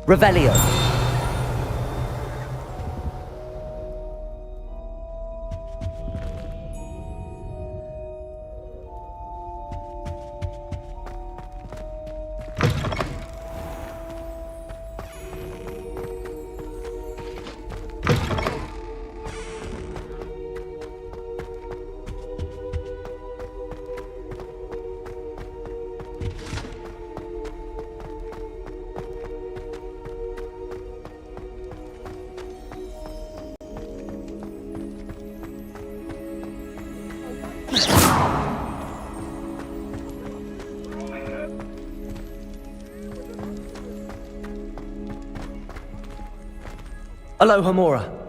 Revelio. Alohomora.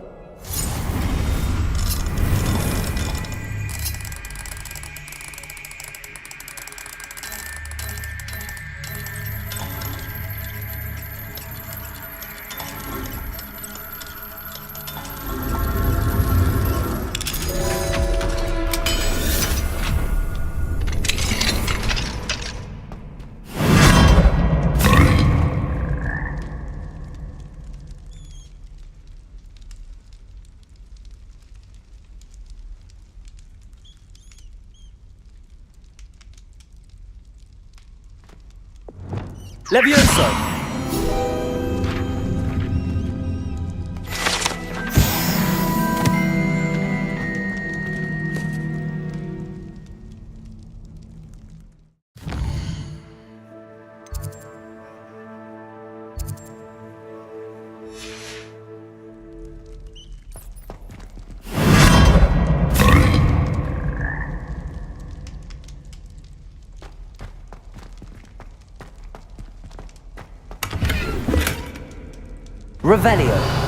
Levioso! Revelio.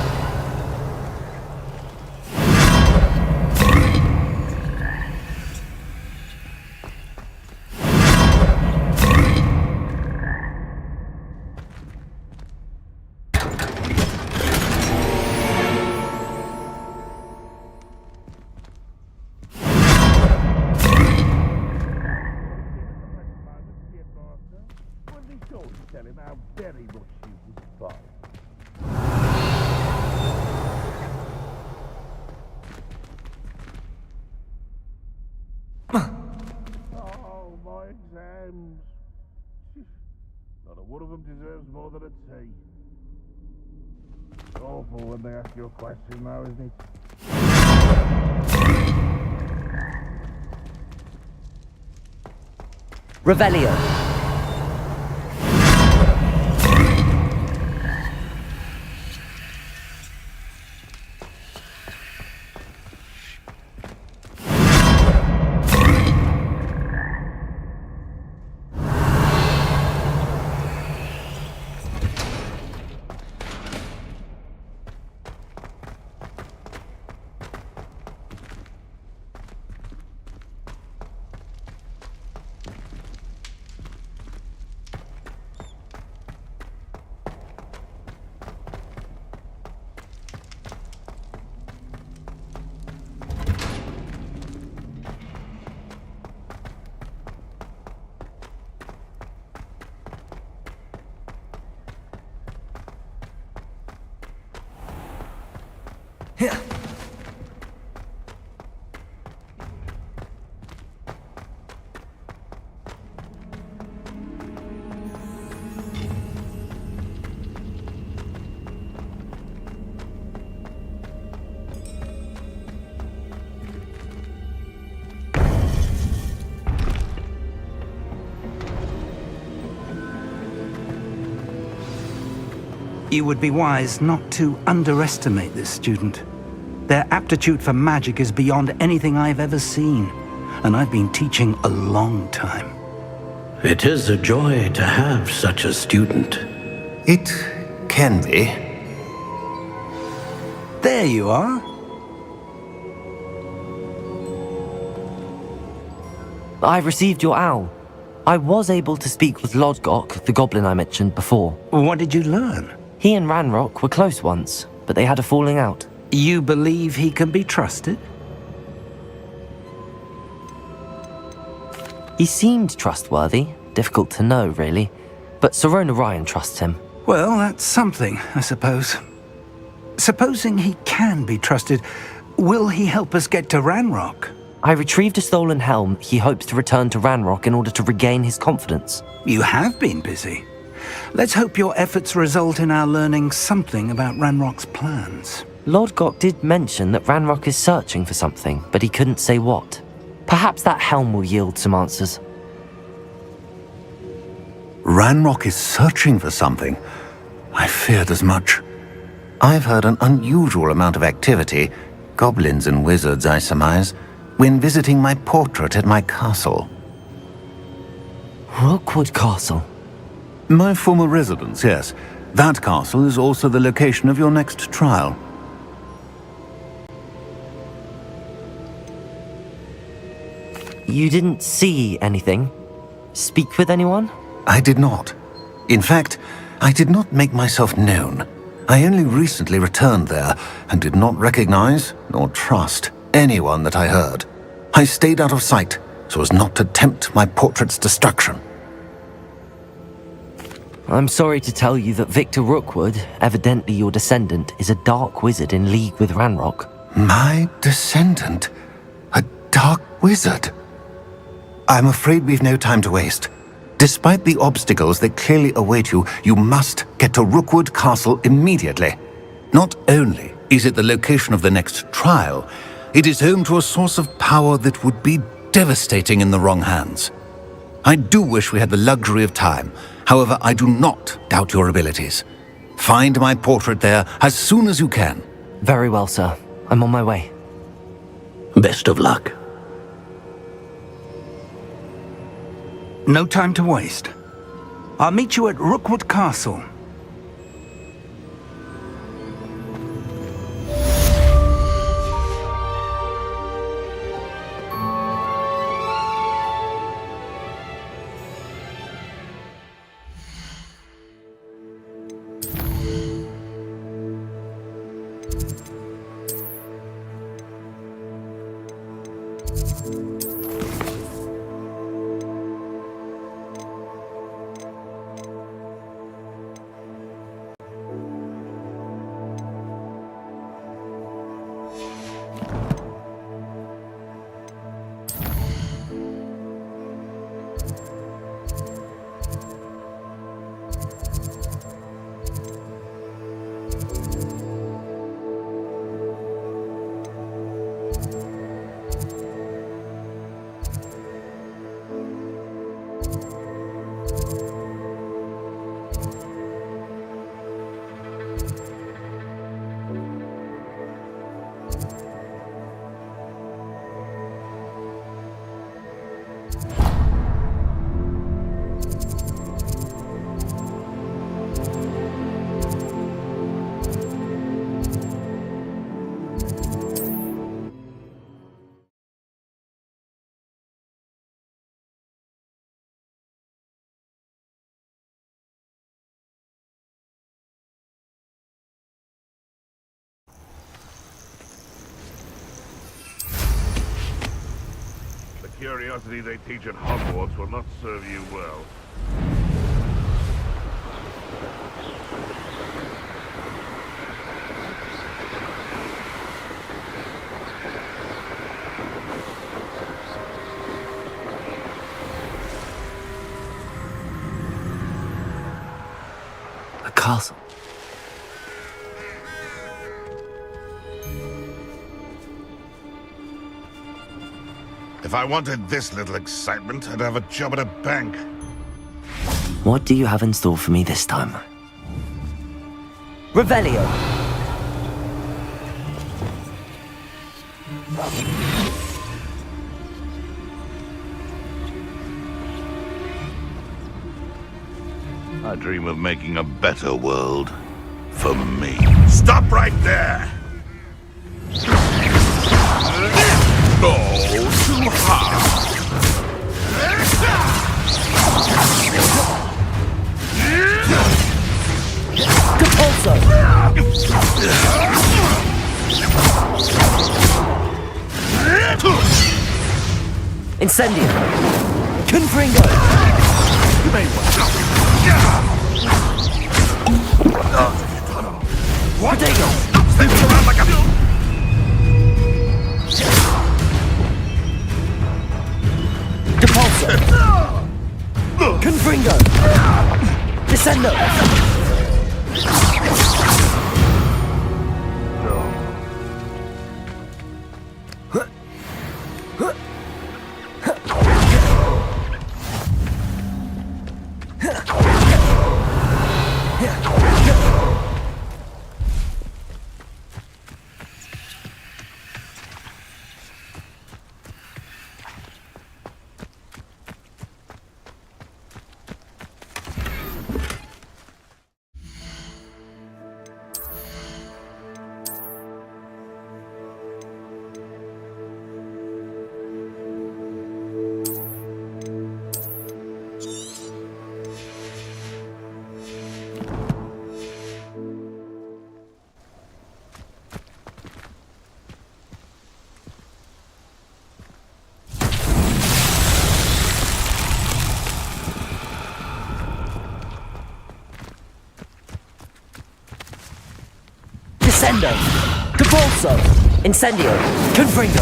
Tell him how very much he was fine. Oh, my exams. Not a one of them deserves more than a T. It's awful when they ask you a question now, isn't it? Revelio. Here. You would be wise not to underestimate this student. Their aptitude for magic is beyond anything I've ever seen, and I've been teaching a long time. It is a joy to have such a student. It can be. There you are. I've received your owl. I was able to speak with Lodgok, the goblin I mentioned before. What did you learn? He and Ranrock were close once, but they had a falling out. You believe he can be trusted? He seemed trustworthy. Difficult to know, really. But Sirona Ryan trusts him. Well, that's something, I suppose. Supposing he can be trusted, will he help us get to Ranrock? I retrieved a stolen helm he hopes to return to Ranrock in order to regain his confidence. You have been busy. Let's hope your efforts result in our learning something about Ranrock's plans. Lodgok did mention that Ranrock is searching for something, but he couldn't say what. Perhaps that helm will yield some answers. Ranrock is searching for something. I feared as much. I've heard an unusual amount of activity, goblins and wizards, I surmise, when visiting my portrait at my castle. Rookwood Castle? My former residence, yes. That castle is also the location of your next trial. You didn't see anything? Speak with anyone? I did not. In fact, I did not make myself known. I only recently returned there and did not recognize nor trust anyone that I heard. I stayed out of sight so as not to tempt my portrait's destruction. I'm sorry to tell you that Victor Rookwood, evidently your descendant, is a dark wizard in league with Ranrock. My descendant? A dark wizard? I'm afraid we've no time to waste. Despite the obstacles that clearly await you, you must get to Rookwood Castle immediately. Not only is it the location of the next trial, it is home to a source of power that would be devastating in the wrong hands. I do wish we had the luxury of time. However, I do not doubt your abilities. Find my portrait there as soon as you can. Very well, sir. I'm on my way. Best of luck. No time to waste. I'll meet you at Rookwood Castle. The curiosity they teach at Hogwarts will not serve you well. A castle. If I wanted this little excitement, I'd have a job at a bank. What do you have in store for me this time? Revelio! I dream of making a better world for me. Stop right there! Go too hard! Incendio! Confringo! You may well. Descendo! Descendo! Descendo! Compulso! Incendio! Confringo!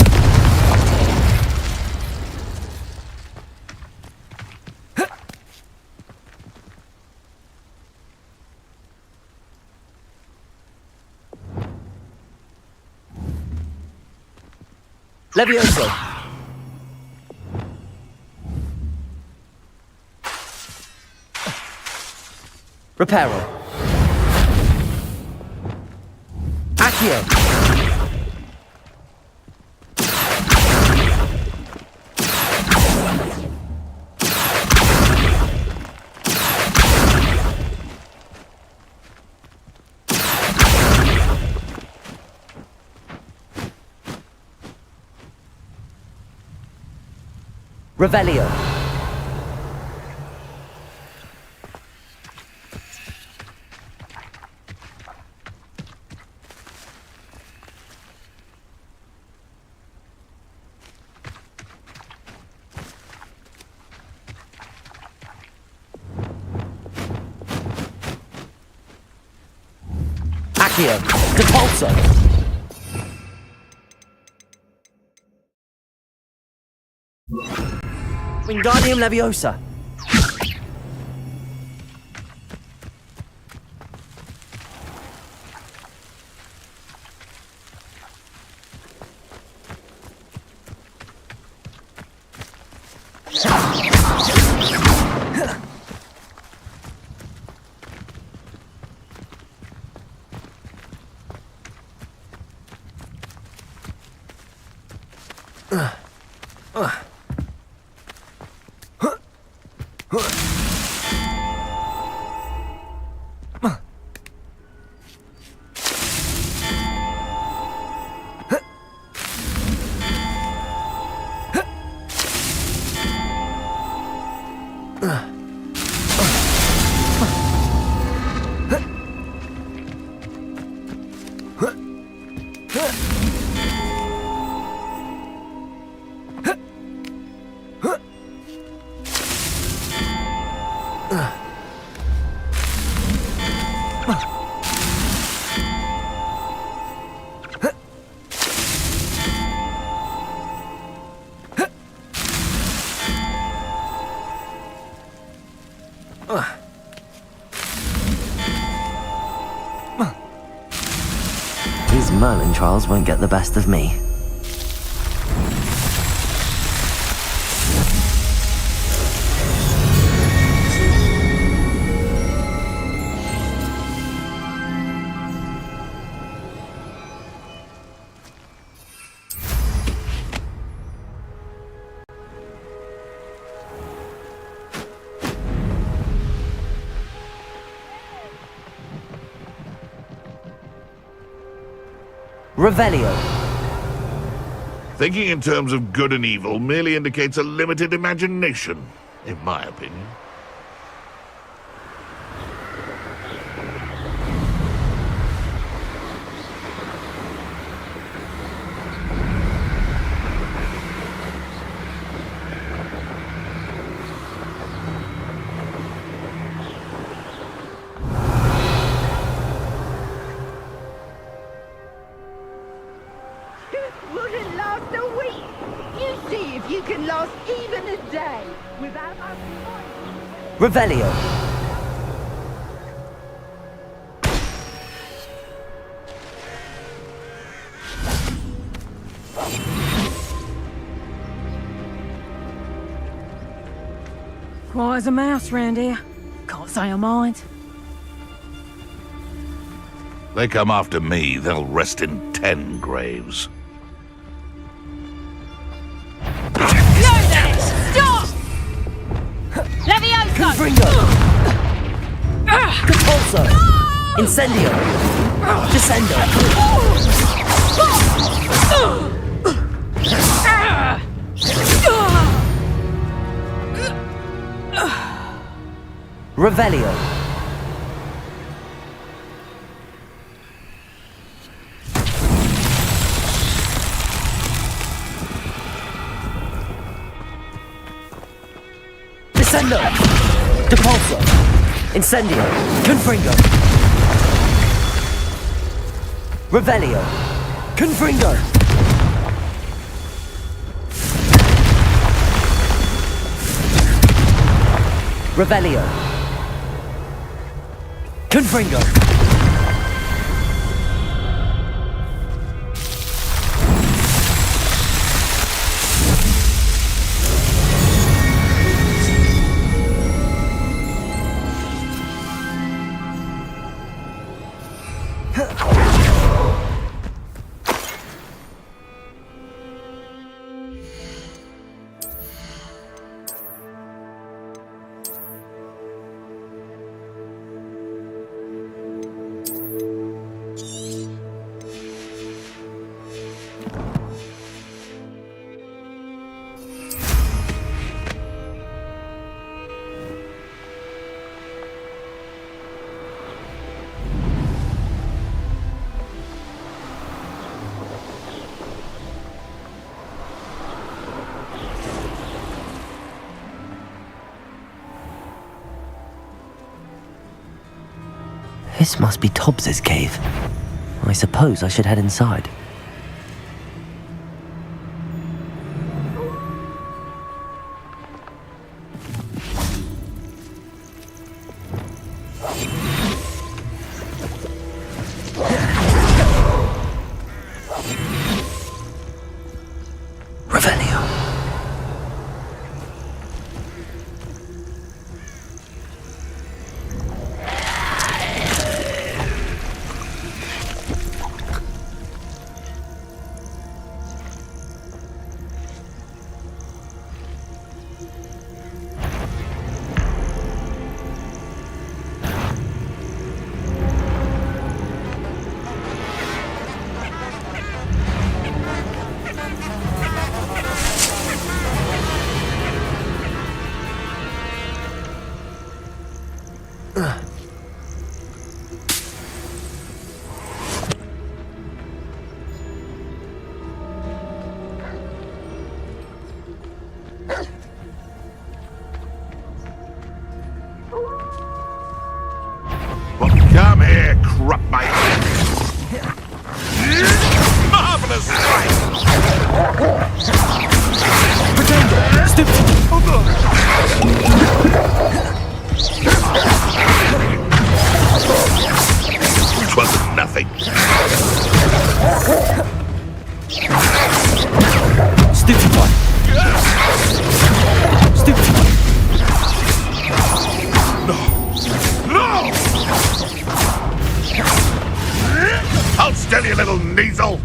Levioso! Reparo! Accio! Revelio! Accio! Compulso! Wingardium Leviosa! These Merlin trials won't get the best of me. Revelio. Thinking in terms of good and evil merely indicates a limited imagination, in my opinion. Wouldn't last a week. You see if you can last even a day without us fighting. Revelio. Quiet as a mouse round here. Can't say I mind. They come after me, they'll rest in 10 graves. No there! Stop! Levioso! Confringo. Compulso. Incendio. Descendo. Revelio. Descendo. Depulso. Incendio. Confringo. Revelio. Confringo. Revelio. Confringo. This must be Tobbs's cave. I suppose I should head inside. Revelio. Come here, crop mate. Marvelous strike! Pretendo! Stupid! Wasn't nothing. Stupid one! Stupid one! No! Hold still, you little Kneasel!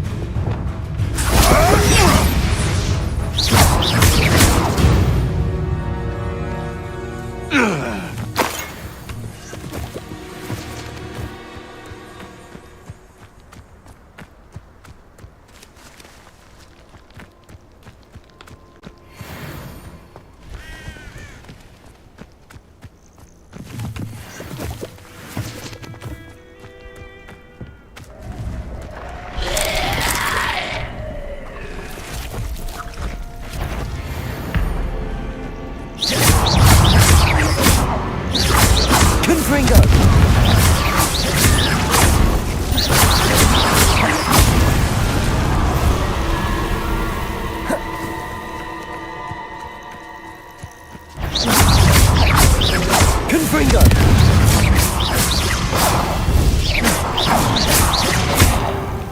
Confringo!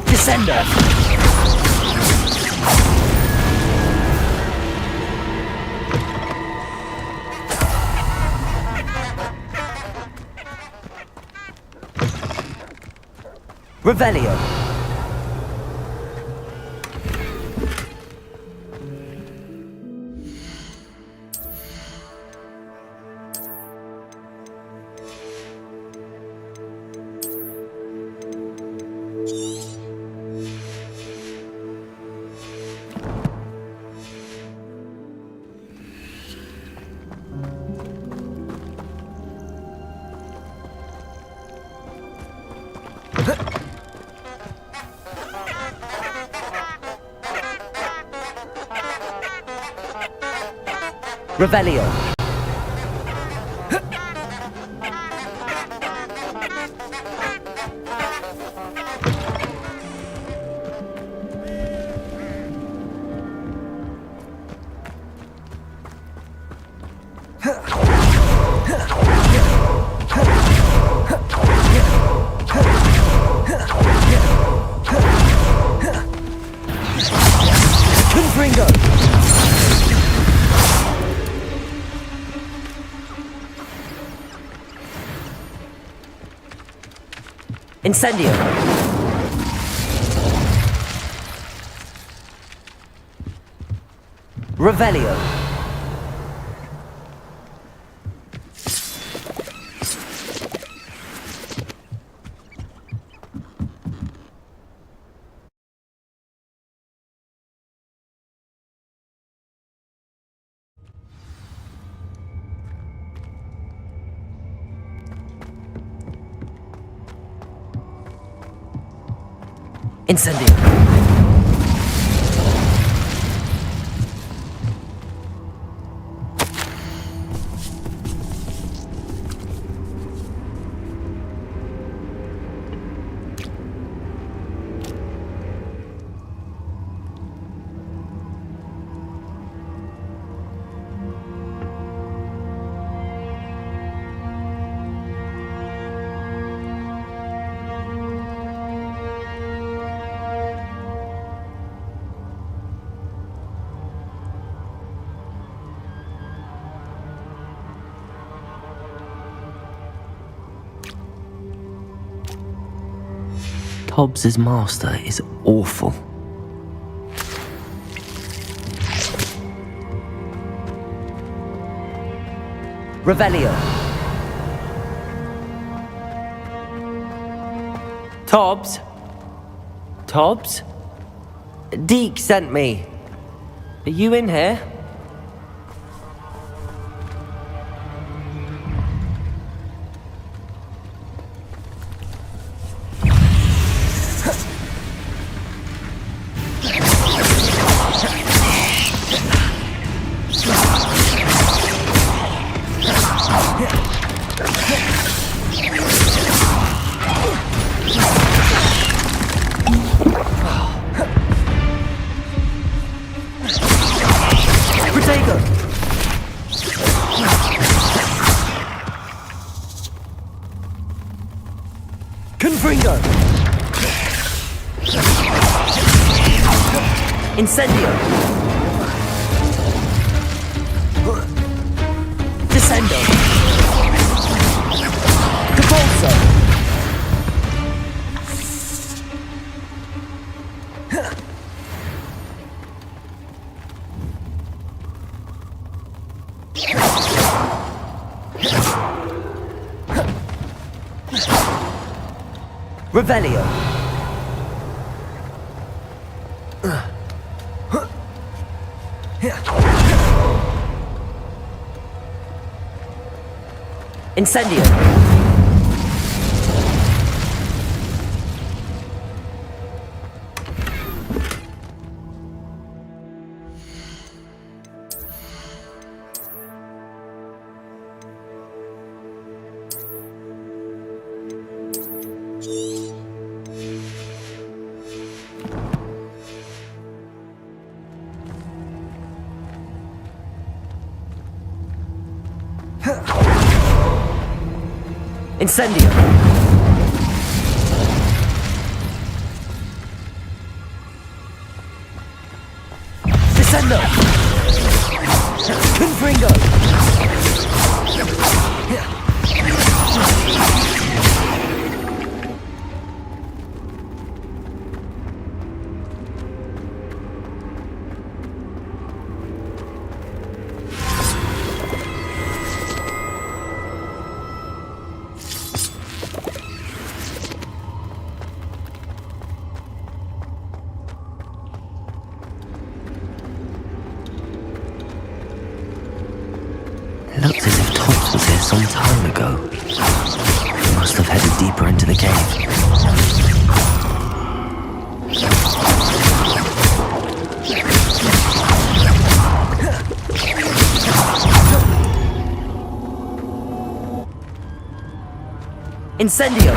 Descender! Revelio! Revelio! Confringo! Incendio! Revelio! Incendio! Hobbs's master is awful. Revelio! Tobbs? Tobbs? Deke sent me. Are you in here? Confringo! Incendio! Descendo! Capulso! Revelio! Incendio! Incendio! Descendo! Confringo! Looked as if Tops was here some time ago. He must have headed deeper into the cave. Incendio!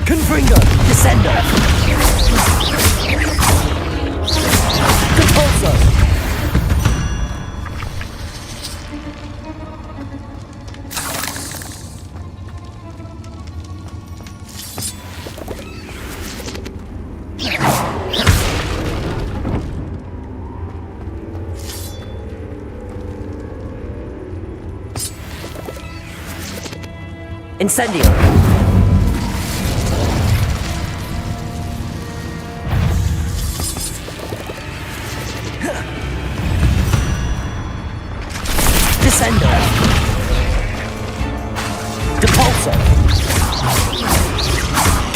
Confringo! Descendo! Compulso! Incendio! Descendo! Depulso!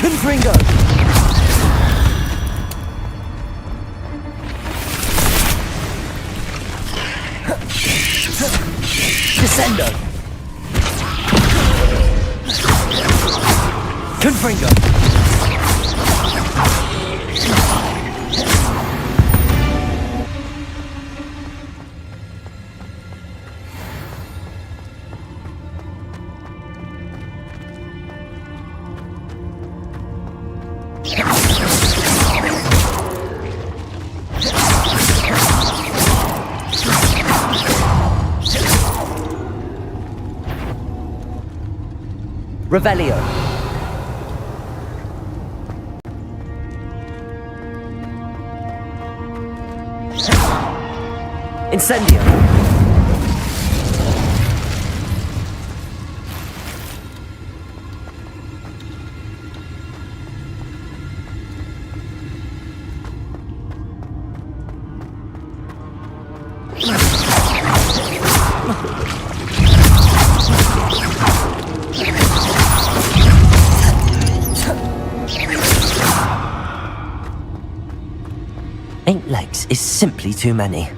Confringo! Descendo! Confringo! Revelio. Incendio. Eight legs is simply too many.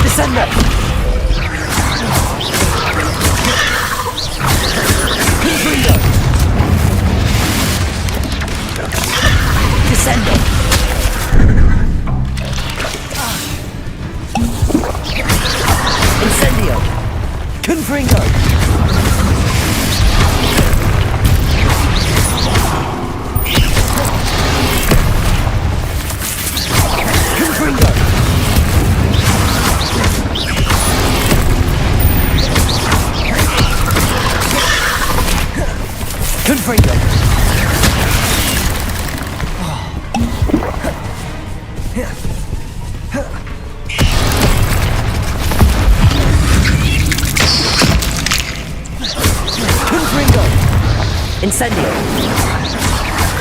Descendo! Confringo! Descendo! Incendio! Confringo! Confringo! Confringo! Incendio!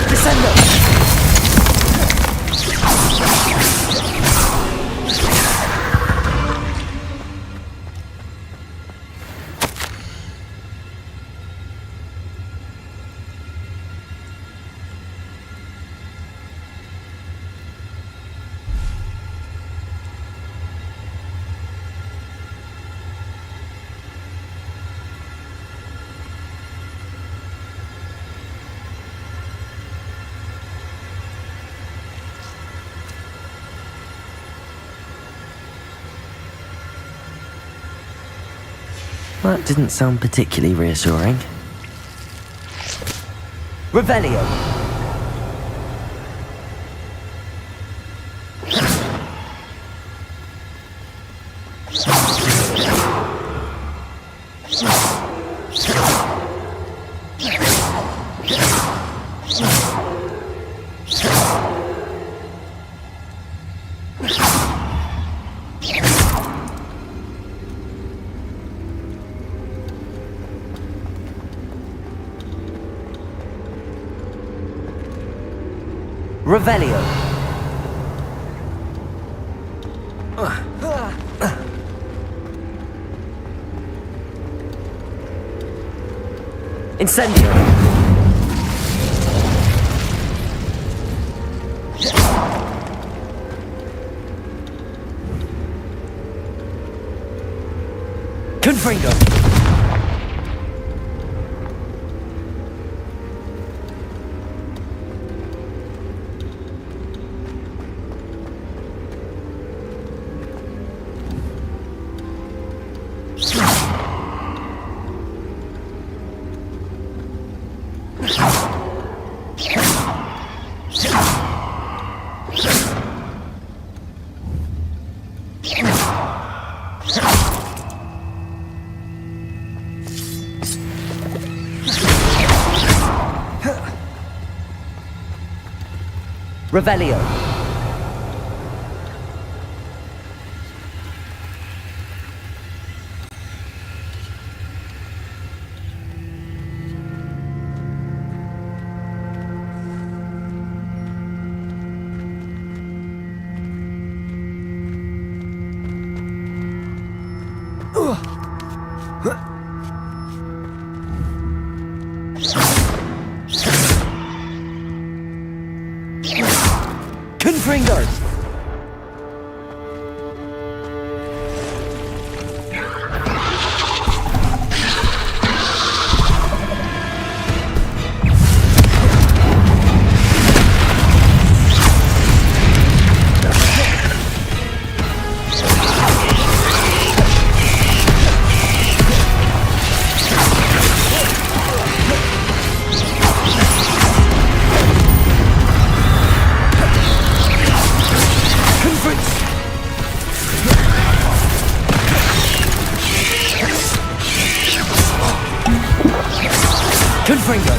Descendo! That didn't sound particularly reassuring. Revelio! Revelio! Incendio! Confringo! Revelio! Confringo! Confringo!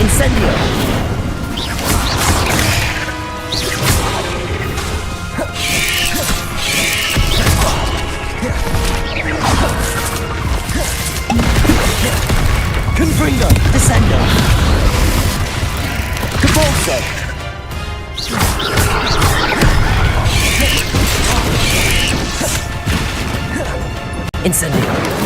Incendio! Confringo! Descendo! Cabalso! Incendio!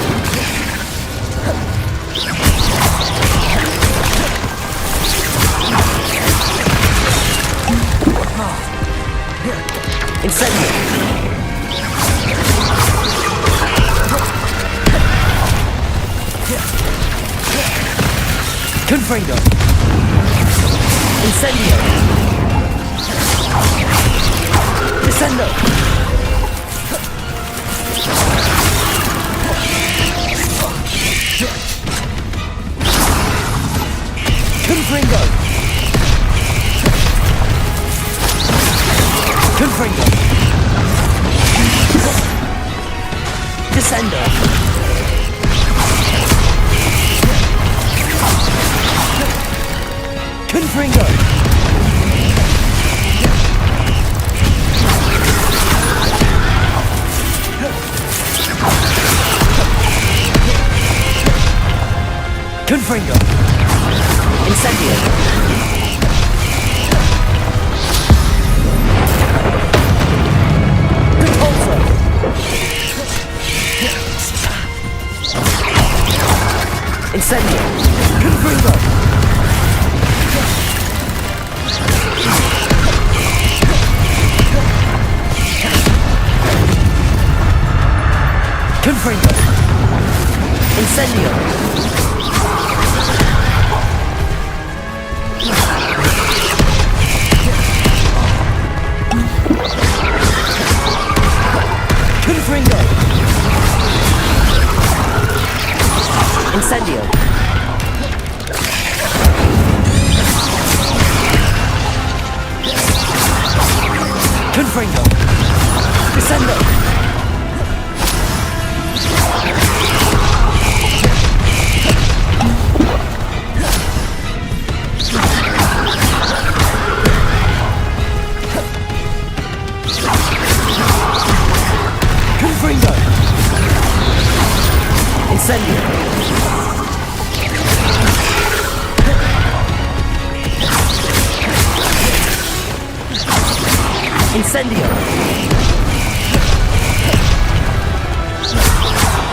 Incendio! Confringo! Incendio! Descendo! Confringo! Confringo! Descendo! Confringo. Incendio. Repulsor. Incendio. Confringo. Confringo. Incendio. Confringo. Incendio. Confringo. Descendo. Confringo. Incendio. Incendio.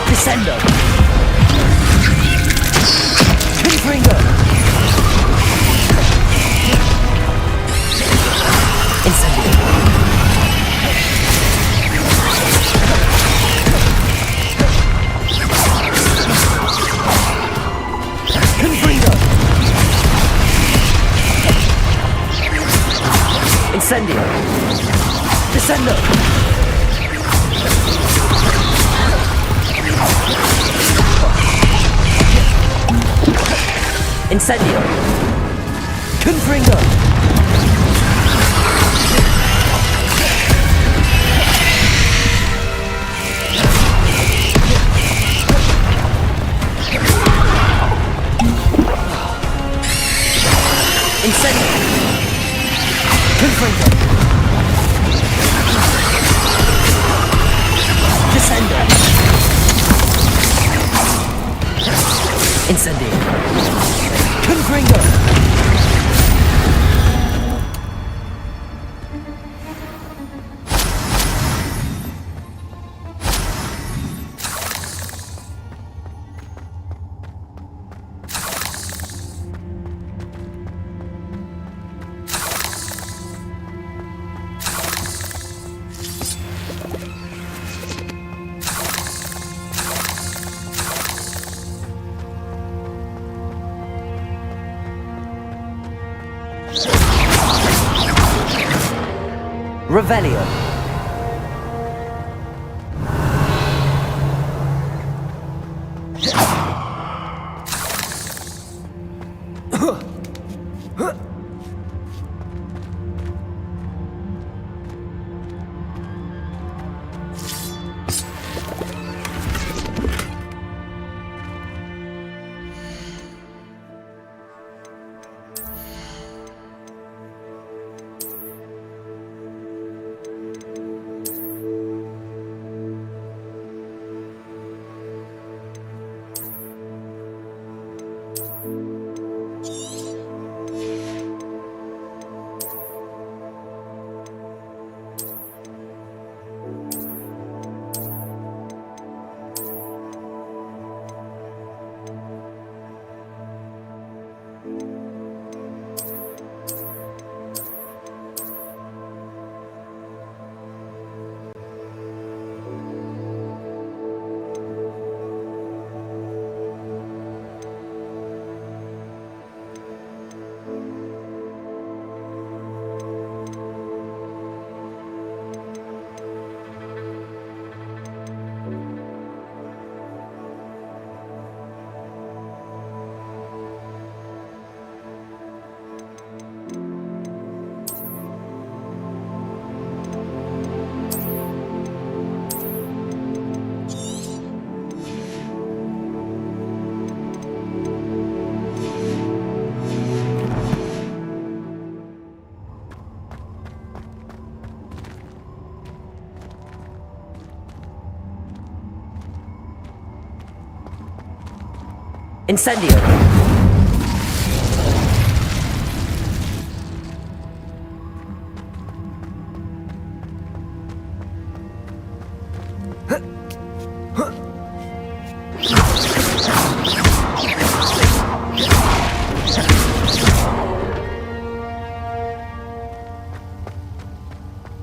Descendo. Confringo. Incendio. Confringo. Incendio. Descendo. Incendio. Confringo. Incendio. Confringo. Descendo. Incendio. Confringo. Revelio. Incendio!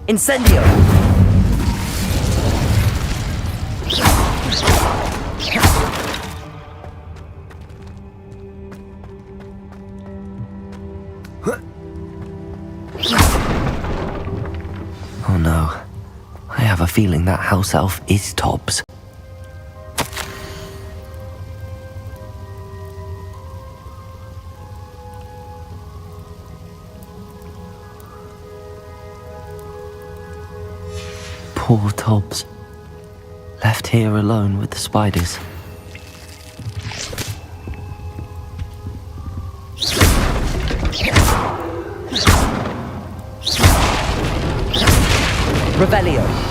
Incendio! Oh no. I have a feeling that house elf is Tobbs. Poor Tobbs. Left here alone with the spiders. Revelio.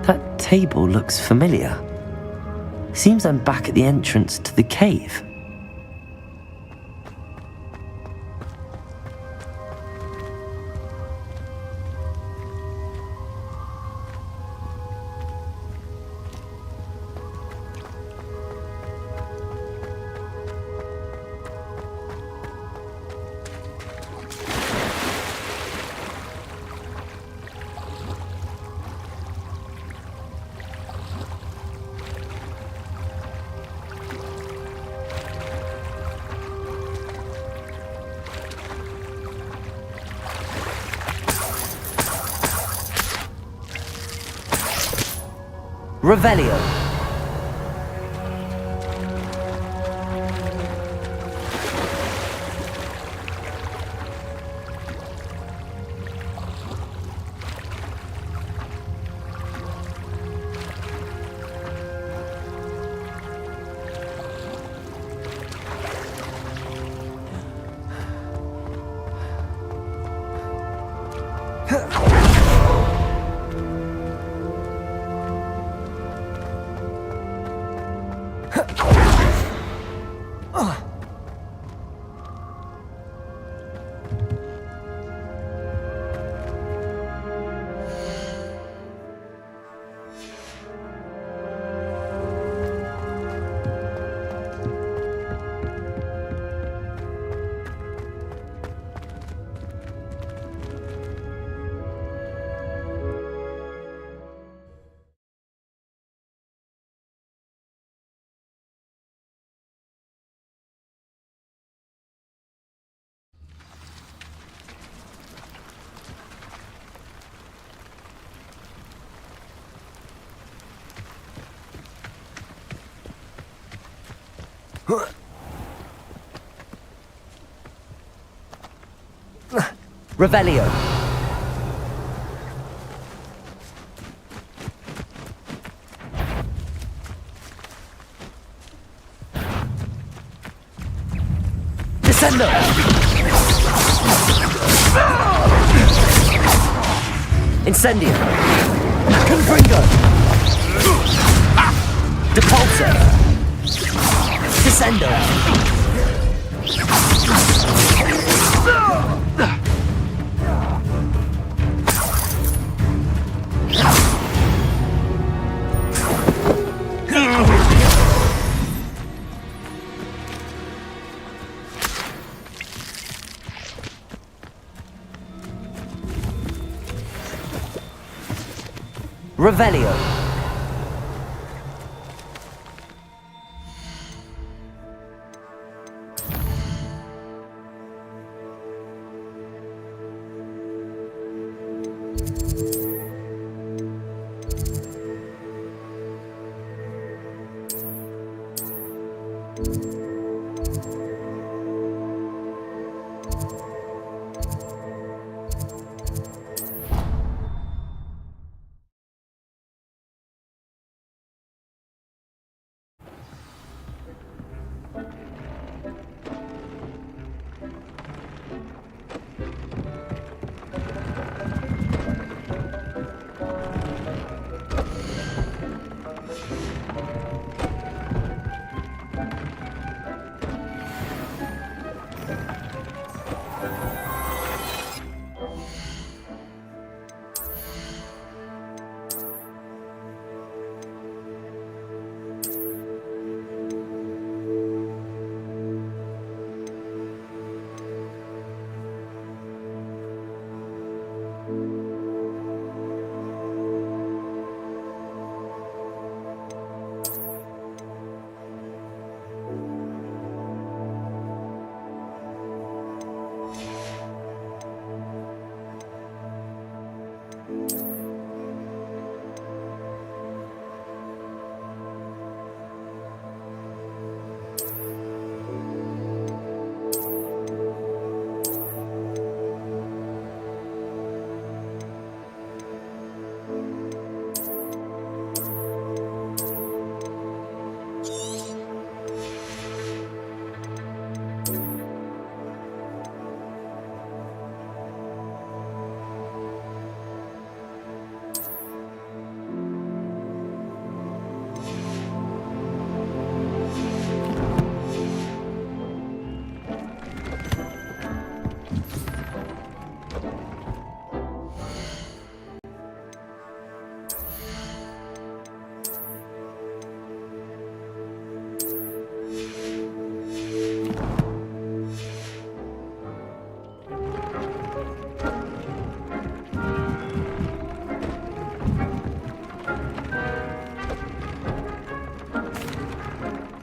That table looks familiar. Seems I'm back at the entrance to the cave. Revelio. Revelio. Descendo. Incendio. Confringo. Depulso. Descendo. Revelio.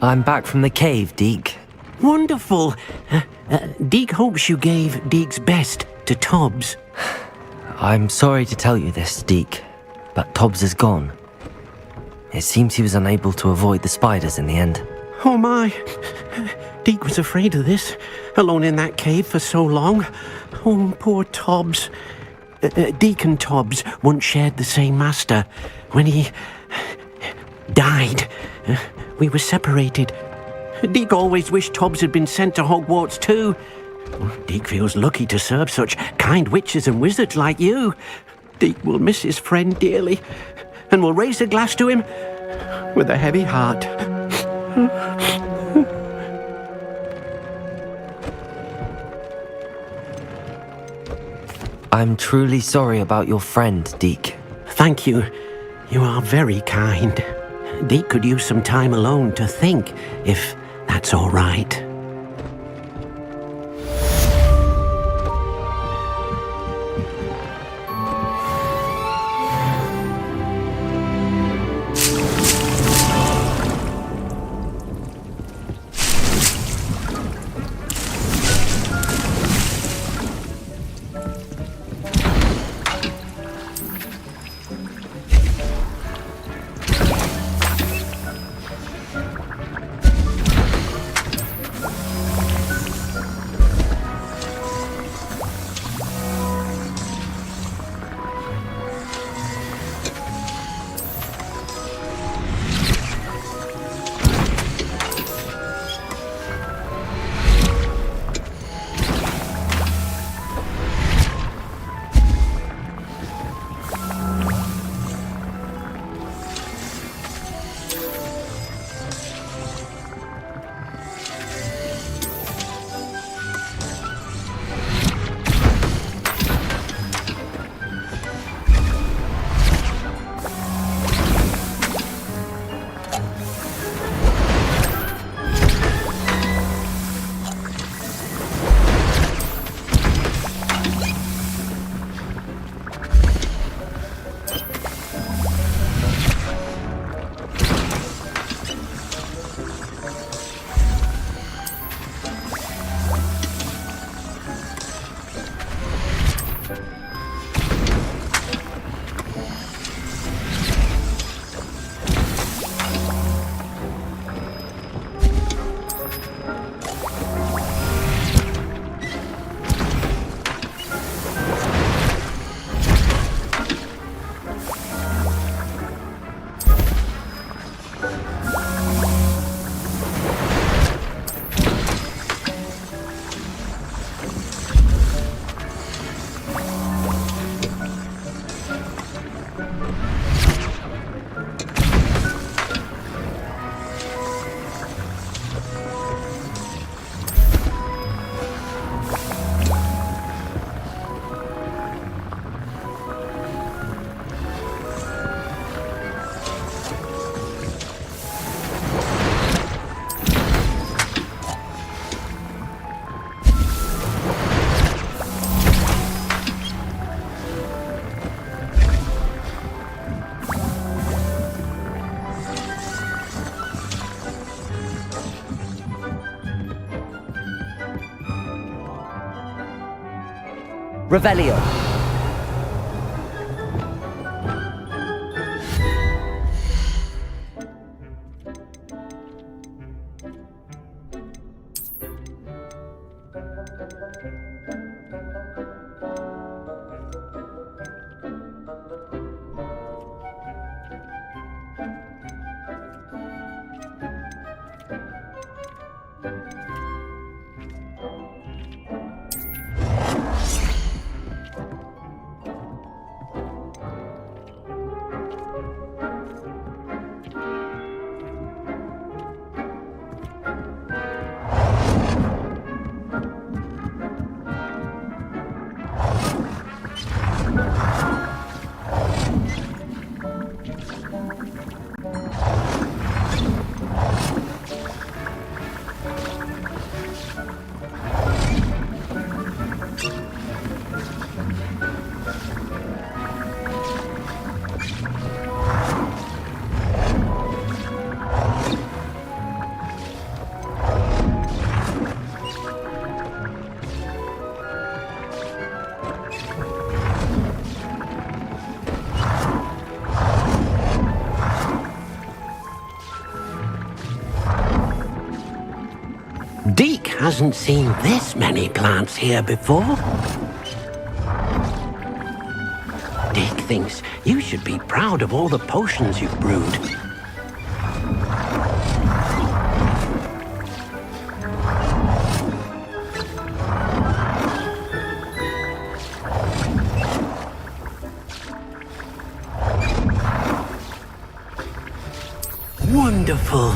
I'm back from the cave, Deke. Wonderful. Deke hopes you gave Deke's best to Tobbs. I'm sorry to tell you this, Deke, but Tobbs is gone. It seems he was unable to avoid the spiders in the end. Oh my. Deke was afraid of this, alone in that cave for so long. Oh, poor Tobbs. Deke and Tobbs once shared the same master. When he died, we were separated. Deke always wished Tobbs had been sent to Hogwarts too. Deke feels lucky to serve such kind witches and wizards like you. Deke will miss his friend dearly, and will raise a glass to him with a heavy heart. I'm truly sorry about your friend, Deke. Thank you. You are very kind. Deke could use some time alone to think, if that's all right. Revelio. Deke hasn't seen this many plants here before. Deke thinks you should be proud of all the potions you've brewed. Wonderful.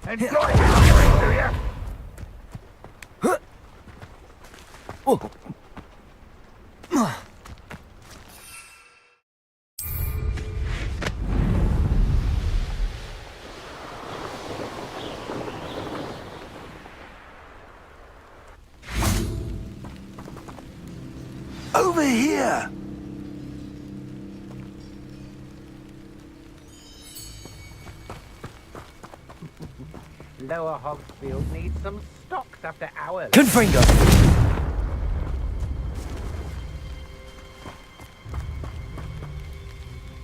Enjoy suffering, do you? Over here! Lower Hogsfield needs some stocks after hours. Confringo!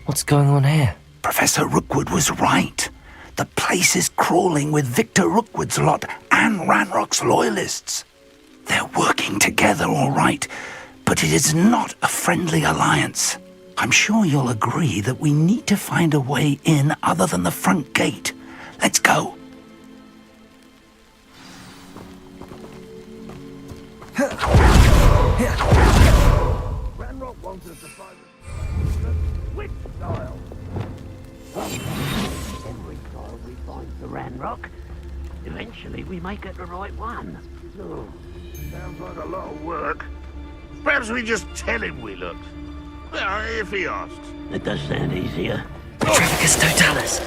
What's going on here? Professor Rookwood was right. The place is crawling with Victor Rookwood's lot and Ranrock's loyalists. They're working together, all right, but it is not a friendly alliance. I'm sure you'll agree that we need to find a way in other than the front gate. Let's go. Ranrock wants us to find the switch dial. Every time we find the Ranrock, eventually we may get the right one. Oh, sounds like a lot of work. Perhaps we just tell him we looked. Well, if he asks. It does sound easier. Petrificus totalis.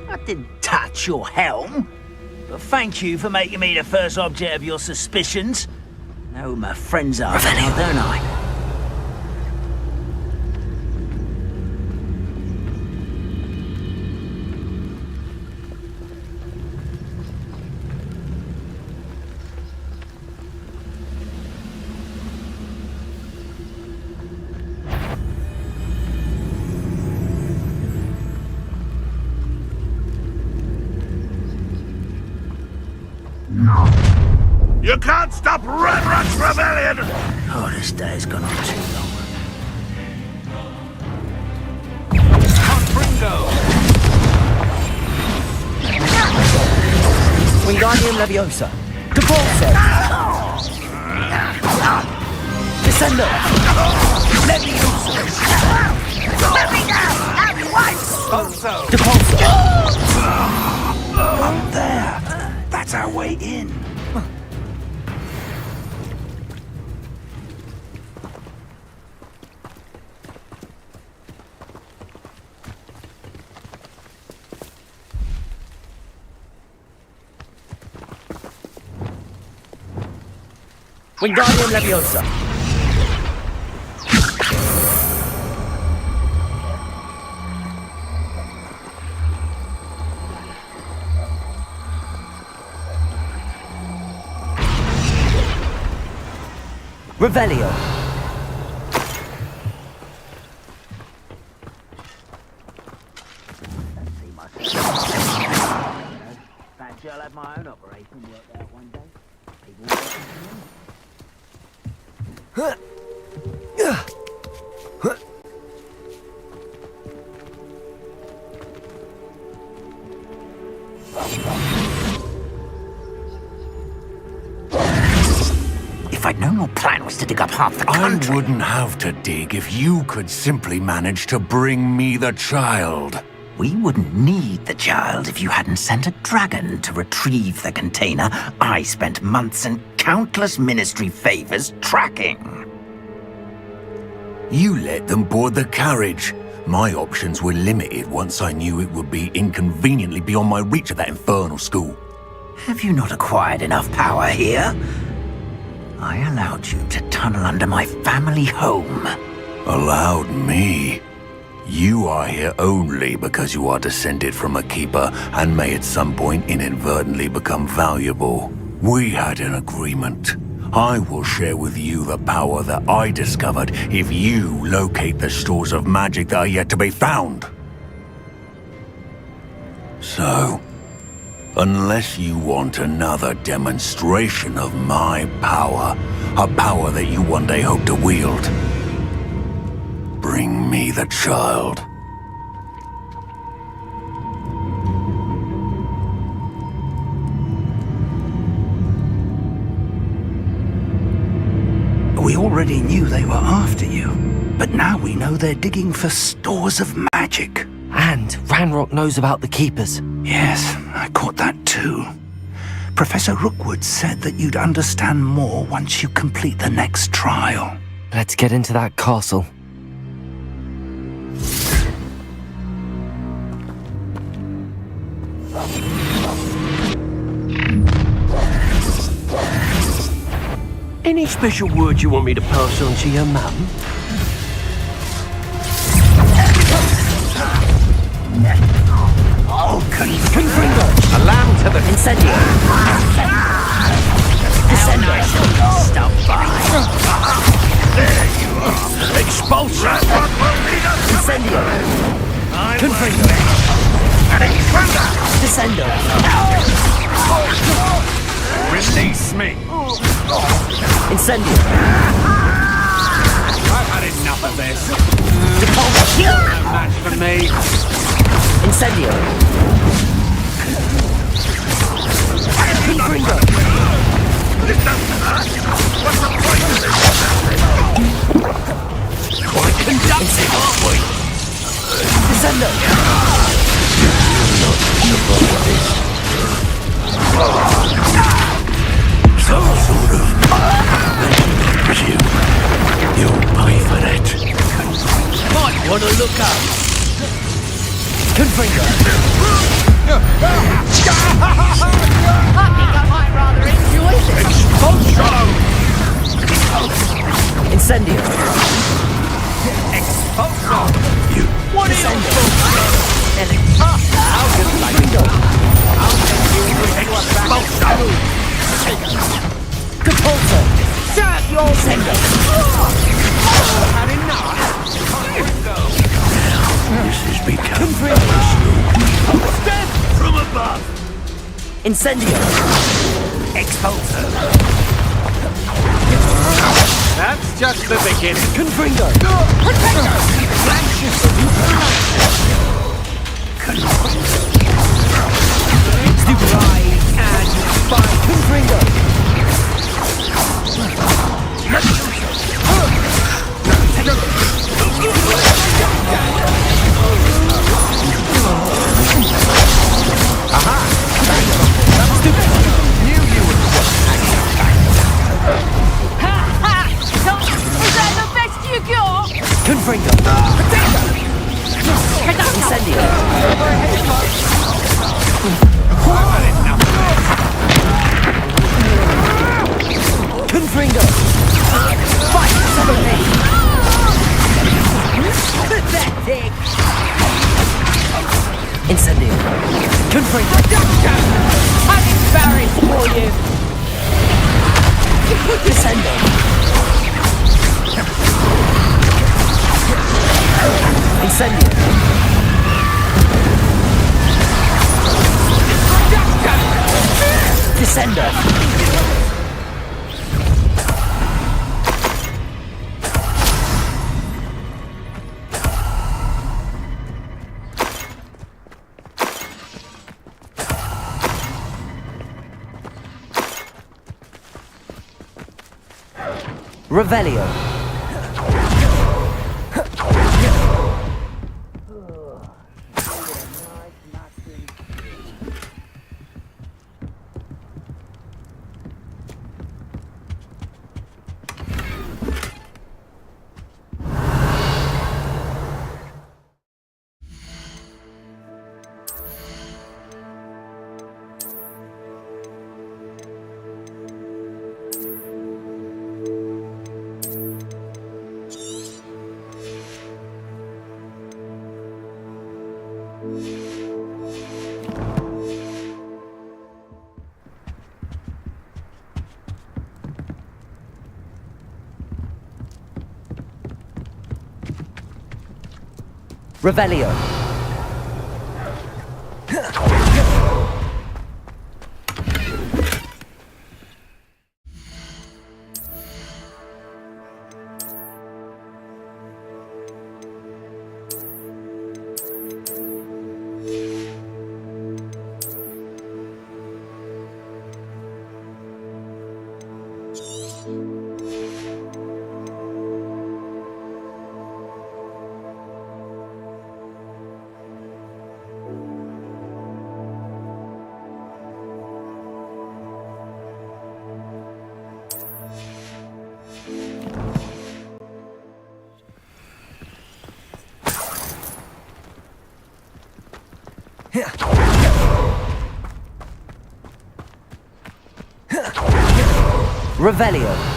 I didn't touch your helm. But thank you for making me the first object of your suspicions. Know who my friends are now, don't I? You can't stop Ranrock's rebellion! Oh, this day's gone on too long. Wingardium Leviosa. Depulso. Descendo. Leviosa. Let me down! At once! Depulso. Up there. That's our way in. Wingardium Leviosa. Revelio. Fancy I'll have my own operation worked out one day. People If I'd known your plan was to dig up half the country... I wouldn't have to dig if you could simply manage to bring me the child. We wouldn't need the child if you hadn't sent a dragon to retrieve the container I spent months and countless ministry favors tracking. You let them board the carriage. My options were limited once I knew it would be inconveniently beyond my reach at that infernal school. Have you not acquired enough power here? I allowed you to tunnel under my family home. Allowed me? You are here only because you are descended from a keeper and may at some point inadvertently become valuable. We had an agreement. I will share with you the power that I discovered if you locate the stores of magic that are yet to be found. So, unless you want another demonstration of my power, a power that you one day hope to wield, bring me the child. We already knew they were after you, but now we know they're digging for stores of magic. And Ranrock knows about the Keepers. Yes, I caught that too. Professor Rookwood said that you'd understand more once you complete the next trial. Let's get into that castle. Any special words you want me to pass on to your mum? A lamb to the Incendio! Descendo! Stop by! Expulsion! Descendo. Release me! Incendio. I've had enough of this. Depulso. No match for me. Incendio. Confringo. What's the point of this? Quite conductive, aren't we? Descendo. Some sort of presume you'll pay for that. Might want to look up. Confringo. I think I might rather enjoy this. Incendio. You What are you Descendo. Confringo. Depulso. Shut your Descendo. Had enough. this has become Confringo. Dead from above. Incendio. Expulsor. That's just the beginning. Confringo. Stupid. And fine. Confringo. Is that the best you got? Confringo. Incendio. Confringo. Fight. Pathetic. Incendio. Confringo. I'm embarrassed for you. Descendo. Incendio. Descendo. Revelio. Revelio. Revelio.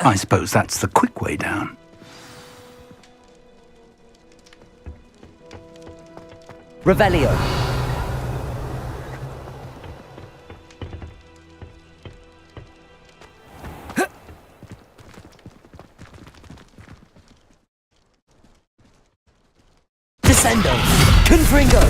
I suppose that's the quick way down. Revelio. Descendo. Confringo.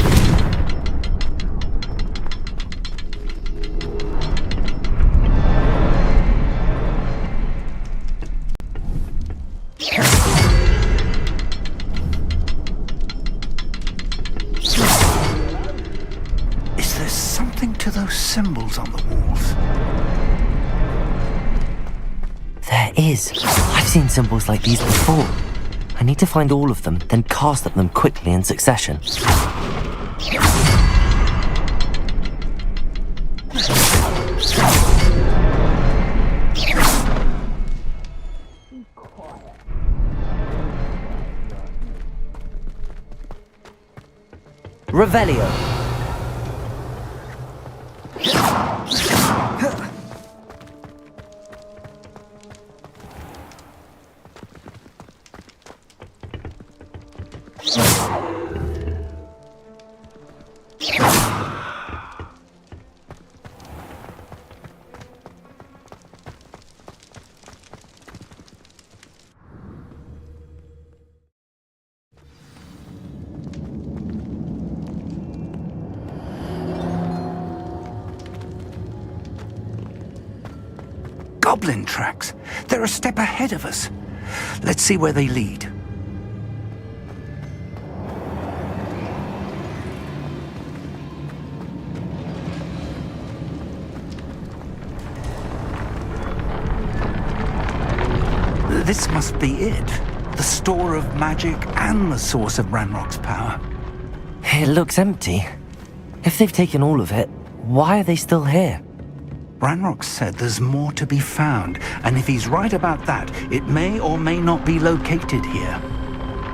Is there something to those symbols on the walls? There is. I've seen symbols like these before. I need to find all of them, then cast at them quickly in succession. Revelio. Goblin tracks. They're a step ahead of us. Let's see where they lead. This must be it. The store of magic and the source of Ranrock's power. It looks empty. If they've taken all of it, why are they still here? Ranrock said there's more to be found, and if he's right about that, it may or may not be located here.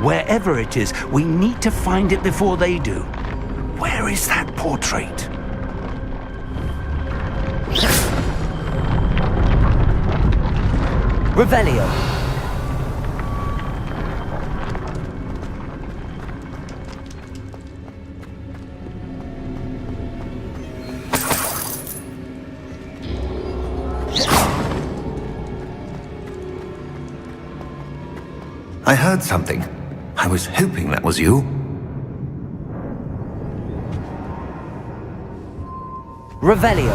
Wherever it is, we need to find it before they do. Where is that portrait? Revelio. I heard something. I was hoping that was you. Revelio.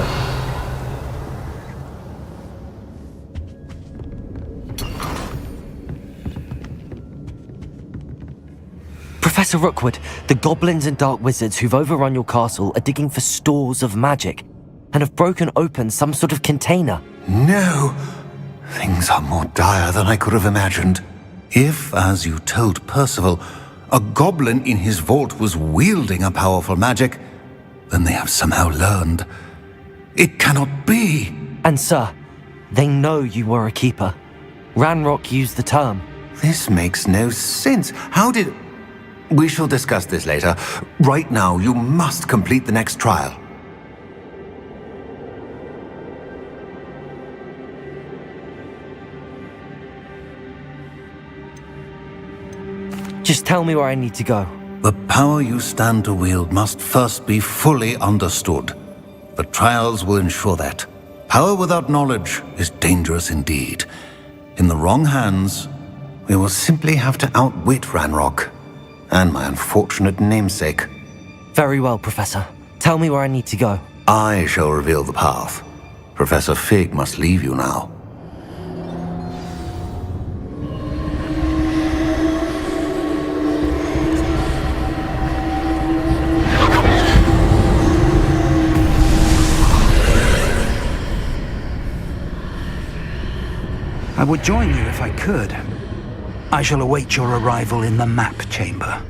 Professor Rookwood, the goblins and dark wizards who've overrun your castle are digging for stores of magic and have broken open some sort of container. No! Things are more dire than I could have imagined. If, as you told Percival, a goblin in his vault was wielding a powerful magic, then they have somehow learned. It cannot be! And sir, they know you were a keeper. Ranrock used the term. This makes no sense. How did... We shall discuss this later. Right now, you must complete the next trial. Just tell me where I need to go. The power you stand to wield must first be fully understood. The trials will ensure that. Power without knowledge is dangerous indeed. In the wrong hands, we will simply have to outwit Ranrock and my unfortunate namesake. Very well, Professor. Tell me where I need to go. I shall reveal the path. Professor Fig must leave you now. I would join you if I could. I shall await your arrival in the map chamber.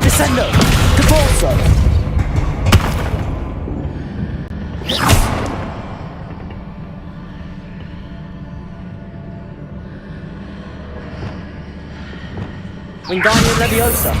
Descendo! Cabalso! Wingardium Leviosa!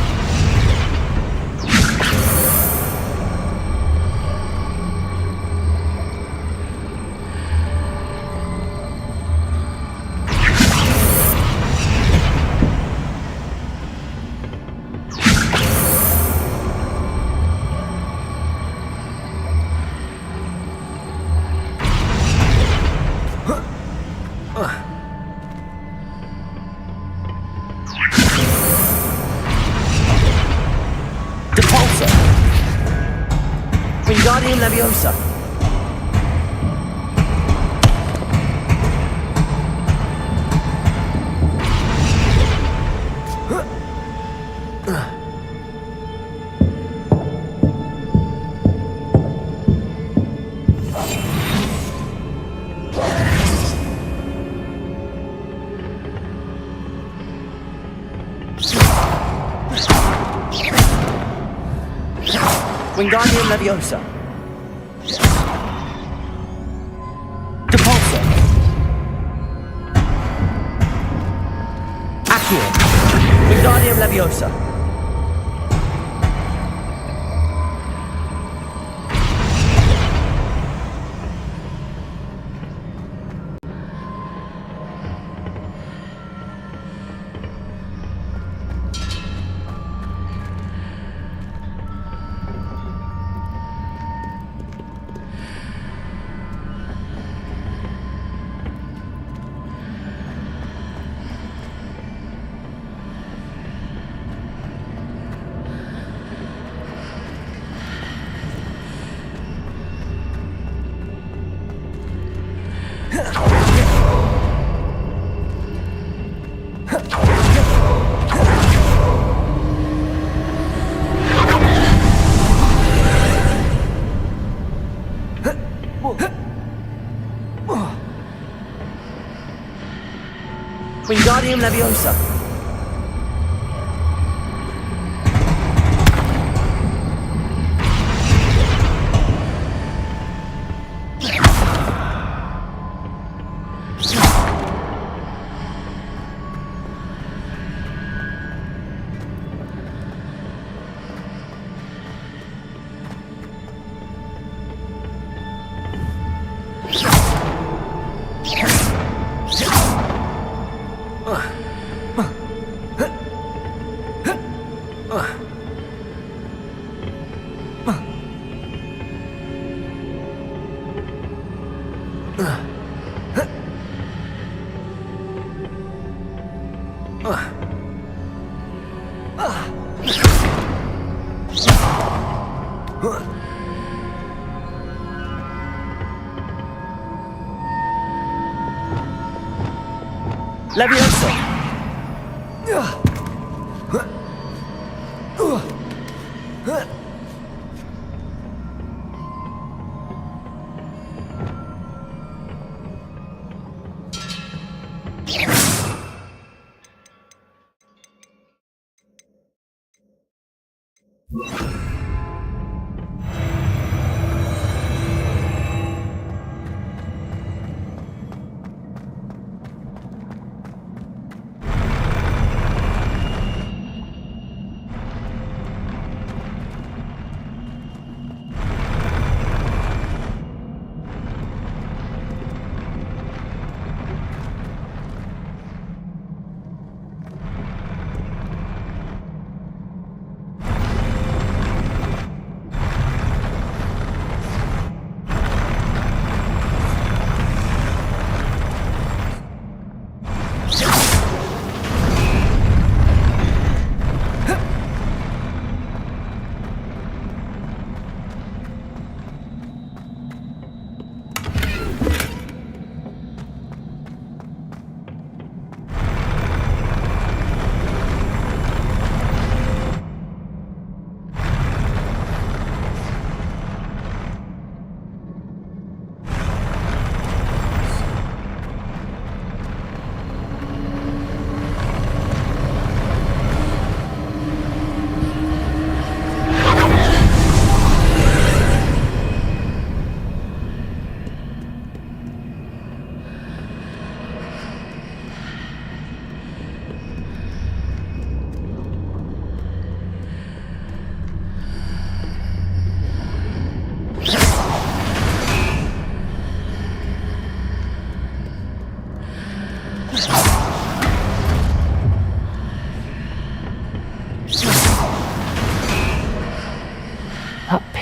Depulso! Wingardium Leviosa! Wingardium Leviosa! Depulso! Accio! Wingardium Leviosa! Wingardium Leviosa! Leviosa!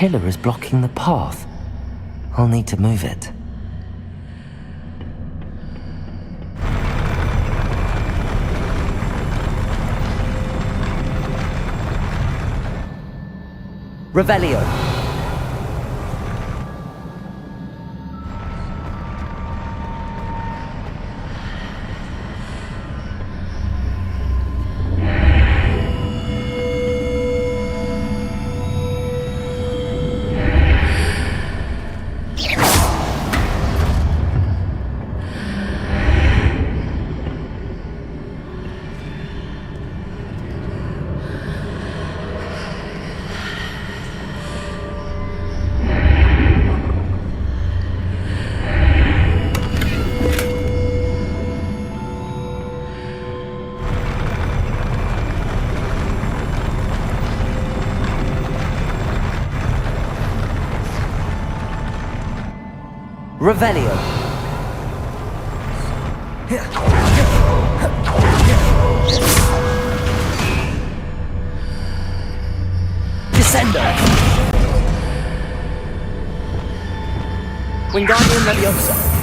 pillar is blocking the path. I'll need to move it. Revelio. Revelio. Descender. Wingardium Leviosa.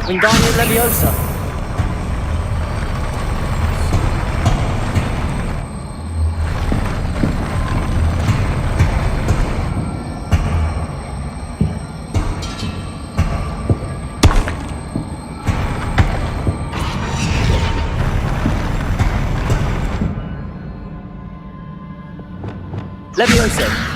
Wingardium Leviosa. Leviosa.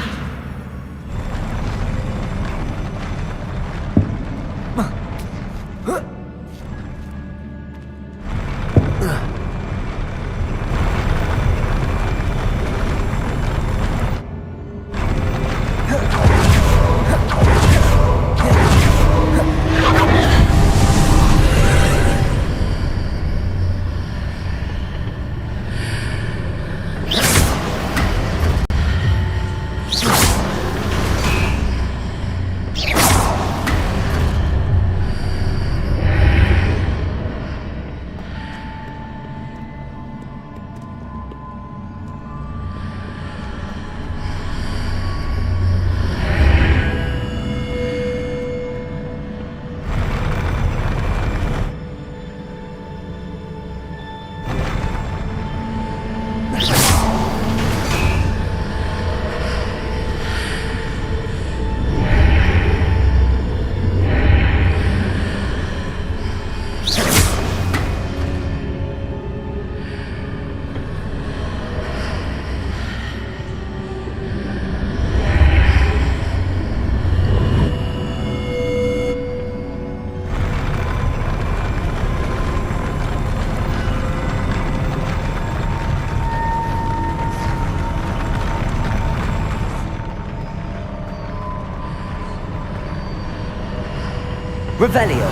Revelio.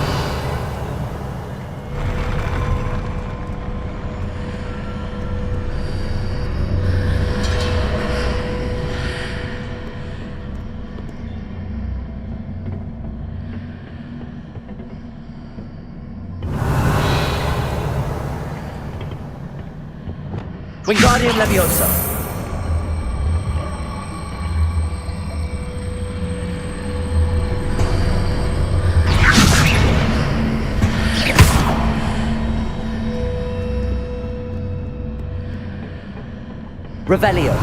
Wingardium Leviosa. Revelio.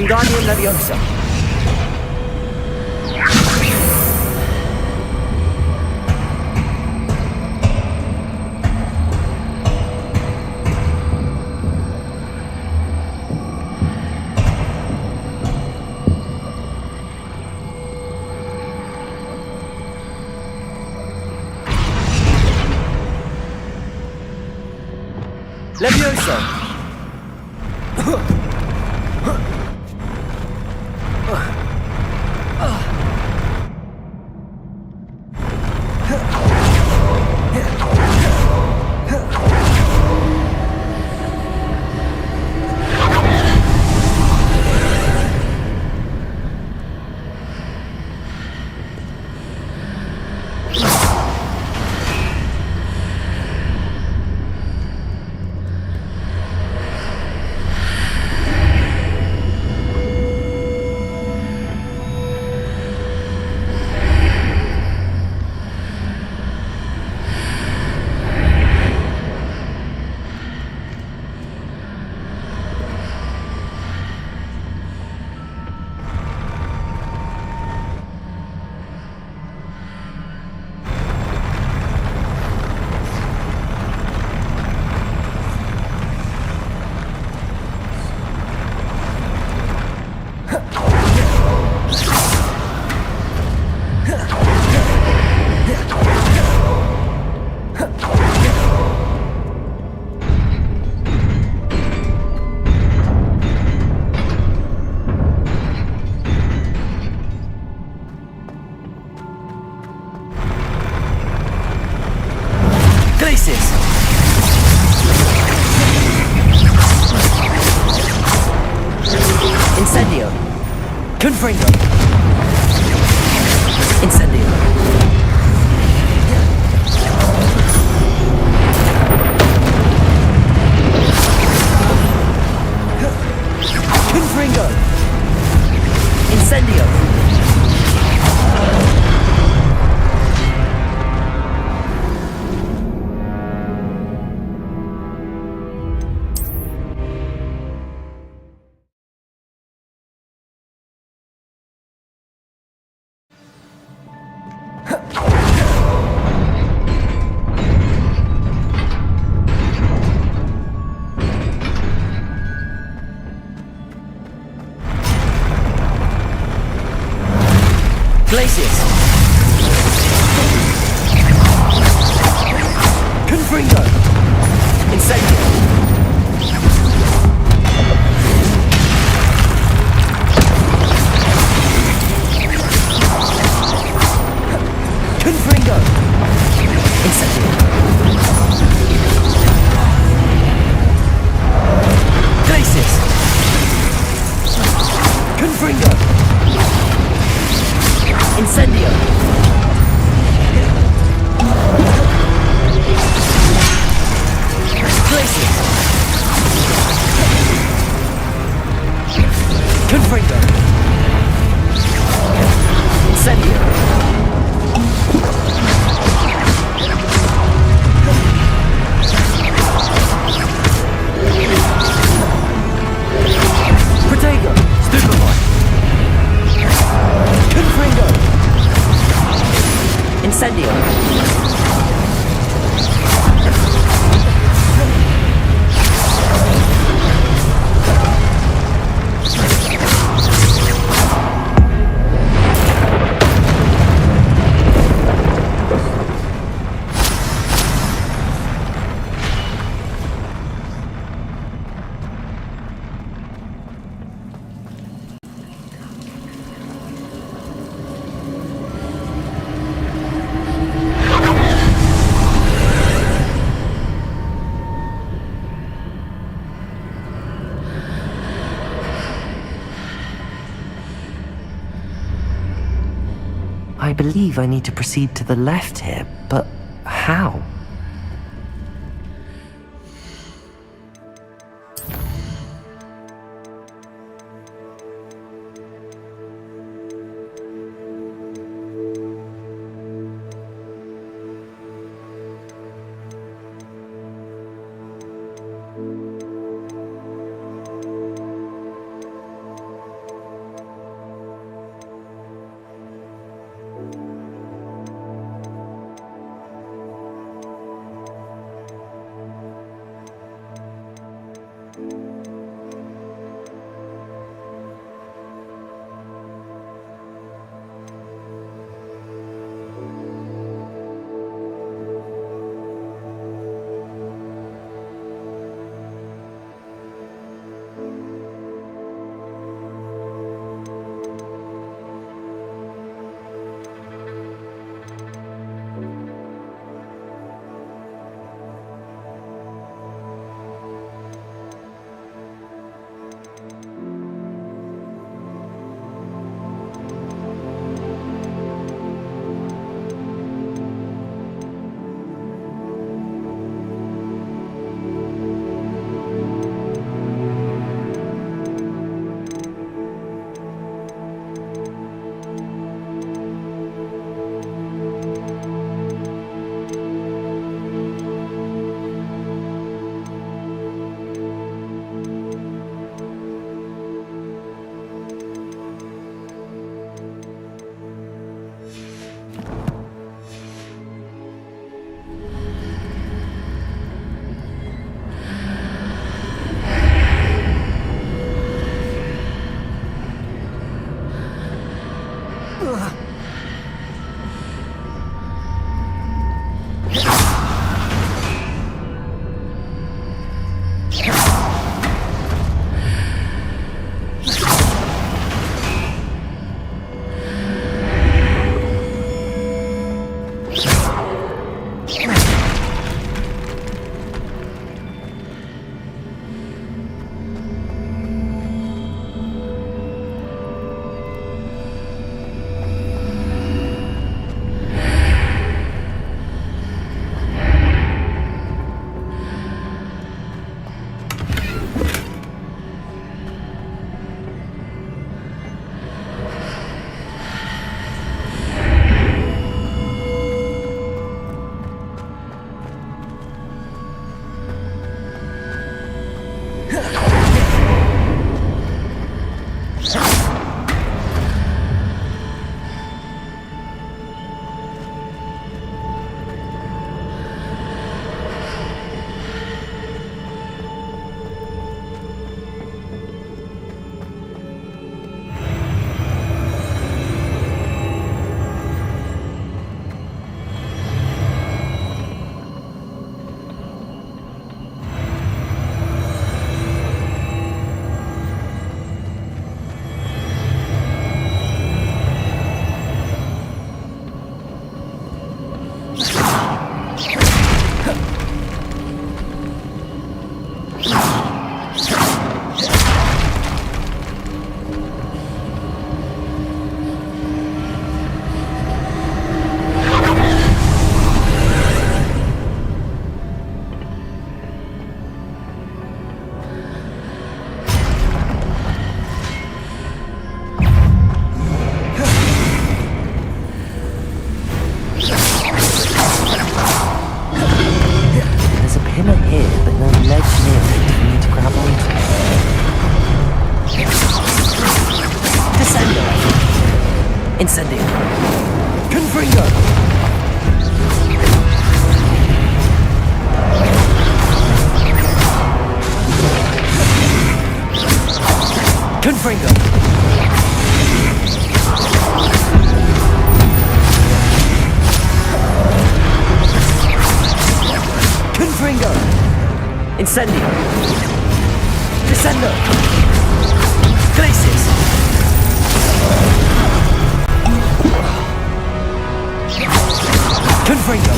Wingardium Leviosa. Leviosa. Incendio. Confringo. Incendio. Confringo. Incendio. Glacius. Confringo. Incendio. Confringo. Incendio. Glacius. Confringo. Incendio. Glacius. Confringo. Incendio. Protego. Stupefy. Confringo. Incendio. I believe I need to proceed to the left here, but how? Incendio. Confringo. Confringo. Confringo. Incendio. Descendo. Glacius. Confringo.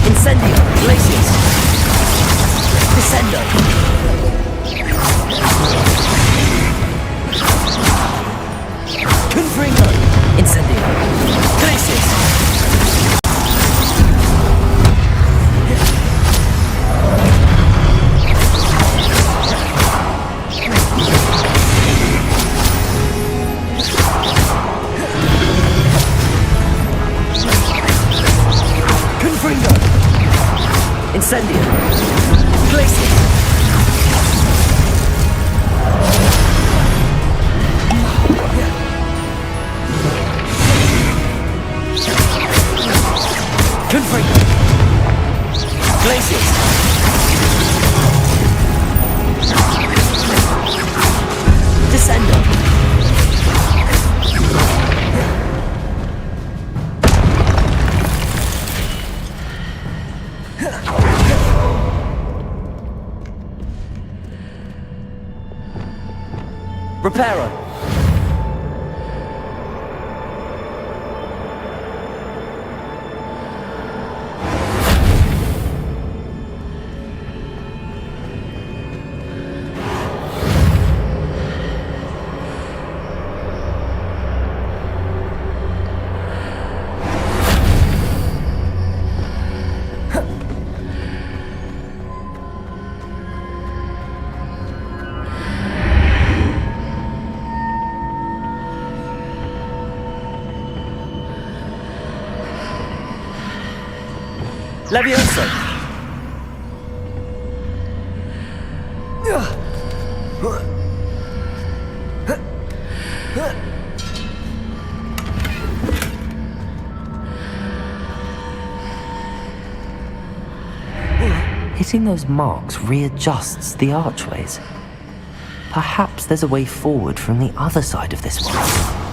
Incendio. Glacius. Descendo. Confringo. Incendio. Glacius. Confringo. Incendio. Glacius. Confringo. Glacius. Descendo. Reparo. Levioso. Hitting those marks readjusts the archways. Perhaps there's a way forward from the other side of this one.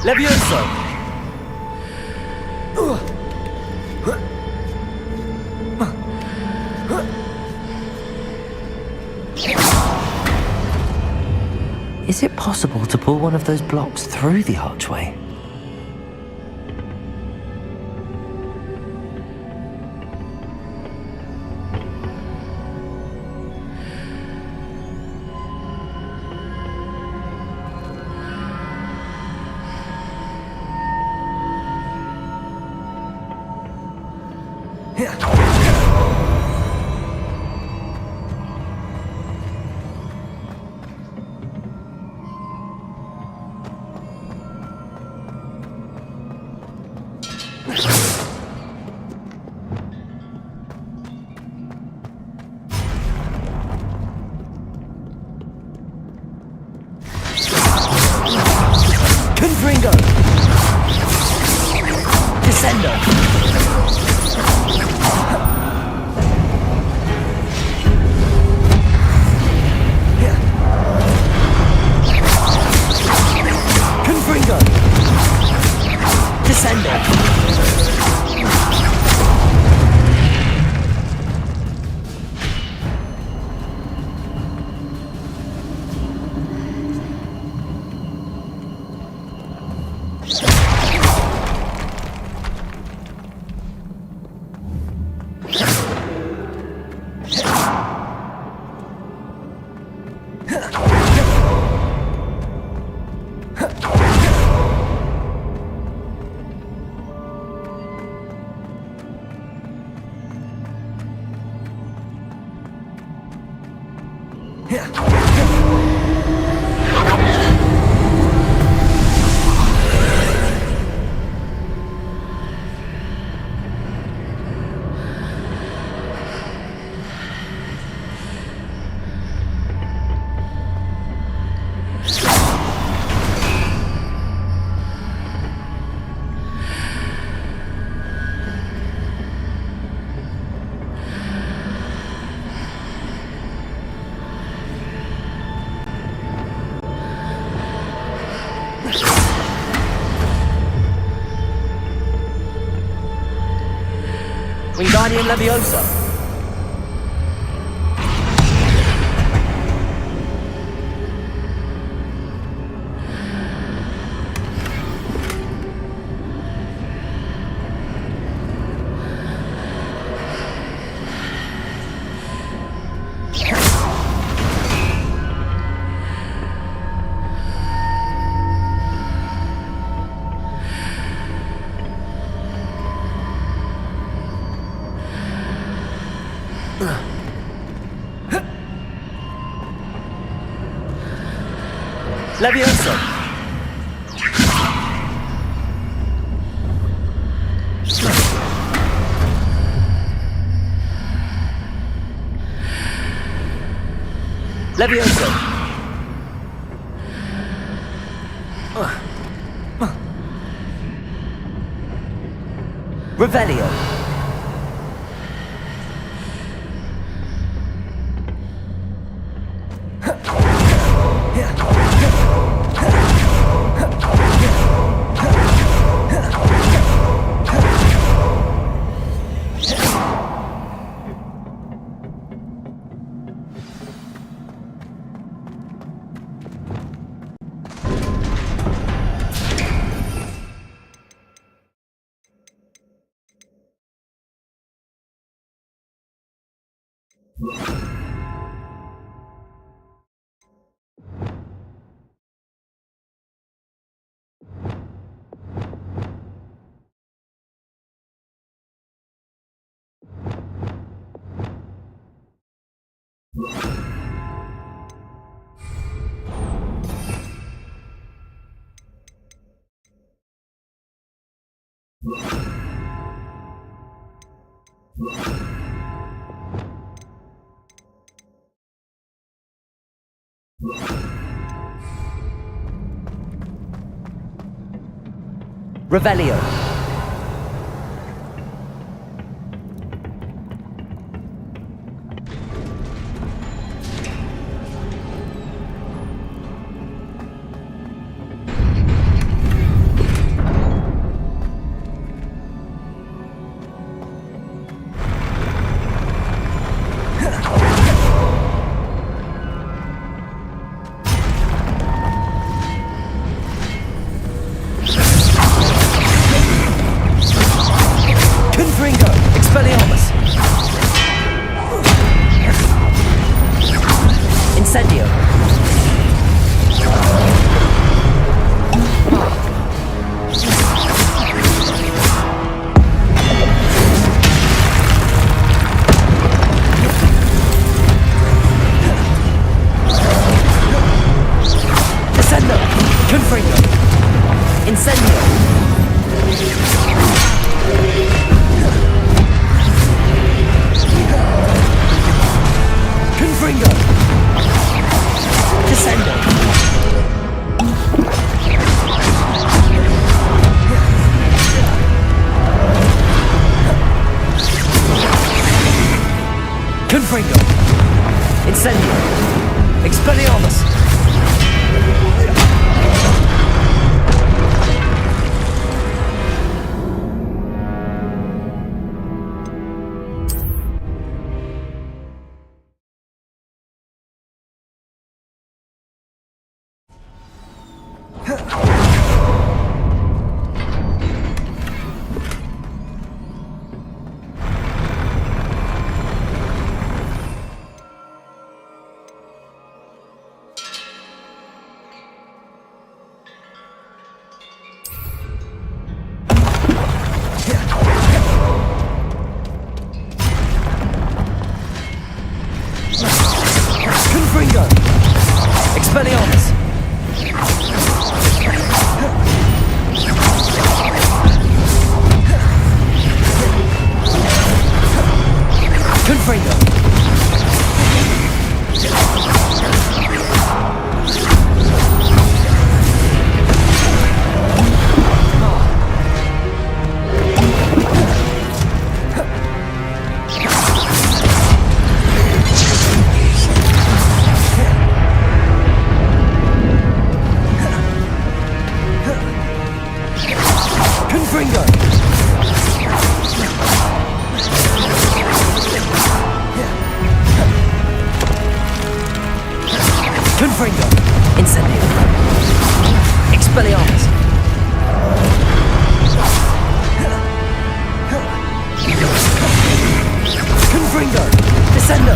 Levioso. Is it possible to pull one of those blocks through the archway? Confringo! Descendo! Confringo! Descendo! Wingardium Leviosa! Leviosa! Leviosa! Revelio! Revelio! Expelliarmus! Incendio! Descendo! Confringo! Incendio! Confringo! Descendo! Confringo! Incendio! Expelliarmus! Confringo! Expelliarmus! Confringo! Confringo! Confringo! Incendio! Expelliarmus! Confringo! Descendo!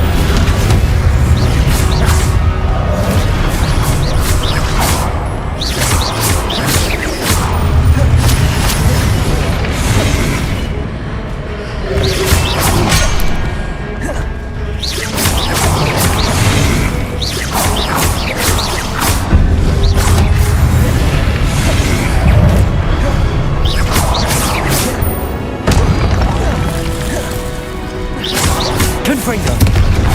Confringo!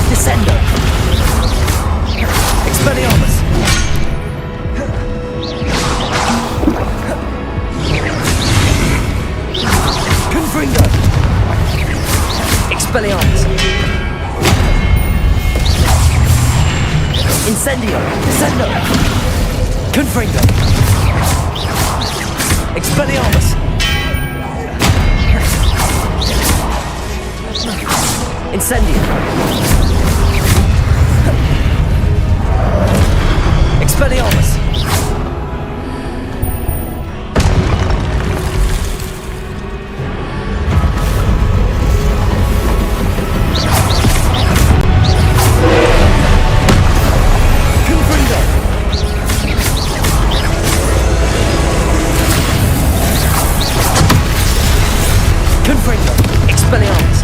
Descendo! Expelliarmus! Confringo! Expelliarmus! Incendio! Descendo! Confringo! Expelliarmus! Incendio! Expelliarmus! Confringo! Confringo! Expelliarmus!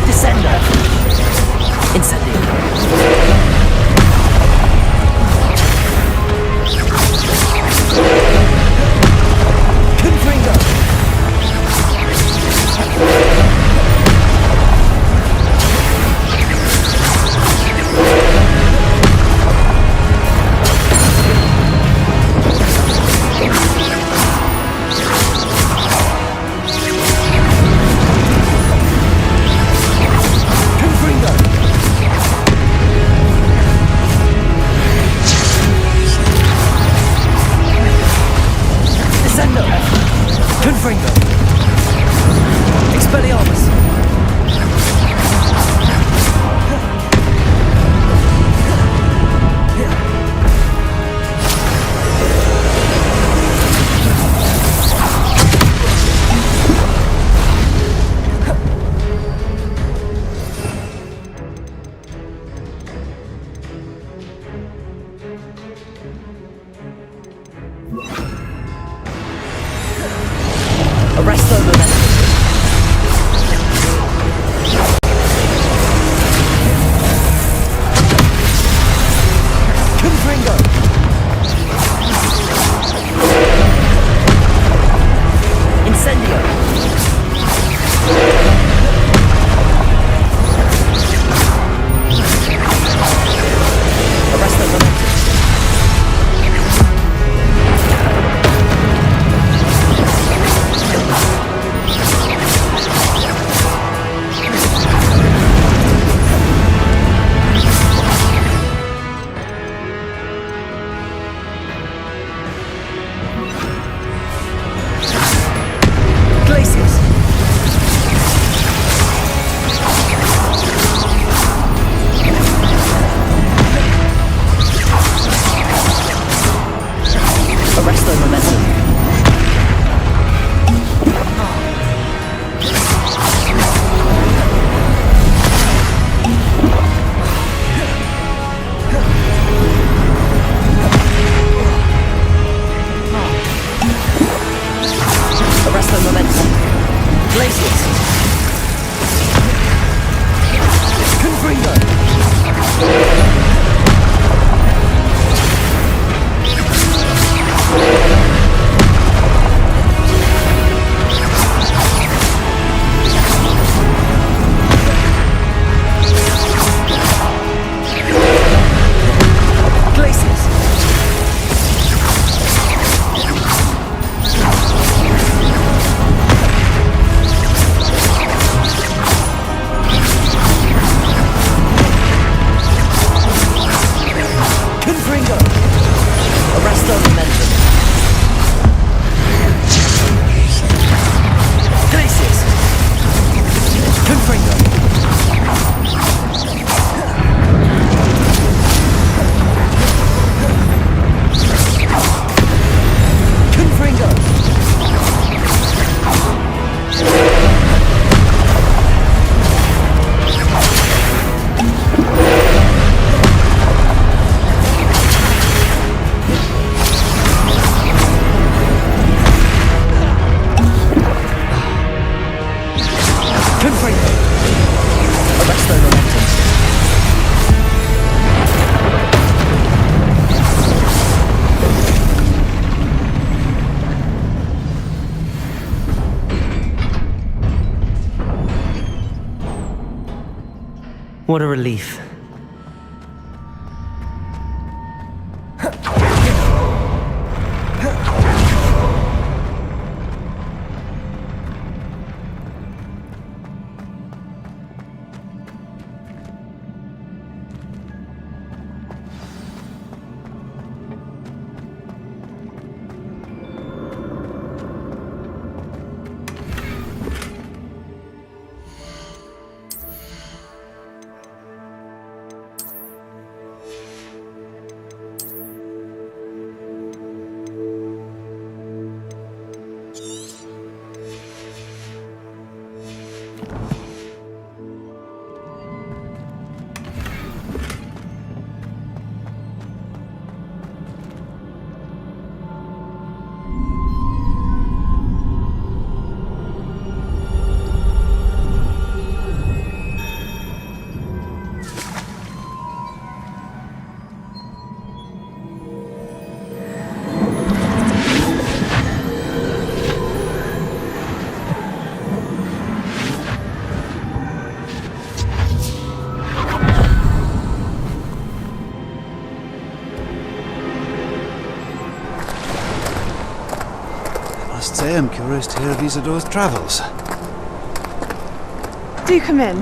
Descendo! Incendio! Confringo! Confringo! Descendo! Confringo! Expelliarmus! Arresto momentum. Confringo. Incendio. Arresto momentum. Glaciers. Arresto momentum. Arresto momentum. Glaciers. Confringo. Glaciers. Confringo. Arresto momentum. Glaciers. Confringo. Confringo. Confringo. Arresto momentum. What a relief. Must say I'm curious to hear of Isidore's travels. Do come in.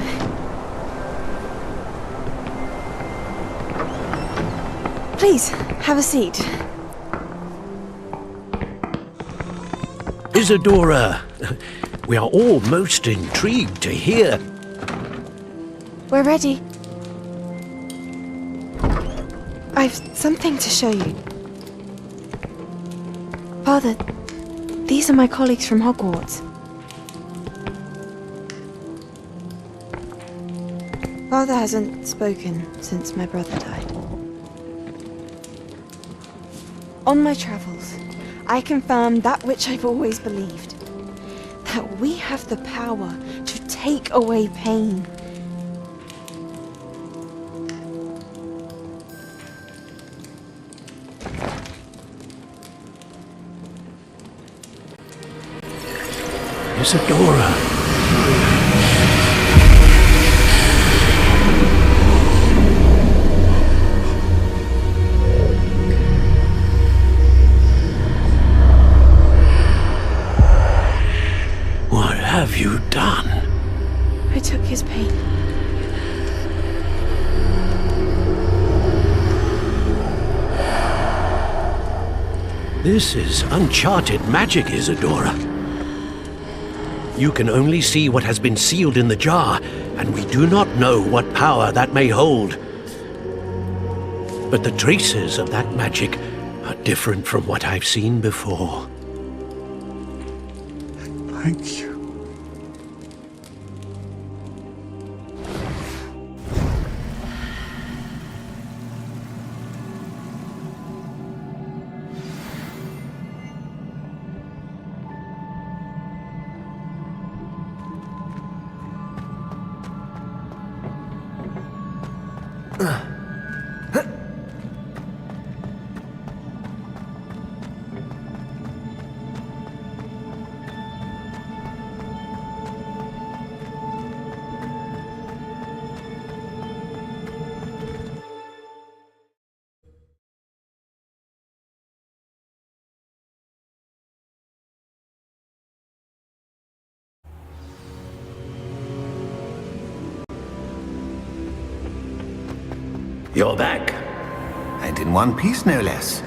Please, have a seat. Isadora, we are all most intrigued to hear. We're ready. I've something to show you. Father, these are my colleagues from Hogwarts. Father hasn't spoken since my brother died. On my travels, I confirmed that which I've always believed. that we have the power to take away pain. Isadora. What have you done? I took his pain. This is uncharted magic, Isadora. You can only see what has been sealed in the jar, and we do not know what power that may hold. But the traces of that magic are different from what I've seen before. Thank you. You're back. And in one piece, no less.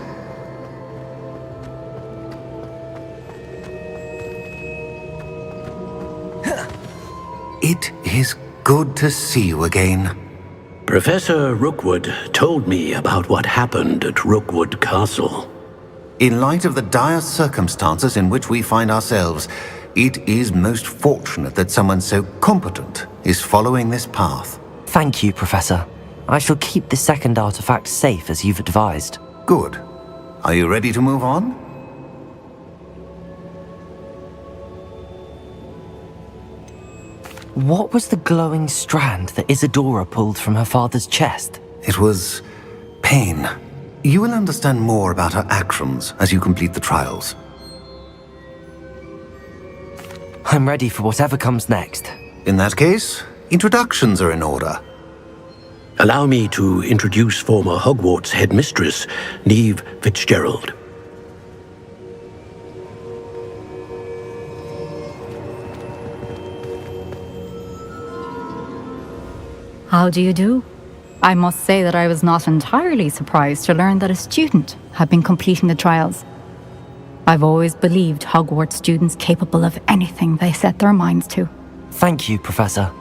It is good to see you again. Professor Rookwood told me about what happened at Rookwood Castle. In light of the dire circumstances in which we find ourselves, it is most fortunate that someone so competent is following this path. Thank you, Professor. I shall keep the second artifact safe as you've advised. Good. Are you ready to move on? What was the glowing strand that Isadora pulled from her father's chest? It was pain. You will understand more about her actions as you complete the trials. I'm ready for whatever comes next. In that case, introductions are in order. Allow me to introduce former Hogwarts headmistress, Neve Fitzgerald. How do you do? I must say that I was not entirely surprised to learn that a student had been completing the trials. I've always believed Hogwarts students capable of anything they set their minds to. Thank you, Professor.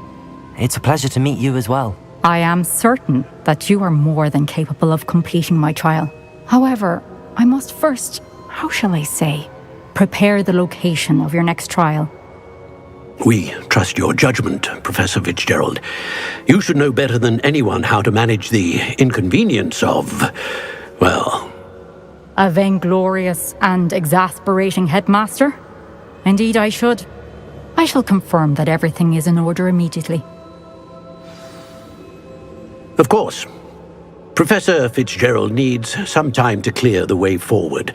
It's a pleasure to meet you as well. I am certain that you are more than capable of completing my trial. However, I must first, how shall I say, prepare the location of your next trial. We trust your judgment, Professor Fitzgerald. You should know better than anyone how to manage the inconvenience of, well... A vainglorious and exasperating headmaster? Indeed I should. I shall confirm that everything is in order immediately. Of course. Professor Fitzgerald needs some time to clear the way forward.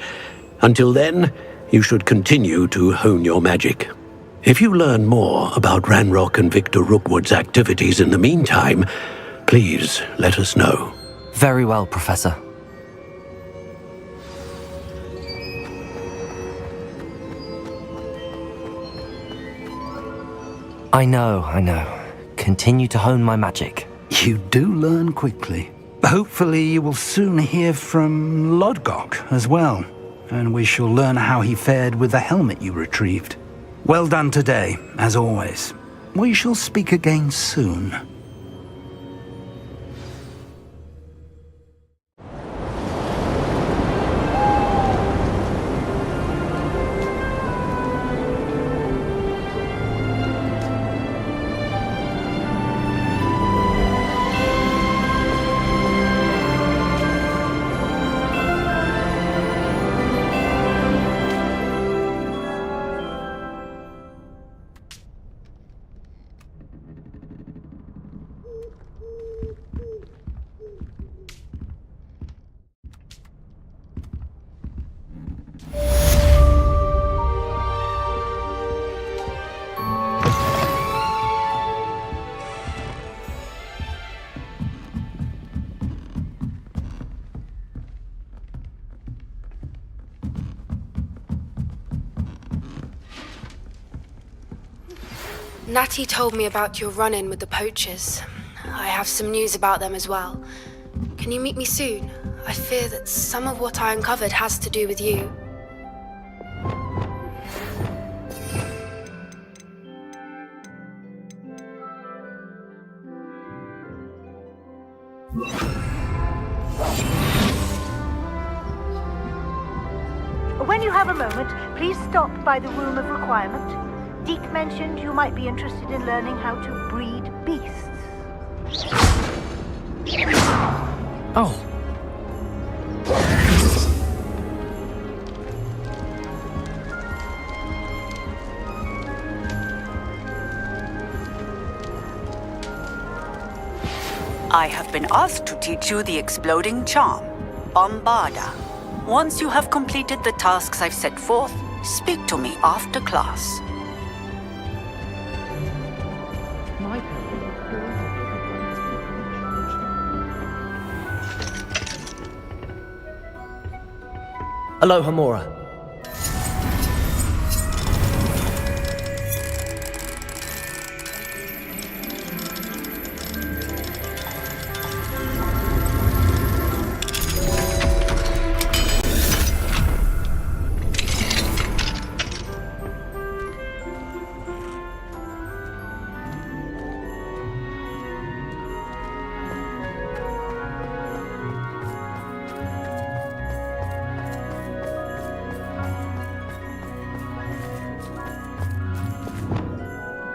Until then, you should continue to hone your magic. If you learn more about Ranrock and Victor Rookwood's activities in the meantime, please let us know. Very well, Professor. I know. Continue to hone my magic. You do learn quickly. Hopefully you will soon hear from Lodgok as well, and we shall learn how he fared with the helmet you retrieved. Well done today, as always. We shall speak again soon. Natty told me about your run-in with the poachers. I have some news about them as well. Can you meet me soon? I fear that some of what I uncovered has to do with you. When you have a moment, please stop by the Room of Requirement. Deke mentioned you might be interested in learning how to breed beasts. Oh. I have been asked to teach you the exploding charm, Bombarda. Once you have completed the tasks I've set forth, speak to me after class. Aloha, Mora.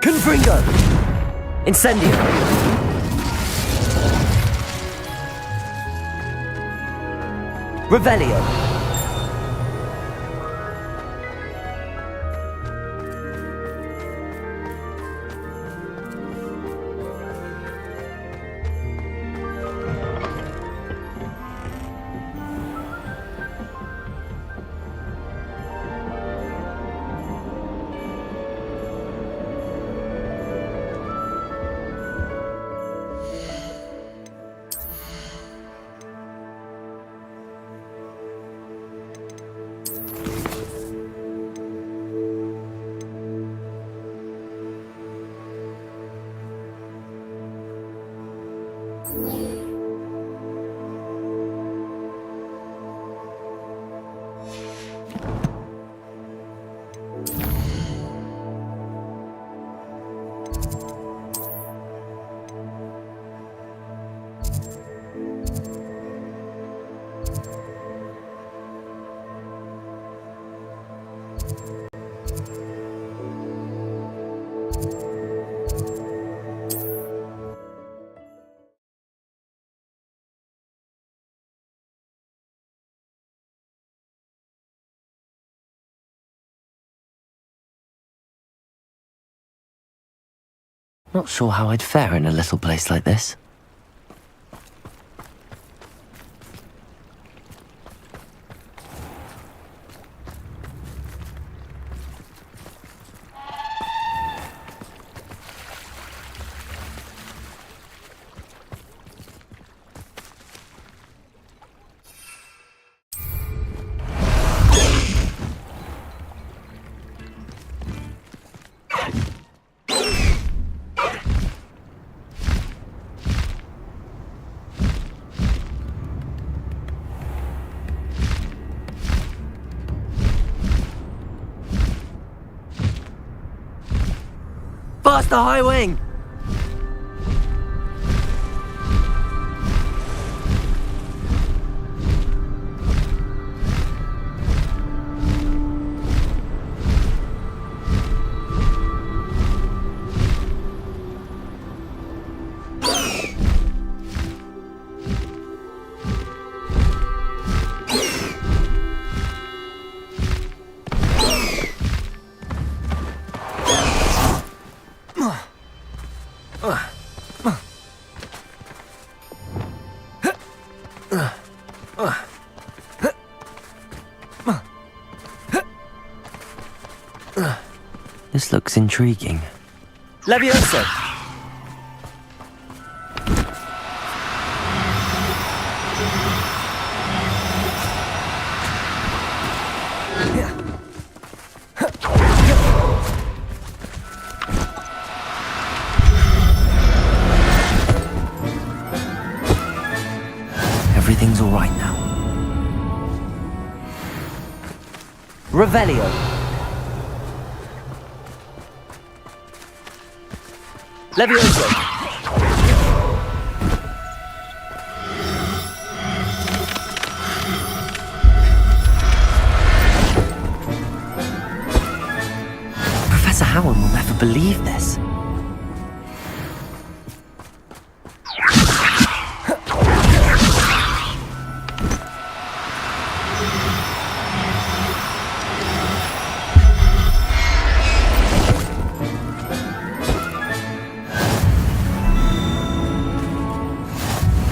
Confringo! Incendio! Revelio! Not sure how I'd fare in a little place like this. Faster, High Wing! This looks intriguing. Leviosa! everything's all right now. Revelio. Levioso. Professor Howard will never believe this.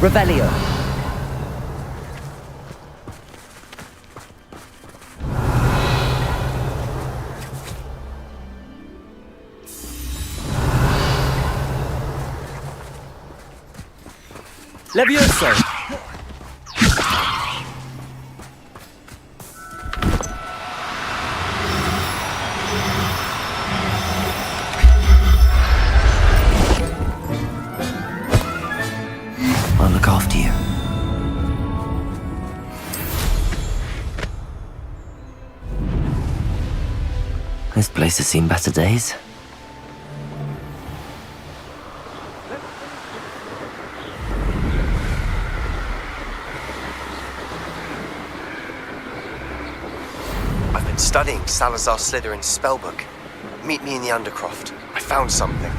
Revelio. Levioso. I'll look after you. This place has seen better days. I've been studying Salazar Slytherin's spellbook. Meet me in the Undercroft. I found something.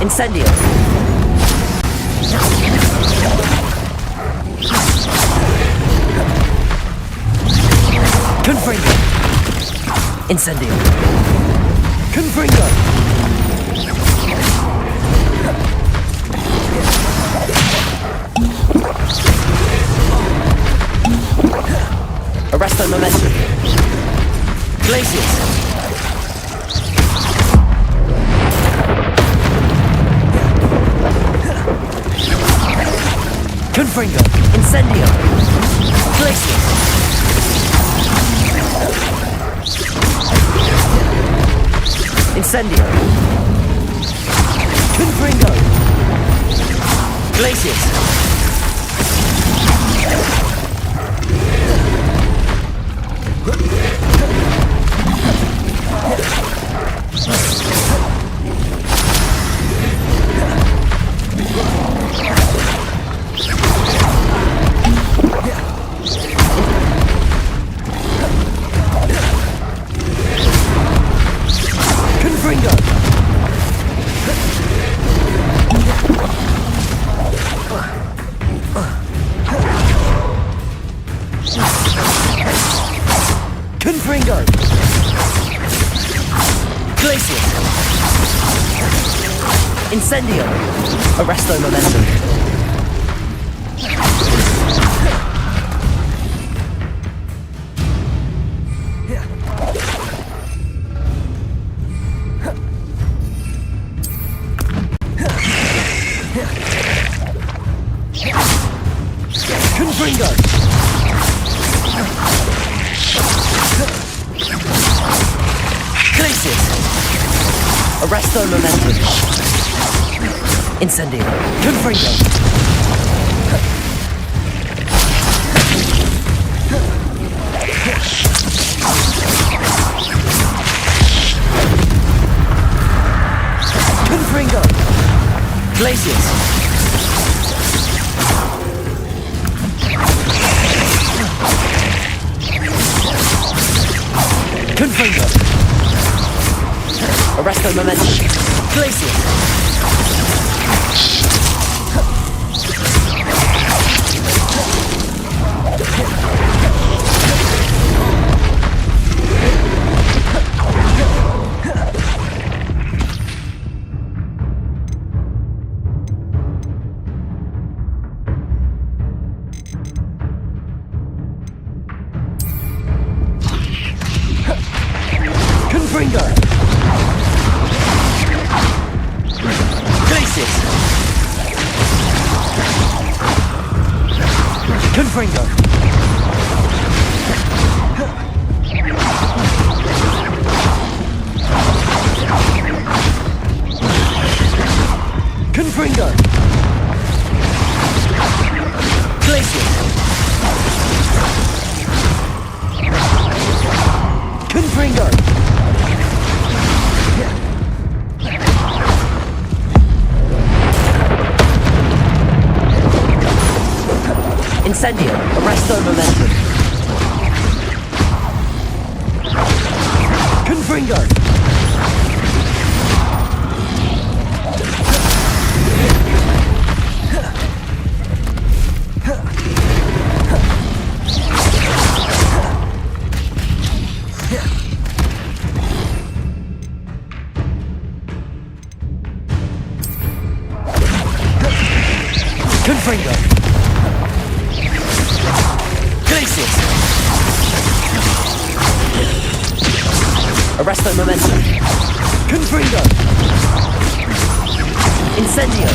Incendio. Confringo. Incendio. Confringo. Arresto momentum. Glacius. Confringo. Incendio. Glacius. Incendio. Confringo. Glacius. Confringo. Glacius. Incendio. Arresto momentum. Confringo. Glacius. Arresto momentum. Incendio. Confringo. Confringo! Glaciers! Confringo! Arresto momentum! Glaciers! Confringo! Glaciers! Confringo! Confringo! Glaciers! Confringo! Incendio, arresto momentum. Confringo! Confringo! Glaciers! Arresto momentum. Confringo! Incendio!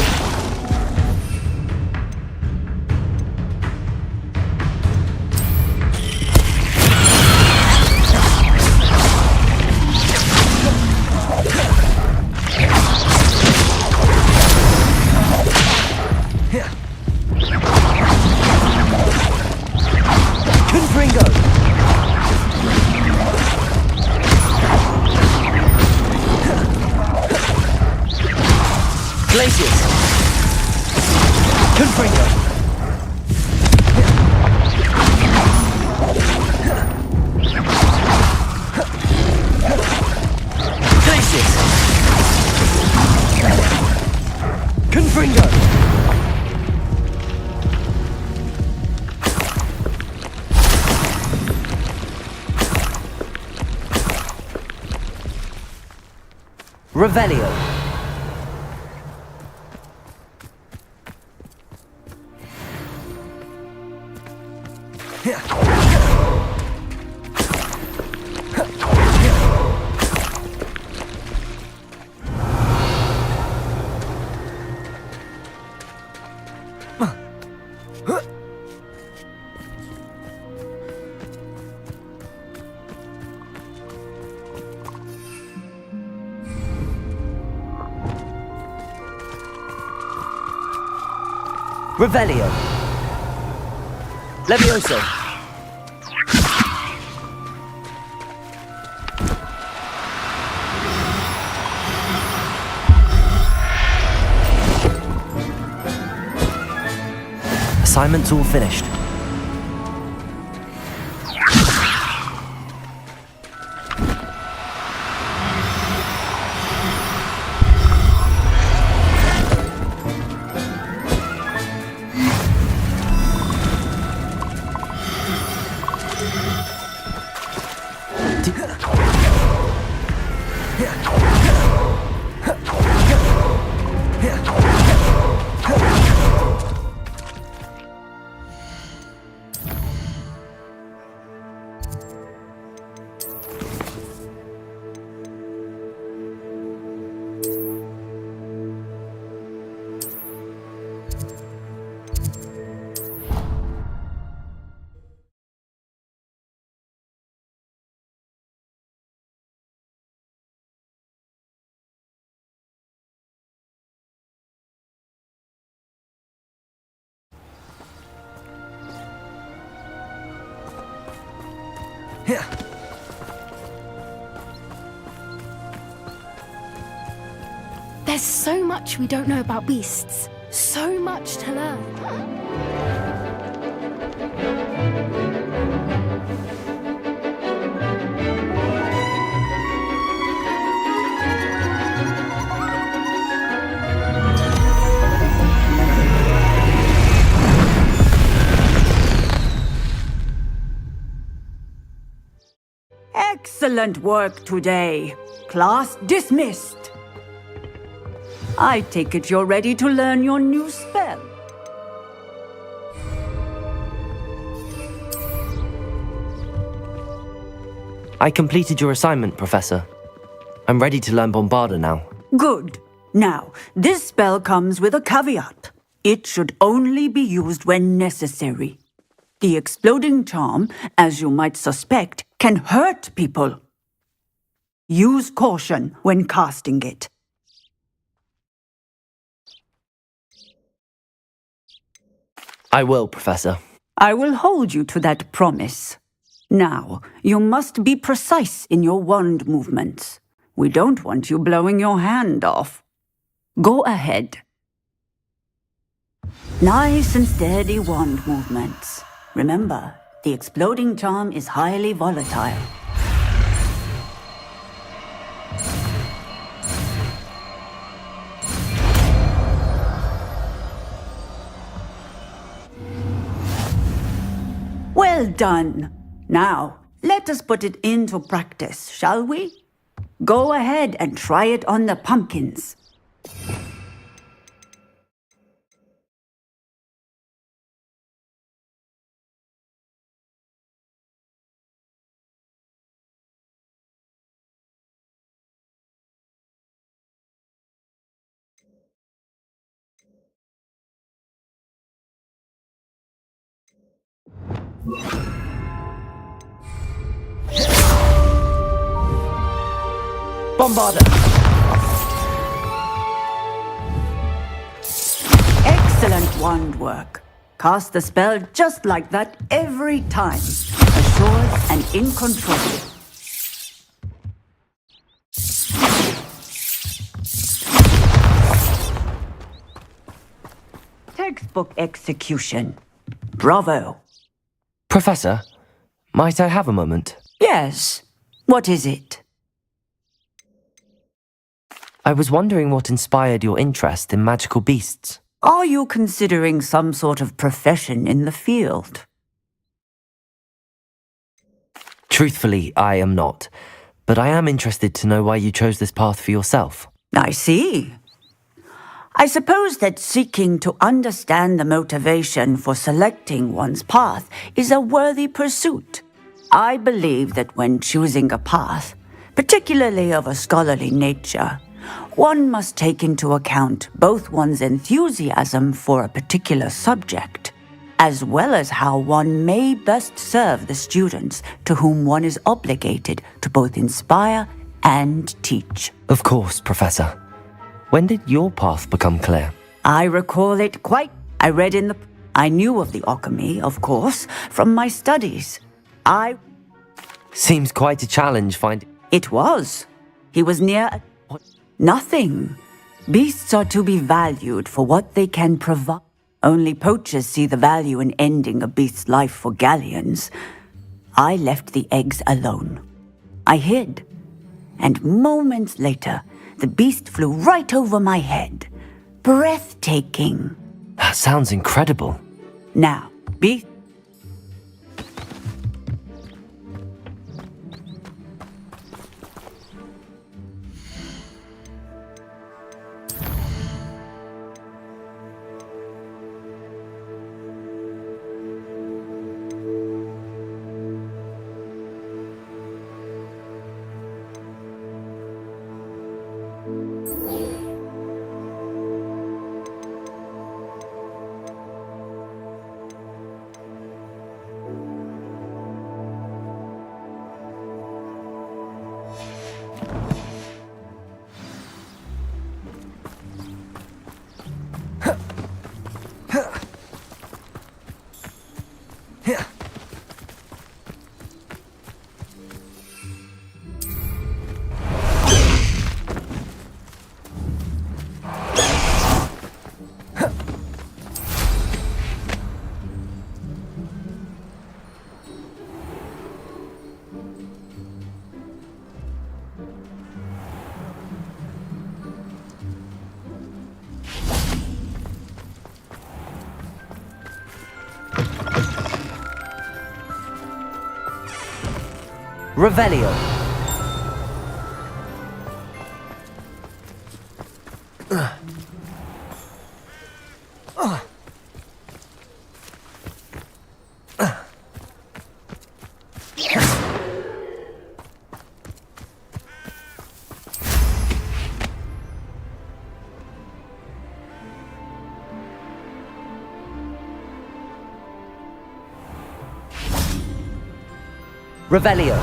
Confringo! Glaciers! Confringo! Glaciers! Confringo! Revelio. Revelio. Levioso. Assignment's all finished. There's so much we don't know about beasts. So much to learn. Excellent work today. Class dismissed. I take it you're ready to learn your new spell. I completed your assignment, Professor. I'm ready to learn Bombarda now. Good. Now, this spell comes with a caveat. It should only be used when necessary. The exploding charm, as you might suspect, can hurt people. Use caution when casting it. I will, Professor. I will hold you to that promise. Now, you must be precise in your wand movements. We don't want you blowing your hand off. Go ahead. Nice and steady wand movements. Remember, the exploding charm is highly volatile. Well done. Now, let us put it into practice, shall we? Go ahead and try it on the pumpkins. Bombarda! Excellent wand work. Cast the spell just like that every time. Assured and in control. Textbook execution. Bravo. Professor, might I have a moment? Yes. What is it? I was wondering what inspired your interest in magical beasts. Are you considering some sort of profession in the field? Truthfully, I am not. But I am interested to know why you chose this path for yourself. I see. I suppose that seeking to understand the motivation for selecting one's path is a worthy pursuit. I believe that when choosing a path, particularly of a scholarly nature, one must take into account both one's enthusiasm for a particular subject, as well as how one may best serve the students to whom one is obligated to both inspire and teach. Of course, Professor. When did your path become clear? I recall it quite. I knew of the alchemy, of course, from my studies. Seems quite a challenge finding... It was. He was near... Nothing. Beasts are to be valued for what they can provide. Only poachers see the value in ending a beast's life for galleons. I left the eggs alone. I hid. And moments later, the beast flew right over my head. Breathtaking. That sounds incredible. Now, beast... Revelio. Revelio.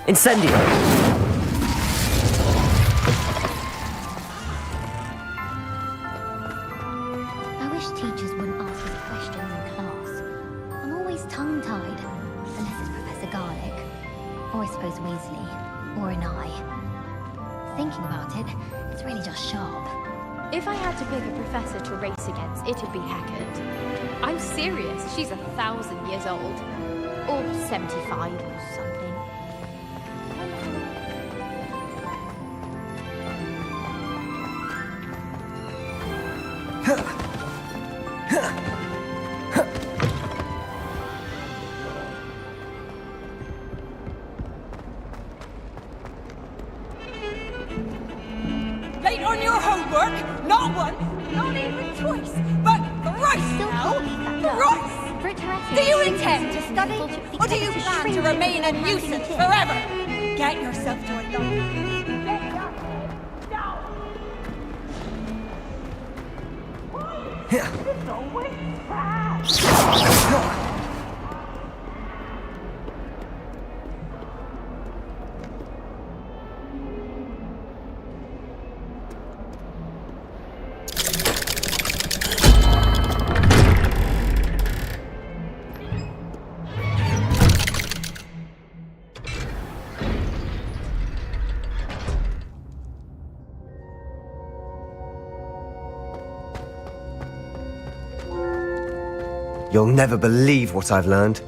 Incendio. I wish teachers wouldn't ask us questions in class. I'm always tongue-tied, unless it's Professor Garlic, or I suppose Weasley, or an I. Thinking about it, it's really just sharp. If I had to pick a professor to race against, it'd be Hackett. I'm serious, she's 1,000 years old. Or 75 or something. Late on your homework? Not one, not even twice, but thrice now! Thrice! Do you intend to study, or do you plan to remain a nuisance forever? Get yourself to a doctor. Get your head down! It's always bad! You'll never believe what I've learned.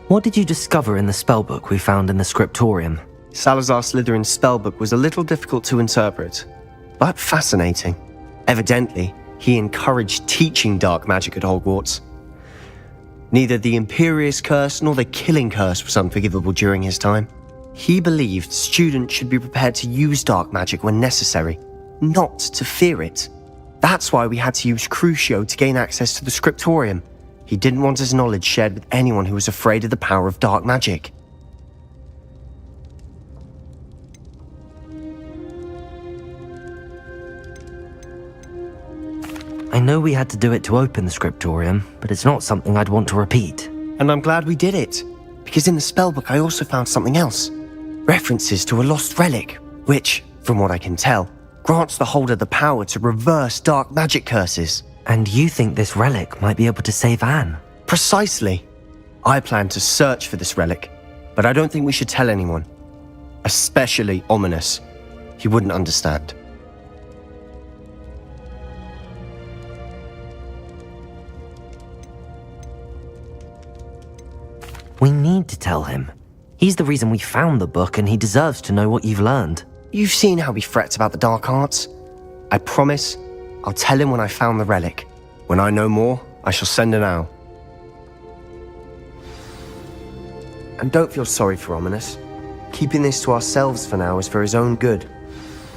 What did you discover in the spellbook we found in the scriptorium? Salazar Slytherin's spellbook was a little difficult to interpret, but fascinating. Evidently, he encouraged teaching dark magic at Hogwarts. Neither the Imperious Curse nor the Killing Curse was unforgivable during his time. He believed students should be prepared to use dark magic when necessary, not to fear it. That's why we had to use Crucio to gain access to the scriptorium. He didn't want his knowledge shared with anyone who was afraid of the power of dark magic. I know we had to do it to open the scriptorium, but it's not something I'd want to repeat. And I'm glad we did it, because in the spellbook I also found something else. References to a lost relic, which, from what I can tell, grants the holder the power to reverse dark magic curses. And you think this relic might be able to save Anne? Precisely. I plan to search for this relic, but I don't think we should tell anyone. Especially Ominous. He wouldn't understand. We need to tell him. He's the reason we found the book, and he deserves to know what you've learned. You've seen how he frets about the dark arts. I promise I'll tell him when I found the relic. When I know more, I shall send an owl. And don't feel sorry for Ominous. Keeping this to ourselves for now is for his own good.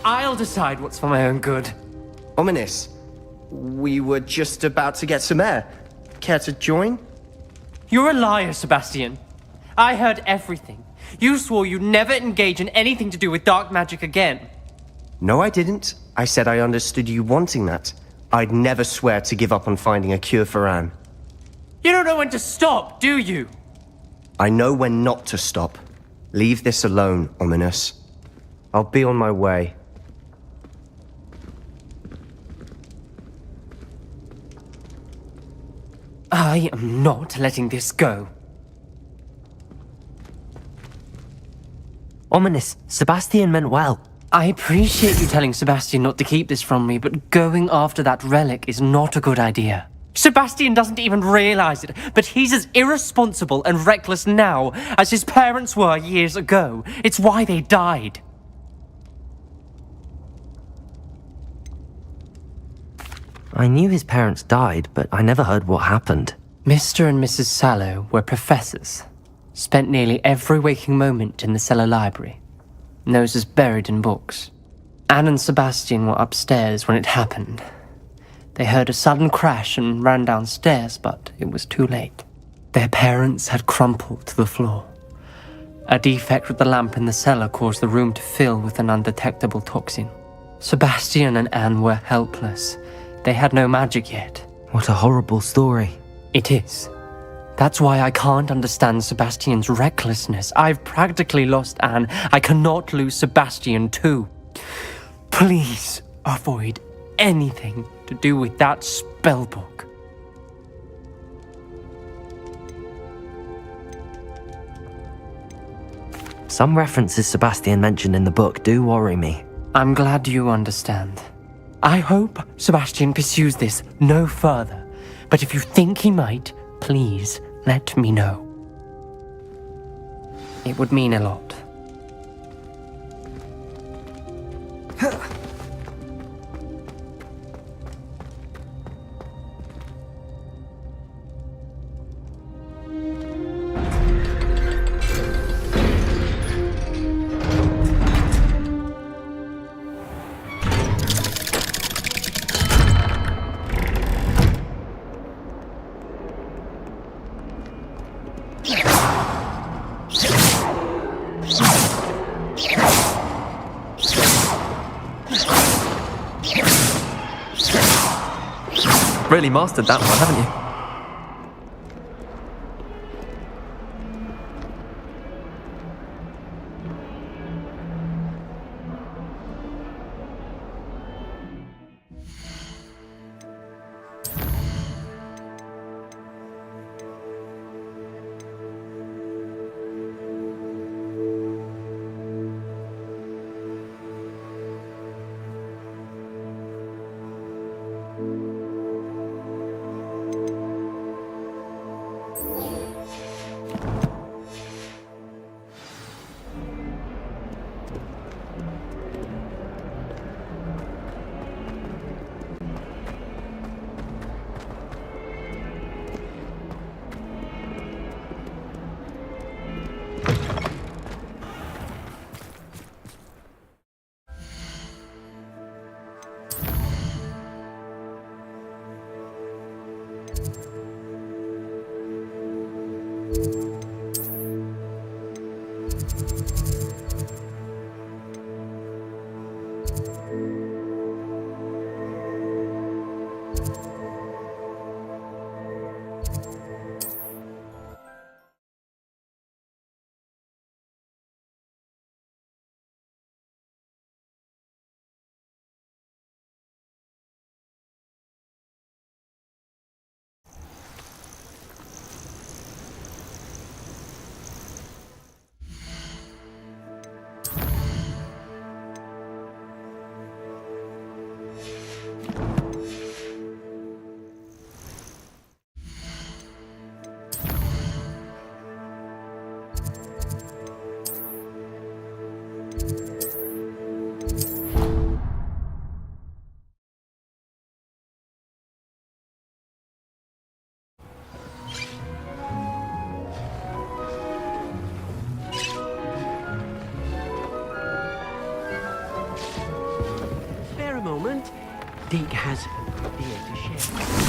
I'll decide what's for my own good. Ominous, we were just about to get some air. Care to join? You're a liar, Sebastian. I heard everything. You swore you'd never engage in anything to do with dark magic again. No, I didn't. I said I understood you wanting that. I'd never swear to give up on finding a cure for Anne. You don't know when to stop, do you? I know when not to stop. Leave this alone, Ominous. I'll be on my way. I am not letting this go. Ominous, Sebastian meant well. I appreciate you telling Sebastian not to keep this from me, but going after that relic is not a good idea. Sebastian doesn't even realize it, but he's as irresponsible and reckless now as his parents were years ago. It's why they died. I knew his parents died, but I never heard what happened. Mr. and Mrs. Sallow were professors. Spent nearly every waking moment in the cellar library. Noses buried in books. Anne and Sebastian were upstairs when it happened. They heard a sudden crash and ran downstairs, but it was too late. Their parents had crumpled to the floor. A defect with the lamp in the cellar caused the room to fill with an undetectable toxin. Sebastian and Anne were helpless. They had no magic yet. What a horrible story. It is. That's why I can't understand Sebastian's recklessness. I've practically lost Anne. I cannot lose Sebastian too. Please avoid anything to do with that spellbook. Some references Sebastian mentioned in the book do worry me. I'm glad you understand. I hope Sebastian pursues this no further, but if you think he might, please let me know. It would mean a lot. Really mastered that one, haven't you? Deke has an idea to share.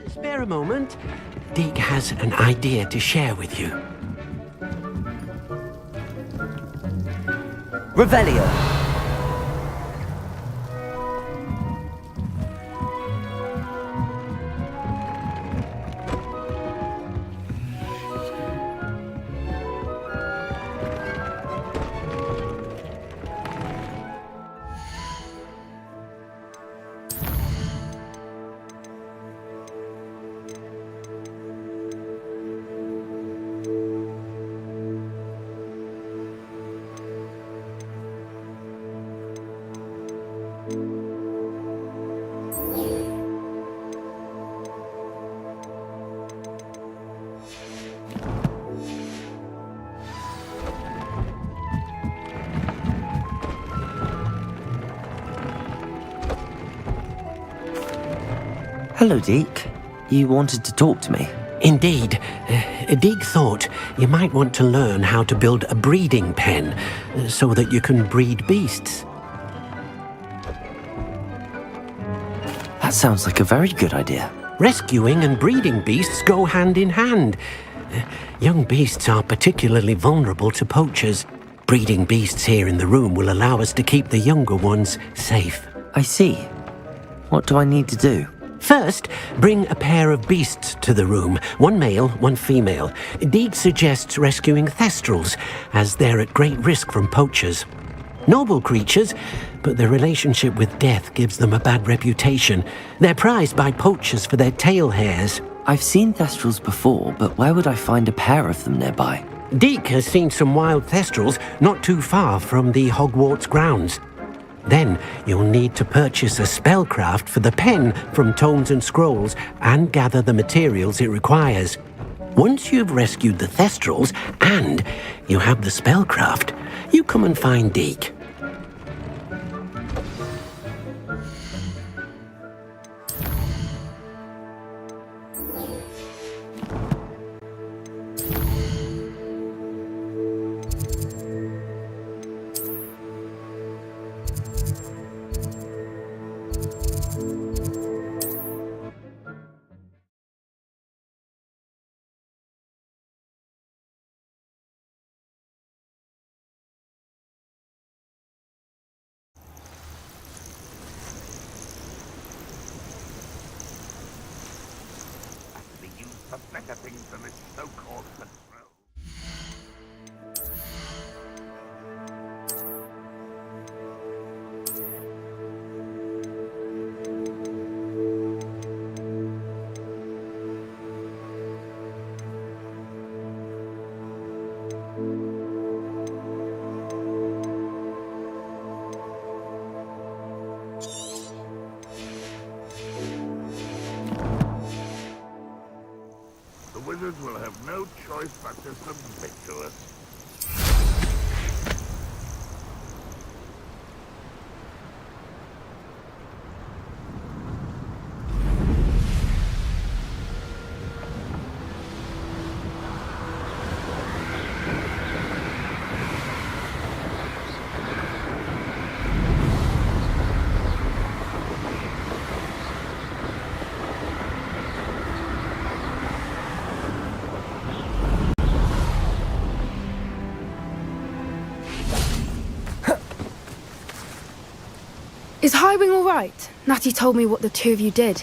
Spare a moment. Deke has an idea to share with you. Revelio. Hello, Deke. You wanted to talk to me? Indeed. Deke thought you might want to learn how to build a breeding pen so that you can breed beasts. That sounds like a very good idea. Rescuing and breeding beasts go hand in hand. Young beasts are particularly vulnerable to poachers. Breeding beasts here in the room will allow us to keep the younger ones safe. I see. What do I need to do? First, bring a pair of beasts to the room, one male, one female. Deke suggests rescuing thestrals, as they're at great risk from poachers. Noble creatures, but their relationship with death gives them a bad reputation. They're prized by poachers for their tail hairs. I've seen thestrals before, but where would I find a pair of them nearby? Deke has seen some wild thestrals not too far from the Hogwarts grounds. Then you'll need to purchase a spellcraft for the pen from Tomes and Scrolls and gather the materials it requires. Once you've rescued the thestrals and you have the spellcraft, you come and find Deke. For better things than this so-called control. The wizards will have no choice but to submit to us. Is Highwing all right? Natty told me what the two of you did.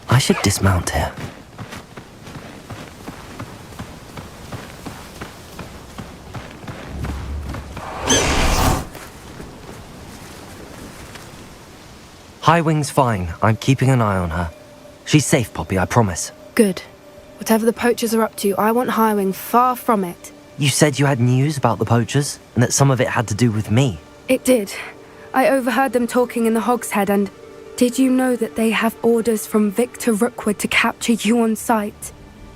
I should dismount here. Highwing's fine. I'm keeping an eye on her. She's safe, Poppy, I promise. Good. Whatever the poachers are up to, I want Highwing far from it. You said you had news about the poachers, and that some of it had to do with me. It did. I overheard them talking in the Hogshead, and did you know that they have orders from Victor Rookwood to capture you on sight?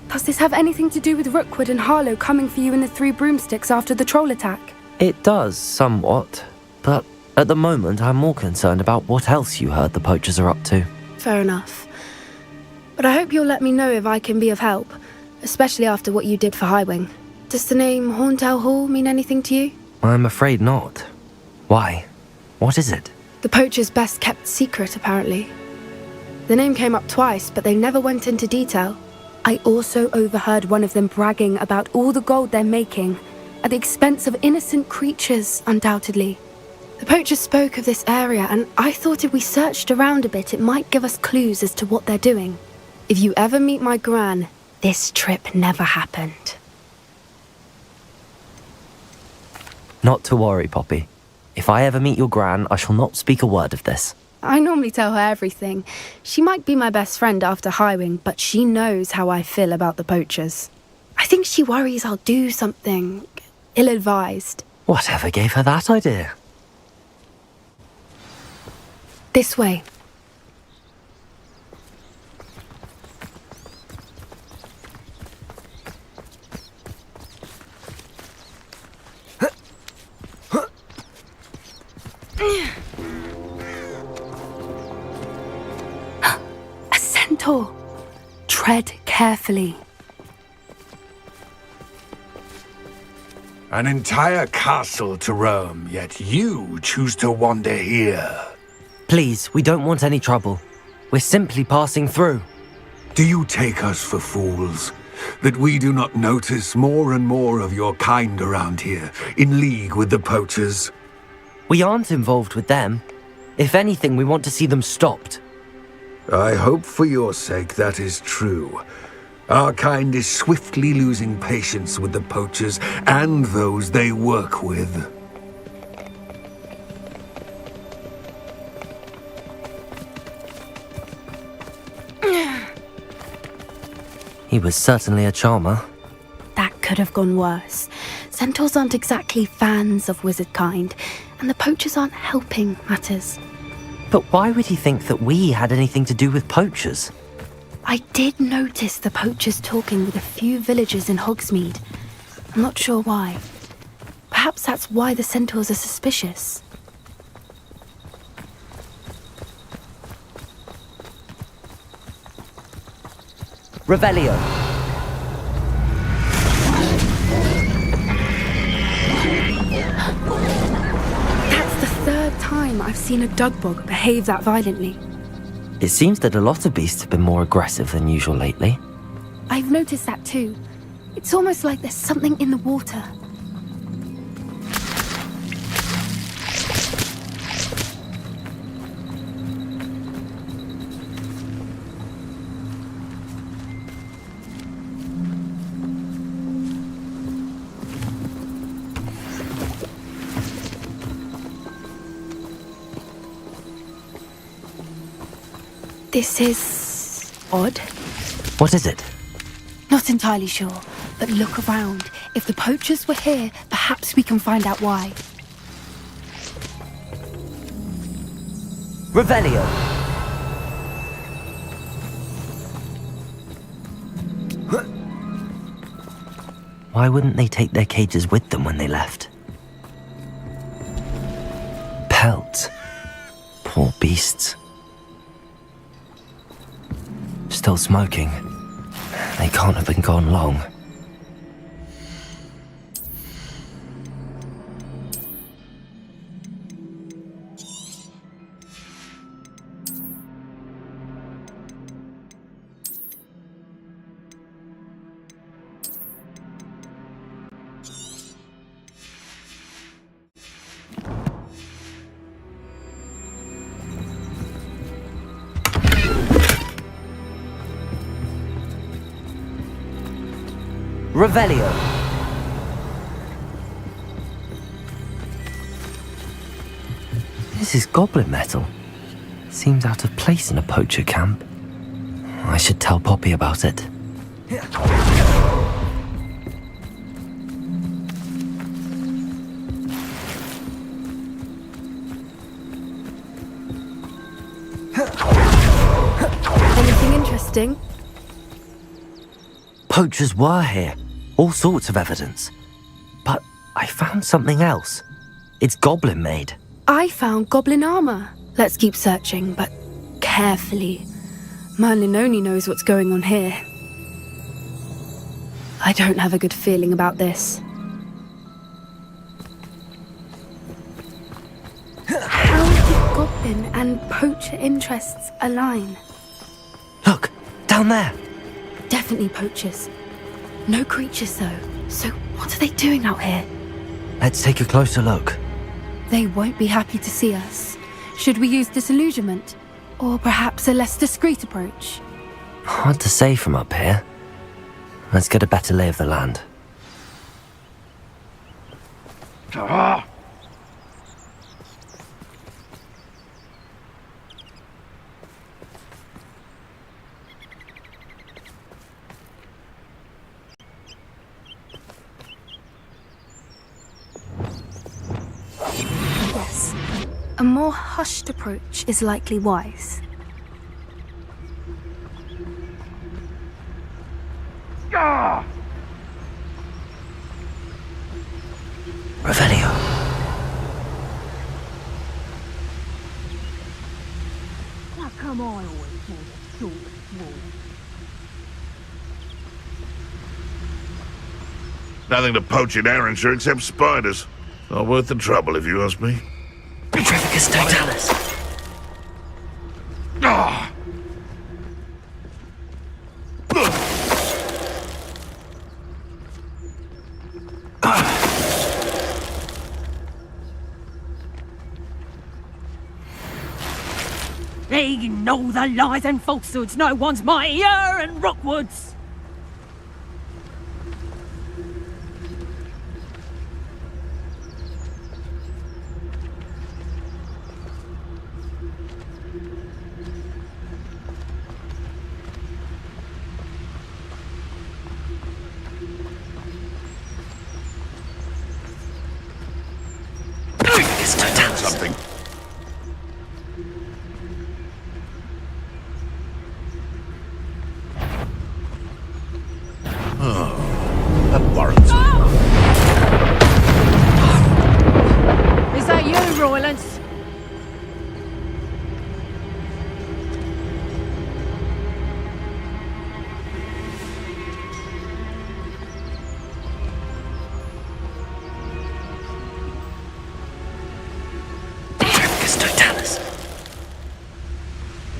Does this have anything to do with Rookwood and Harlow coming for you in the Three Broomsticks after the troll attack? It does, somewhat. But at the moment, I'm more concerned about what else you heard the poachers are up to. Fair enough. But I hope you'll let me know if I can be of help, especially after what you did for Highwing. Does the name Horntail Hall mean anything to you? I'm afraid not. Why? What is it? The poachers' best kept secret, apparently. The name came up twice, but they never went into detail. I also overheard one of them bragging about all the gold they're making, at the expense of innocent creatures, undoubtedly. The poachers spoke of this area, and I thought if we searched around a bit, it might give us clues as to what they're doing. If you ever meet my gran, this trip never happened. Not to worry, Poppy. If I ever meet your gran, I shall not speak a word of this. I normally tell her everything. She might be my best friend after Highwing, but she knows how I feel about the poachers. I think she worries I'll do something ill-advised. Whatever gave her that idea? This way. A centaur. Tread carefully. An entire castle to roam, yet you choose to wander here. Please, we don't want any trouble. We're simply passing through. Do you take us for fools? That we do not notice more and more of your kind around here, in league with the poachers? We aren't involved with them. If anything, we want to see them stopped. I hope for your sake that is true. Our kind is swiftly losing patience with the poachers and those they work with. He was certainly a charmer. That could have gone worse. Centaurs aren't exactly fans of wizard kind, and the poachers aren't helping matters. But why would he think that we had anything to do with poachers? I did notice the poachers talking with a few villagers in Hogsmeade. I'm not sure why. Perhaps that's why the centaurs are suspicious. Revelio. That's the third time I've seen a dugbog behave that violently. It seems that a lot of beasts have been more aggressive than usual lately. I've noticed that too. It's almost like there's something in the water. This is odd. What is it? Not entirely sure, but look around. If the poachers were here, perhaps we can find out why. Revelio. Why wouldn't they take their cages with them when they left? Pelts. Poor beasts. Still smoking. They can't have been gone long. Revelio. This is goblin metal. Seems out of place in a poacher camp. I should tell Poppy about it. interesting. Poachers were here. All sorts of evidence. But I found something else. It's goblin made. I found goblin armor. Let's keep searching, but carefully. Merlin only knows what's going on here. I don't have a good feeling about this. How did goblin and poacher interests align? Look, down there. Definitely poachers. No creatures though. So what are they doing out here? Let's take a closer look. They won't be happy to see us. Should we use disillusionment? Or perhaps a less discreet approach? Hard to say from up here. Let's get a better lay of the land. Yes. A more hushed approach is likely wise. Revelio. How come I always want a short wall? Nothing to poach in Arrynshire except spiders. Not worth the trouble, if you ask me. Petrificus totalis. Ah! They know the lies and falsehoods no one's mightier in Rookwoods. Something. Oh, that warrants. Is that you, Roylance?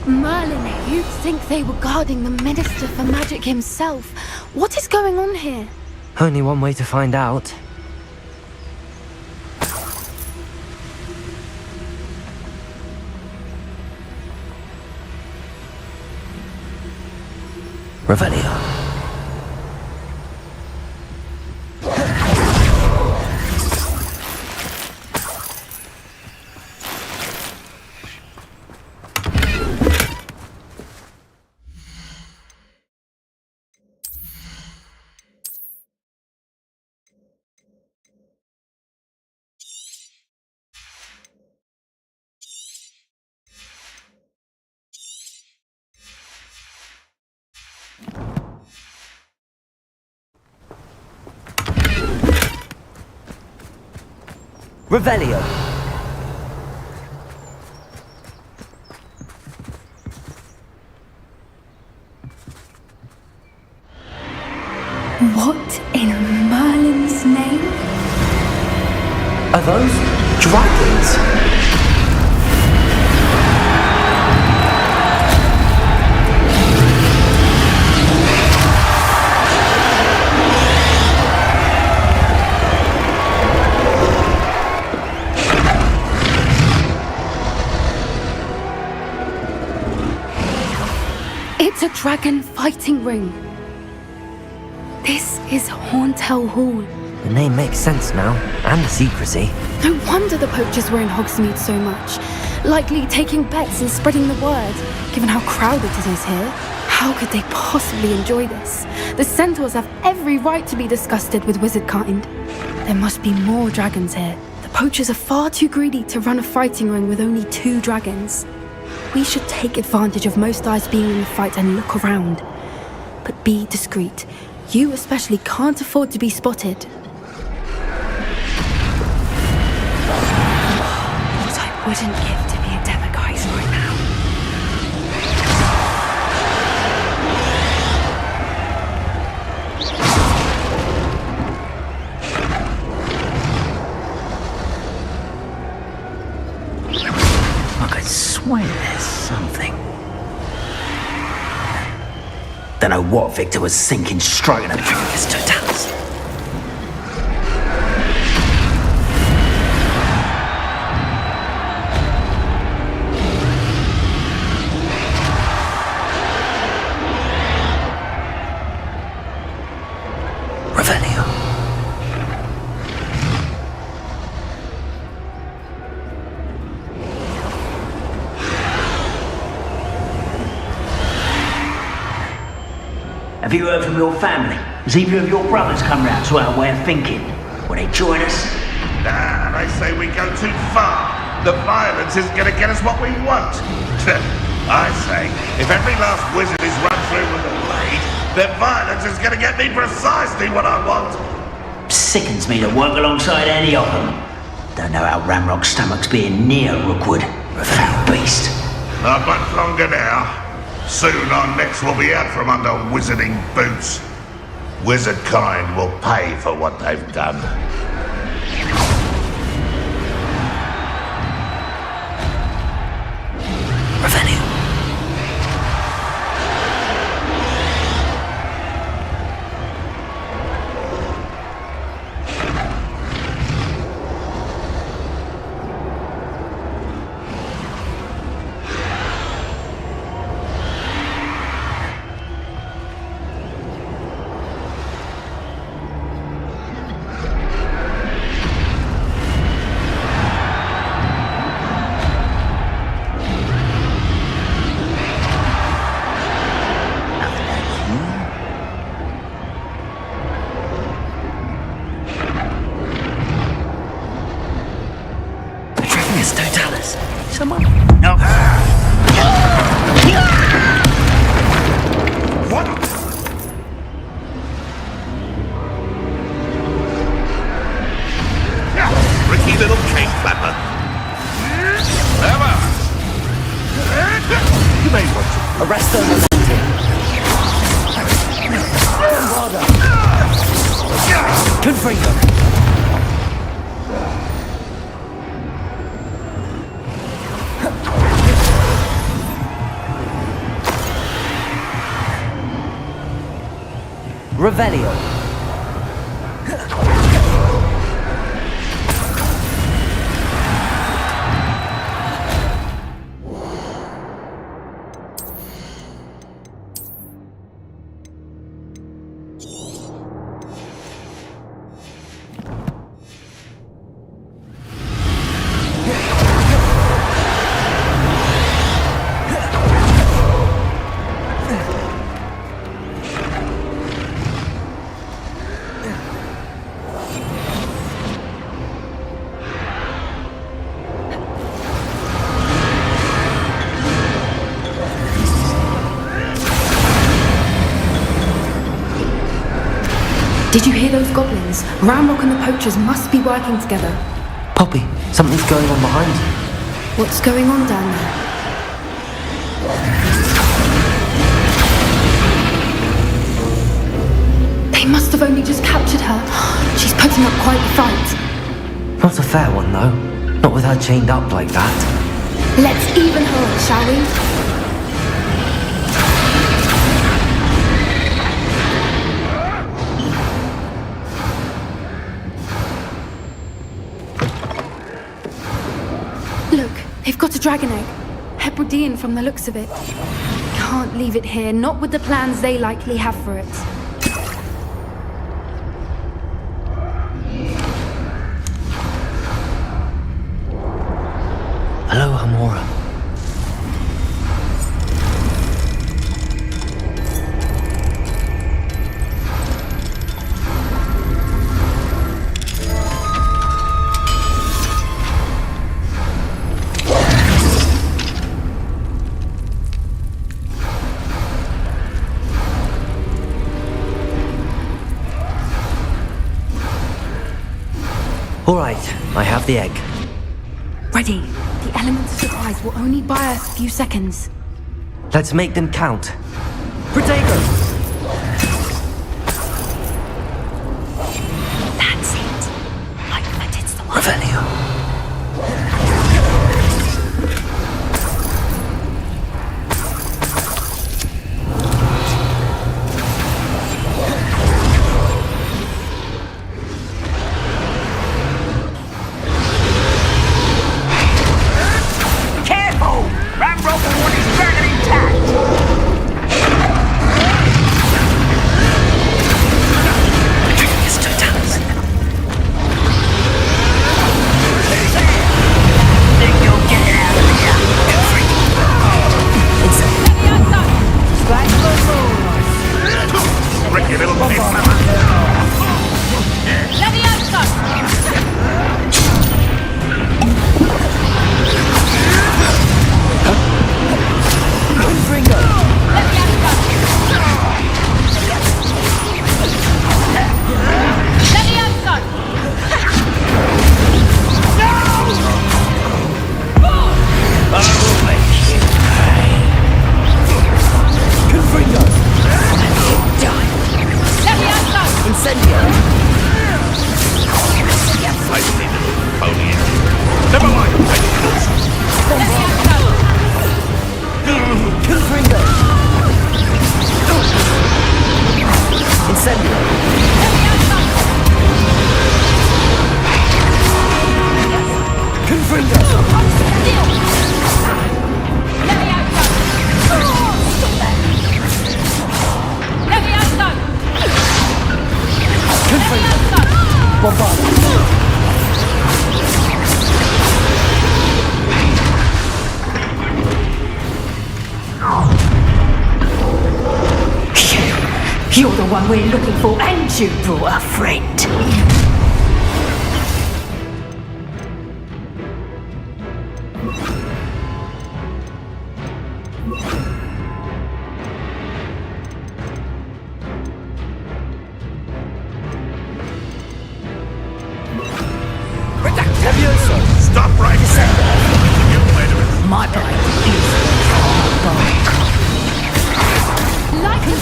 Merlin, you'd think they were guarding the Minister for Magic himself. What is going on here? Only one way to find out. Revelio. Revelio. What in Merlin's name? Are those dragons? It's a dragon fighting ring. This is Horntail Hall. The name makes sense now, and the secrecy. No wonder the poachers were in Hogsmeade so much. Likely taking bets and spreading the word, given how crowded it is here. How could they possibly enjoy this? The centaurs have every right to be disgusted with wizard kind. There must be more dragons here. The poachers are far too greedy to run a fighting ring with only 2 dragons. We should take advantage of most eyes being in the fight and look around. But be discreet. You especially can't afford to be spotted. What I wouldn't give to be a Demiguise right now. I could swear there's something. Don't know what Victor was thinking, striking a Trificus Totalis. Revelio. Have you heard from your family? Has either of your brothers come round to our way of thinking? Will they join us? Nah, they say we go too far. The violence is gonna get us what we want. I say, if every last wizard is run through with a blade, then violence is gonna get me precisely what I want. Sickens me to work alongside any of them. Don't know how Ramrock's stomach's being near Rookwood. Foul beast. Not much longer now. Soon our necks will be out from under wizarding boots. Wizard kind will pay for what they've done. Revelio. Totalis. Someone? No. What? Tricky little cake flapper. Emma! You may want to arrest them and Good for you. Revelio. Did you hear those goblins? Ramrock and the poachers must be working together. Poppy, something's going on behind you. What's going on down there? They must have only just captured her. She's putting up quite the fight. Not a fair one, though. Not with her chained up like that. Let's even her, shall we? Look, they've got a dragon egg. Hebridean from the looks of it. Can't leave it here, not with the plans they likely have for it. Hello, Hamora. All right, I have the egg. Ready. The element of surprise will only buy us a few seconds. Let's make them count. Protego! That's it. Like that it's the one. Revelio. You're the one we're looking for, and you brought a friend. Stop right there! My blade is like a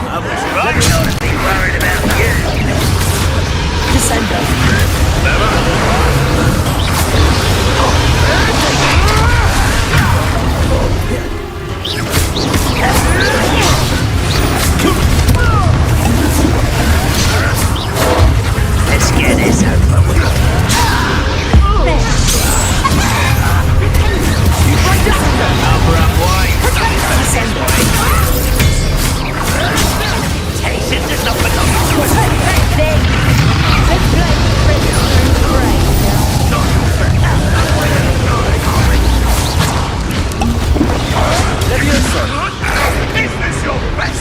I was right not to be worried about you. Descender. Let's get this over with. Upper up wide. Taste does not belong. Is this your best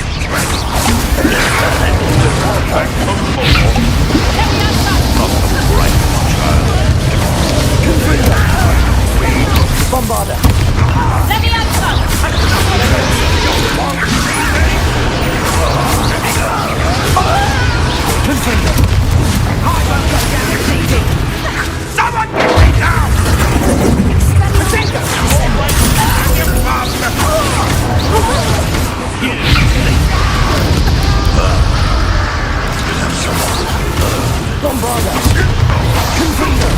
Bombarder. Someone get me down! Bombarder. Confringo.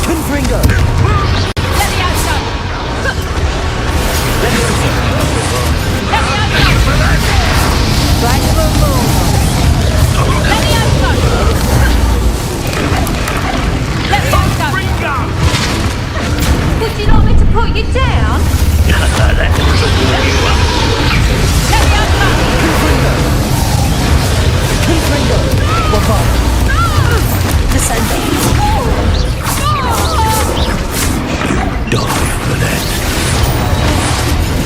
Confringo. Would you like me to put you down? Confringo. Bombarder. Descender. Die for that.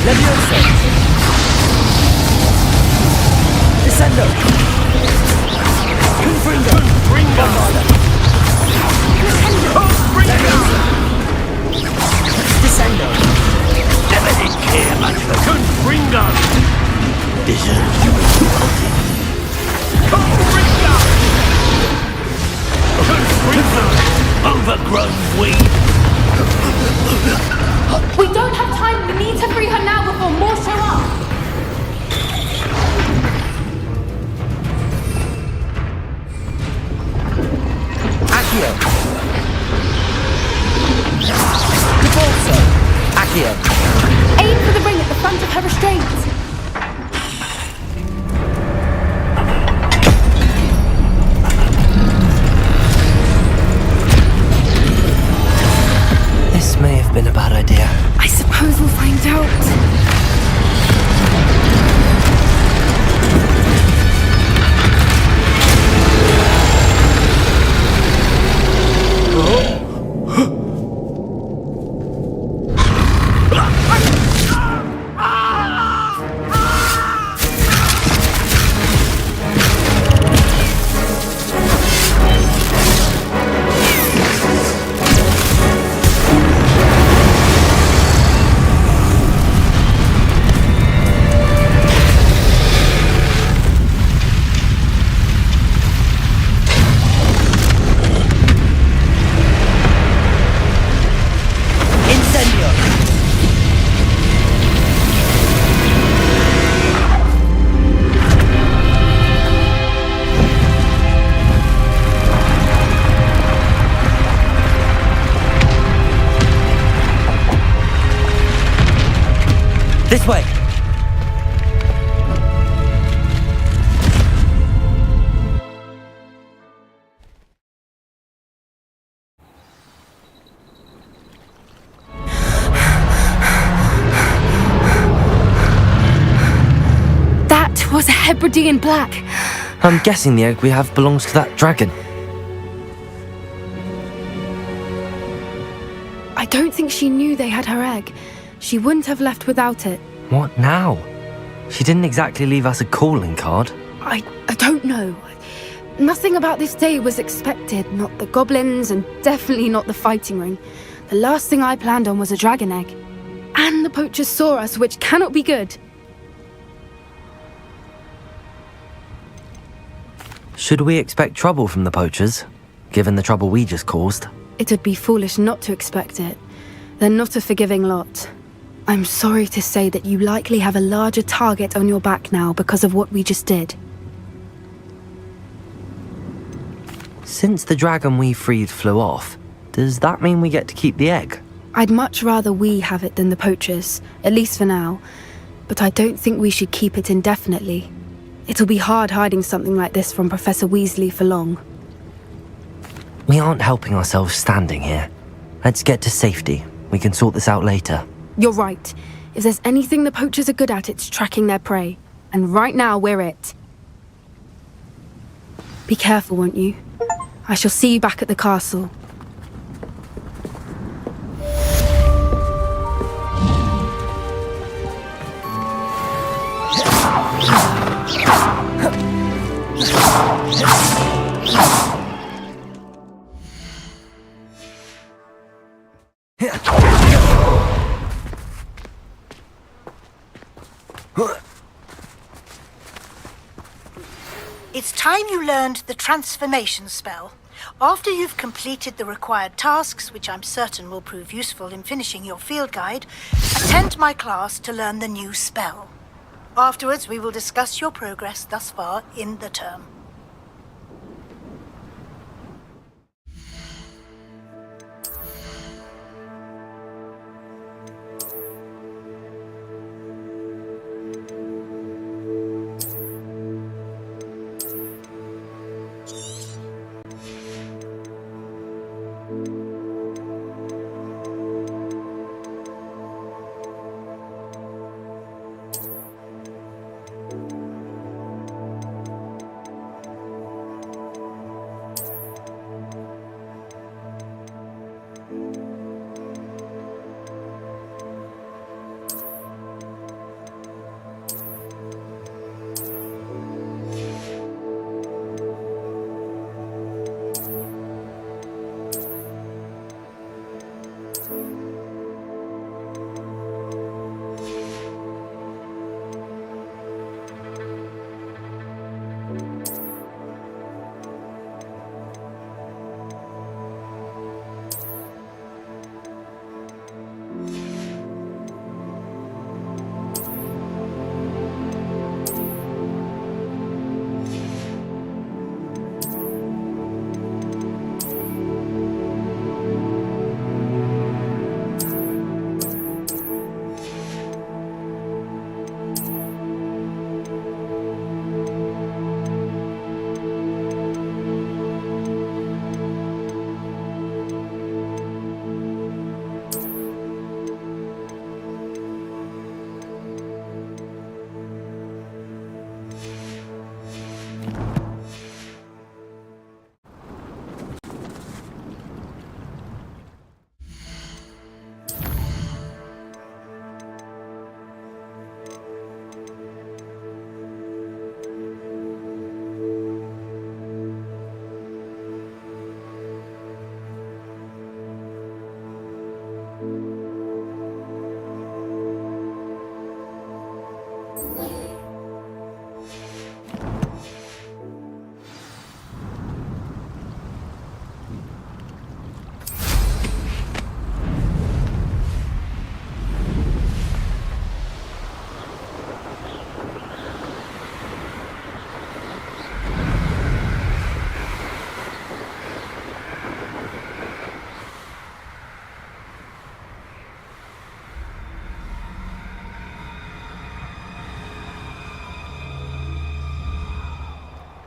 Leviosa. Descendo. Confringo. Bombarder. run, weed! We don't have time. We need to free her now before more show up. Accio! Devolso! Accio! Aim for the ring at the front of her restraints. This may have been a bad idea. I suppose we'll find out. This way! That was a Hebridean black. I'm guessing the egg we have belongs to that dragon. I don't think she knew they had her egg. She wouldn't have left without it. What now? She didn't exactly leave us a calling card. I don't know. Nothing about this day was expected. Not the goblins, and definitely not the fighting ring. The last thing I planned on was a dragon egg. And the poachers saw us, which cannot be good. Should we expect trouble from the poachers, given the trouble we just caused? It'd be foolish not to expect it. They're not a forgiving lot. I'm sorry to say that you likely have a larger target on your back now because of what we just did. Since the dragon we freed flew off, does that mean we get to keep the egg? I'd much rather we have it than the poachers, at least for now. But I don't think we should keep it indefinitely. It'll be hard hiding something like this from Professor Weasley for long. We aren't helping ourselves standing here. Let's get to safety. We can sort this out later. You're right. If there's anything the poachers are good at, it's tracking their prey. And right now, we're it. Be careful, won't you? I shall see you back at the castle. It's time you learned the transformation spell. After you've completed the required tasks, which I'm certain will prove useful in finishing your field guide, attend my class to learn the new spell. Afterwards, we will discuss your progress thus far in the term.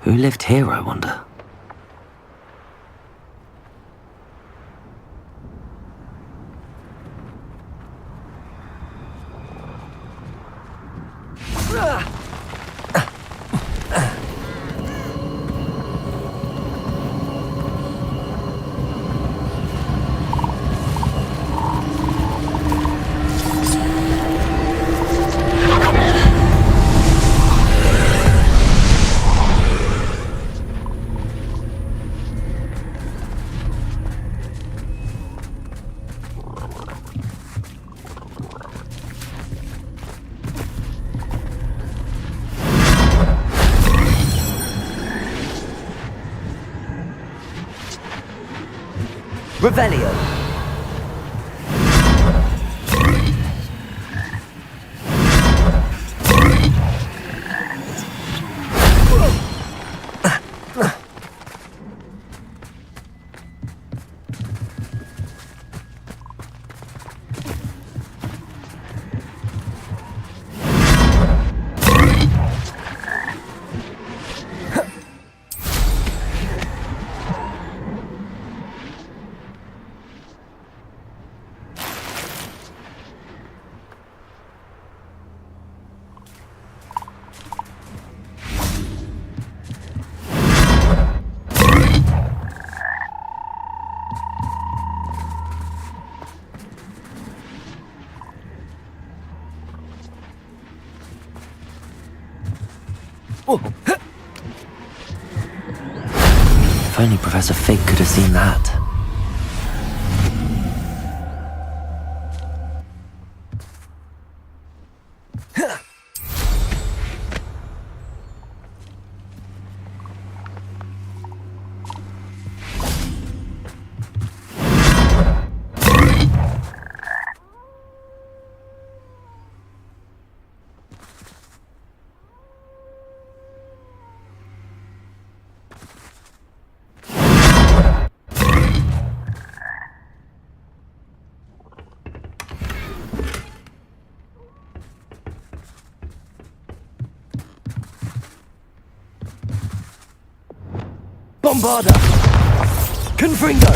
Who lived here, I wonder? Revelio. If only Professor Fig could have seen that. Bombarda! Confringo!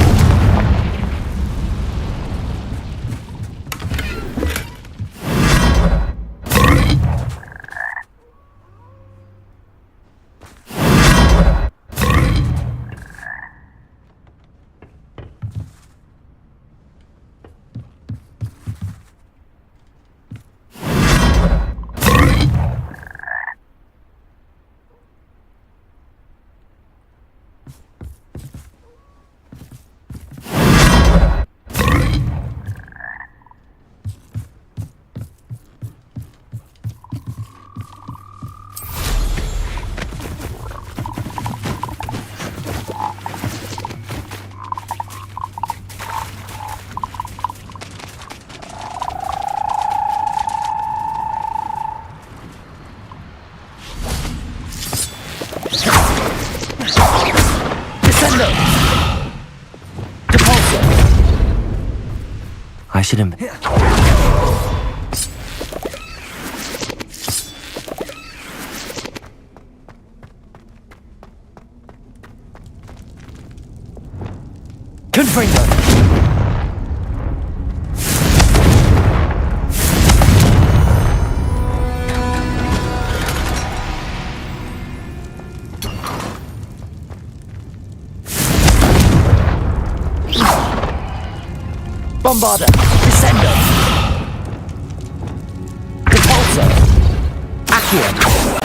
I shouldn't. Confringo! Bombarda! Descendo! Repulsor! Accio!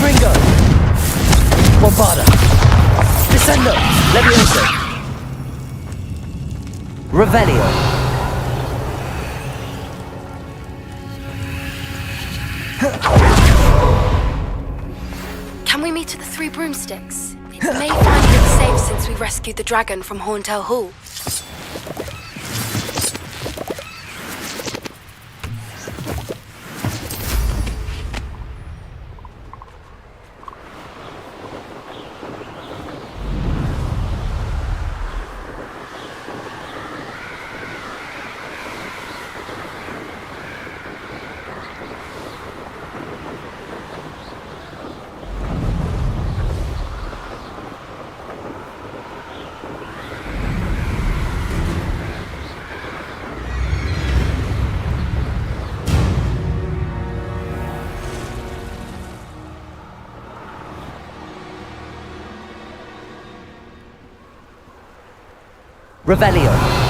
Gringo! Bombarda! Descendo! Levioso! Revelio! Can we meet at the Three Broomsticks? It may find it safe since we rescued the dragon from Horntail Hall. Revelio!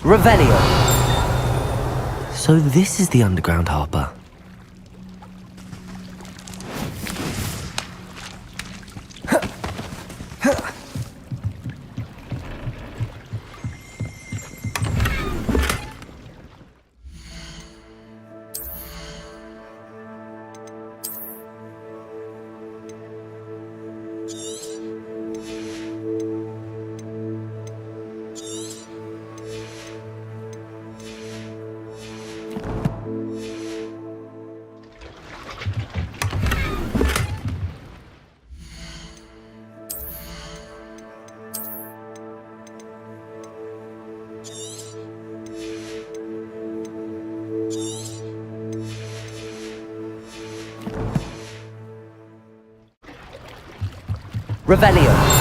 Revelio! So this is the underground harbour. Revelio!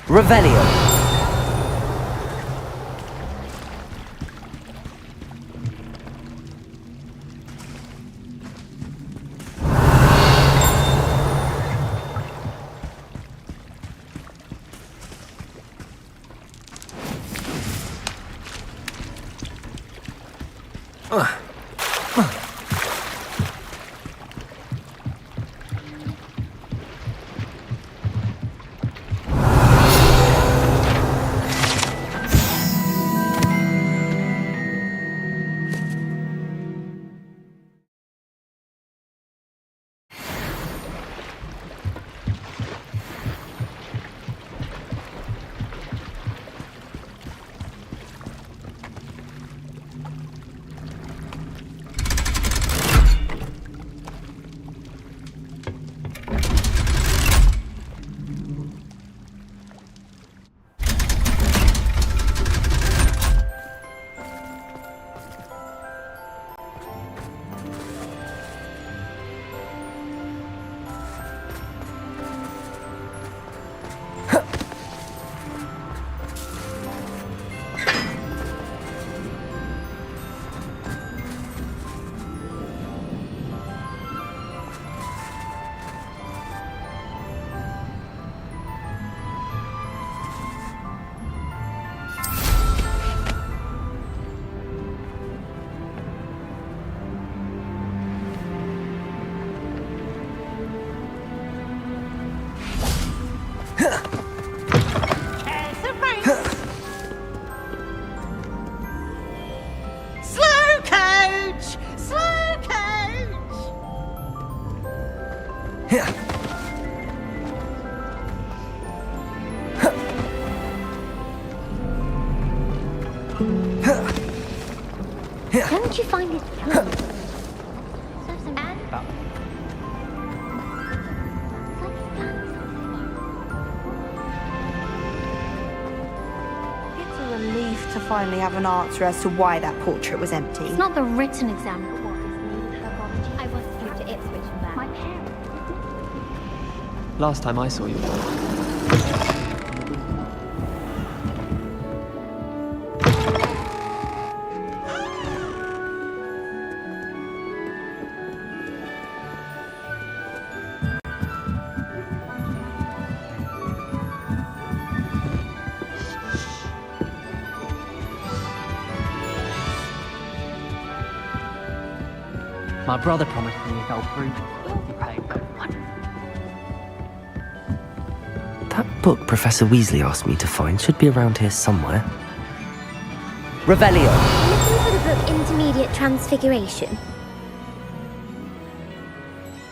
Revelio. Don't you find it funny? It's a relief to finally have an answer as to why that portrait was empty. It's not the written exam. What is needed for apology? I want you to Ipswich and back. My parents. Last time I saw you. My brother promised me if I'll prove he'll be paying no money. That book Professor Weasley asked me to find should be around here somewhere. Revelio. Looking for the book Intermediate Transfiguration.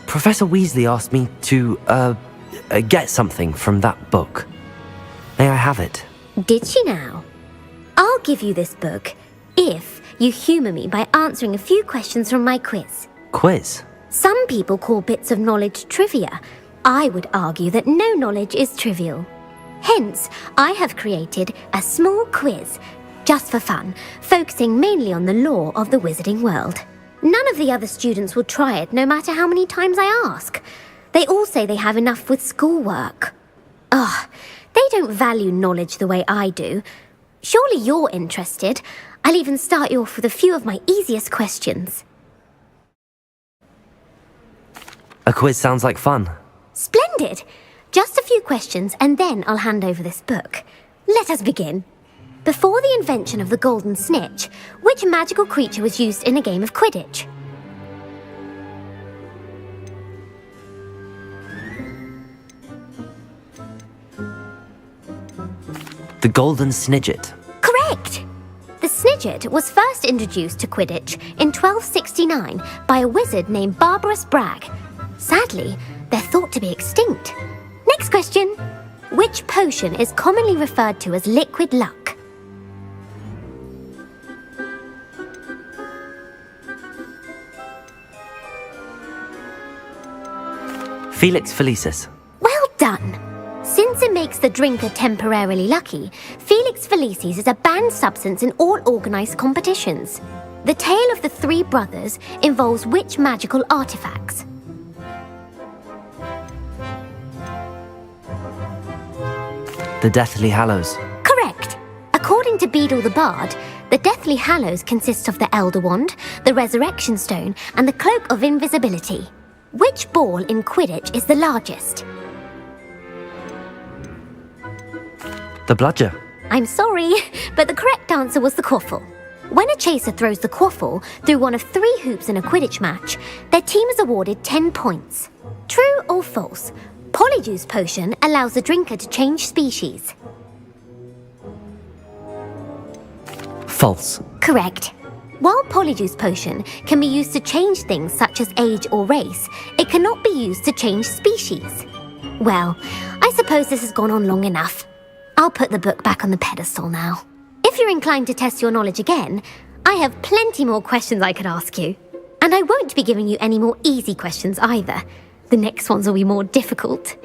Professor Weasley asked me to, get something from that book. May I have it? Did she now? I'll give you this book if you humour me by answering a few questions from my quiz. Quiz? Some people call bits of knowledge trivia. I would argue that no knowledge is trivial. Hence, I have created a small quiz, just for fun, focusing mainly on the lore of the wizarding world. None of the other students will try it, no matter how many times I ask. They all say they have enough with schoolwork. Ugh, they don't value knowledge the way I do. Surely you're interested. I'll even start you off with a few of my easiest questions. A quiz sounds like fun. Splendid! Just a few questions and then I'll hand over this book. Let us begin. Before the invention of the golden snitch, which magical creature was used in a game of Quidditch? The golden snidget. Correct! The snidget was first introduced to Quidditch in 1269 by a wizard named Barbarous Bragg. Sadly, they're thought to be extinct. Next question. Which potion is commonly referred to as liquid luck? Felix Felicis. Well done! Since it makes the drinker temporarily lucky, Felix Felicis is a banned substance in all organised competitions. The tale of the three brothers involves which magical artifacts? The The Deathly Hallows. Correct. According to Beadle the Bard, the Deathly Hallows consist of the Elder Wand, the Resurrection Stone, and the Cloak of Invisibility. Which ball in Quidditch is the largest? The Bludger. I'm sorry, but the correct answer was the quaffle. When a chaser throws the quaffle through one of 3 hoops in a Quidditch match, their team is awarded 10 points. True or false? Polyjuice Potion allows the drinker to change species. False. Correct. While Polyjuice Potion can be used to change things such as age or race, it cannot be used to change species. Well, I suppose this has gone on long enough. I'll put the book back on the pedestal now. If you're inclined to test your knowledge again, I have plenty more questions I could ask you. And I won't be giving you any more easy questions either. The next ones will be more difficult.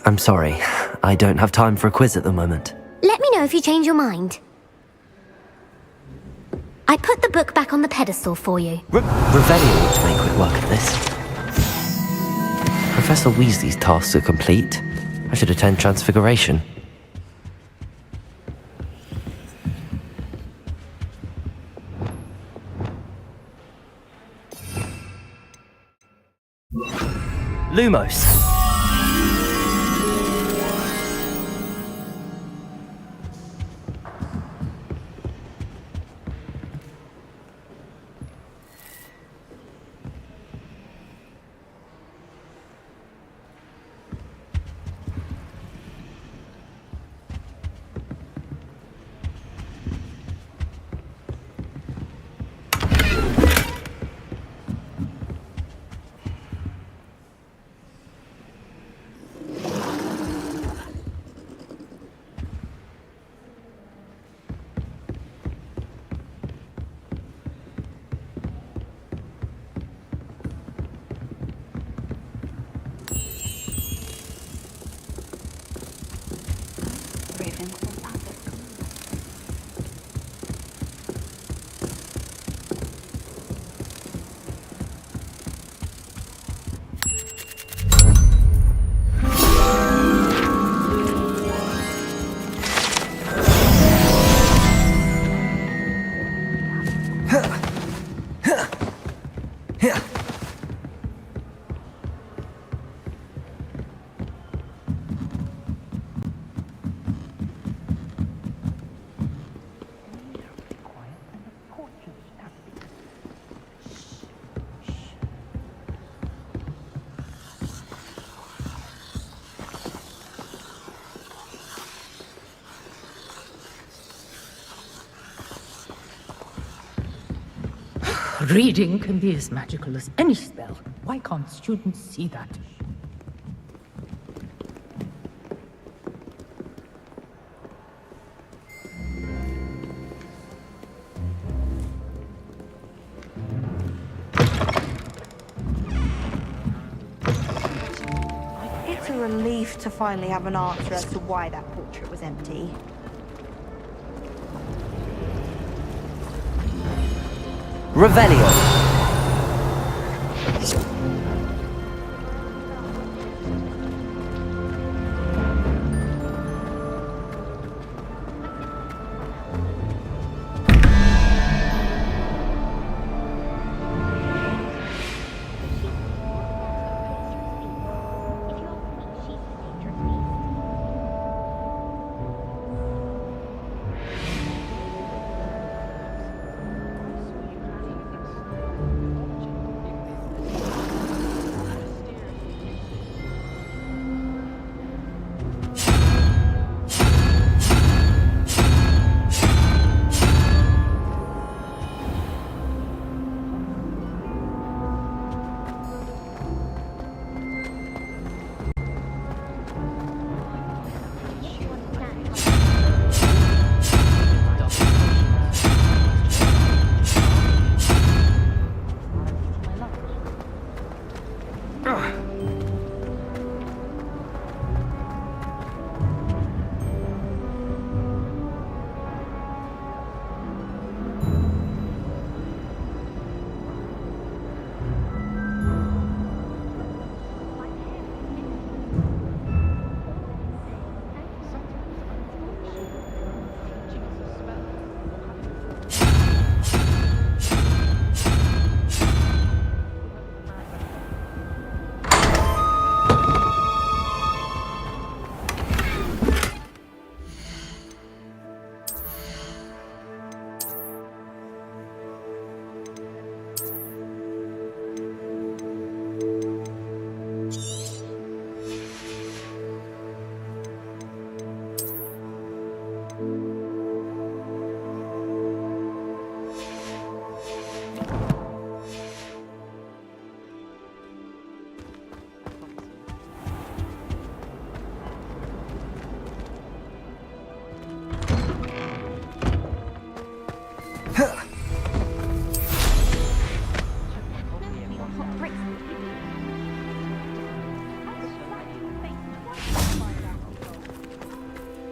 I'm sorry. I don't have time for a quiz at the moment. Let me know if you change your mind. I put the book back on the pedestal for you. Revelio ought to make quick work of this. Professor Weasley's tasks are complete. I should attend Transfiguration. Lumos. Reading can be as magical as any spell. Why can't students see that? It's a relief to finally have an answer as to why that portrait was empty. Revelio.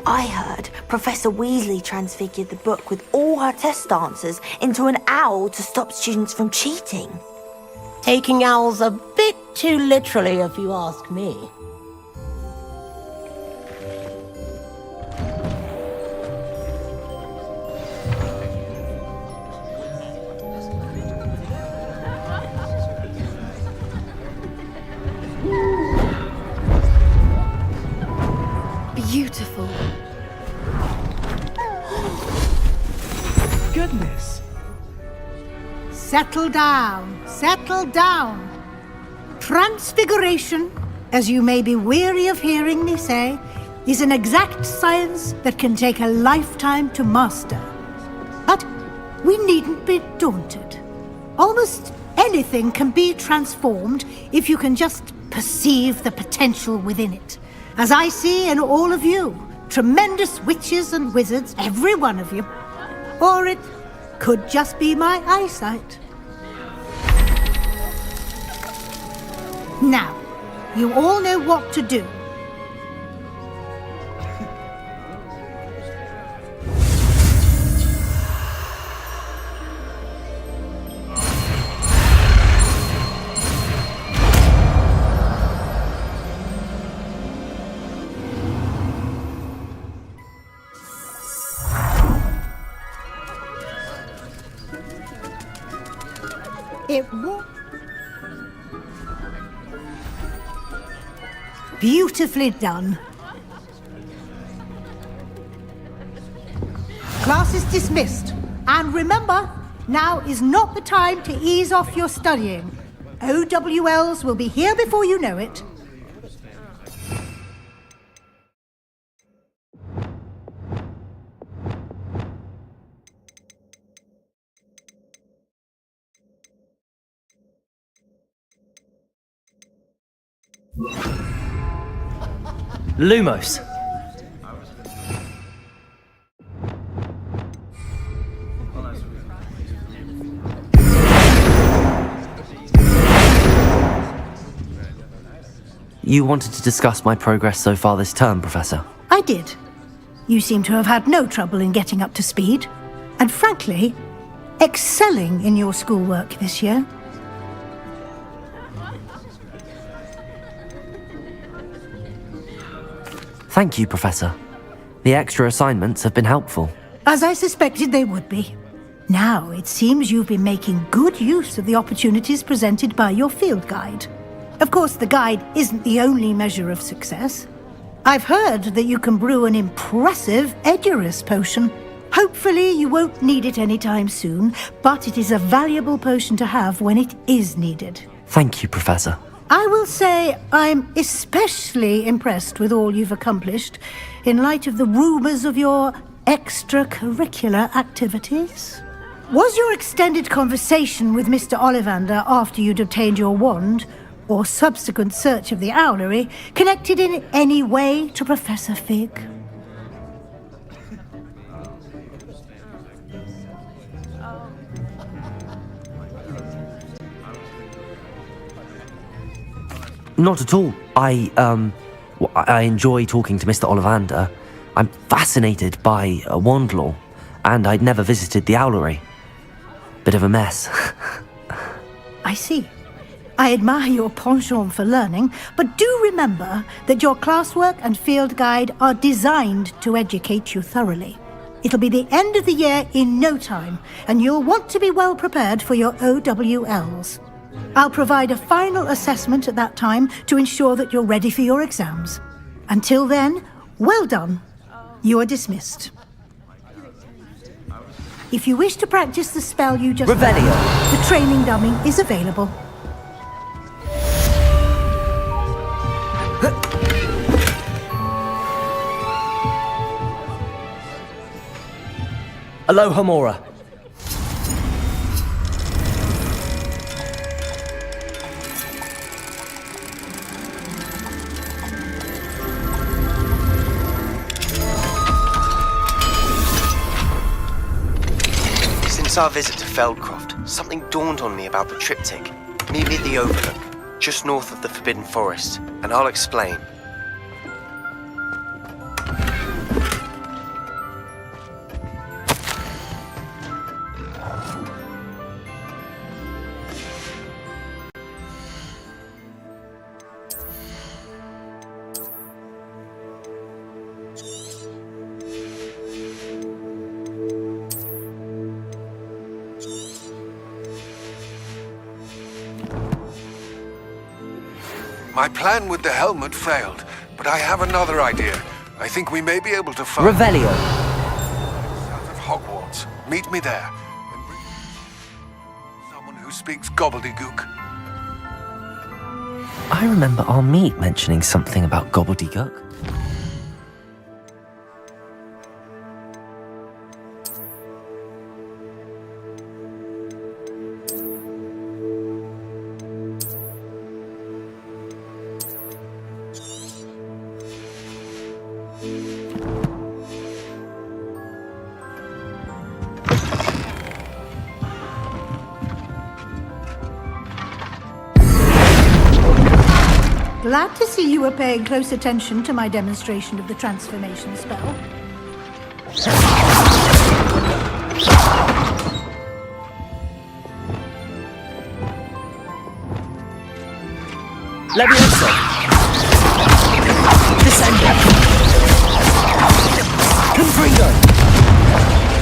I heard Professor Weasley transfigured the book with all her test answers into an owl to stop students from cheating. Taking owls a bit too literally, if you ask me. Beautiful. Goodness. Settle down. Settle down. Transfiguration, as you may be weary of hearing me say, is an exact science that can take a lifetime to master. But we needn't be daunted. Almost anything can be transformed if you can just perceive the potential within it. As I see in all of you, tremendous witches and wizards, every one of you. Or it could just be my eyesight. Now, you all know what to do. It won't. Beautifully done. Class is dismissed. And remember, now is not the time to ease off your studying. OWLs will be here before you know it. Lumos. You wanted to discuss my progress so far this term, Professor? I did. You seem to have had no trouble in getting up to speed. And frankly, excelling in your schoolwork this year. Thank you, Professor. The extra assignments have been helpful. As I suspected they would be. Now, it seems you've been making good use of the opportunities presented by your field guide. Of course, the guide isn't the only measure of success. I've heard that you can brew an impressive Edurus potion. Hopefully, you won't need it anytime soon, but it is a valuable potion to have when it is needed. Thank you, Professor. I will say I'm especially impressed with all you've accomplished in light of the rumors of your extracurricular activities. Was your extended conversation with Mr. Ollivander after you'd obtained your wand, or subsequent search of the owlery, connected in any way to Professor Fig? Not at all. I enjoy talking to Mr. Ollivander. I'm fascinated by wand lore, and I'd never visited the owlery. Bit of a mess. I see. I admire your penchant for learning, but do remember that your classwork and field guide are designed to educate you thoroughly. It'll be the end of the year in no time, and you'll want to be well prepared for your OWLs. I'll provide a final assessment at that time to ensure that you're ready for your exams. Until then, well done. You are dismissed. If you wish to practice the spell you just learned, the training dummy is available. Aloha Mora. Since our visit to Feldcroft, something dawned on me about the triptych. Meet me at the Overlook, just north of the Forbidden Forest, and I'll explain. My plan with the helmet failed, but I have another idea. I think we may be able to find... Revelio. South of Hogwarts. Meet me there. And bring someone who speaks gobbledygook. I remember our meet mentioning something about gobbledygook. Glad to see you were paying close attention to my demonstration of the transformation spell. Leviosa! Descendo! Confringo!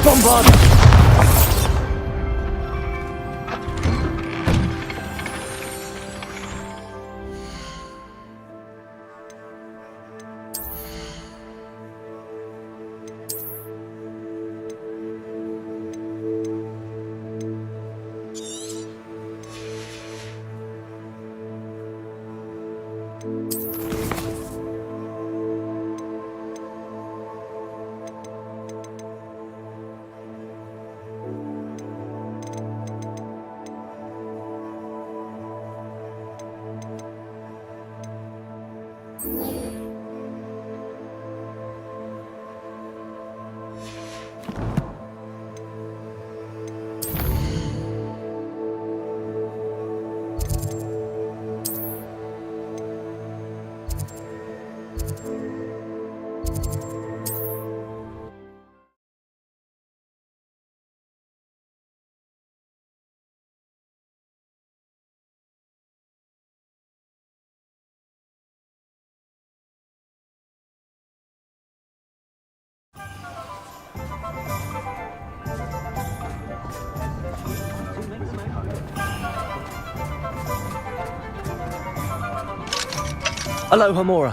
Bombarda! Aloha Mora.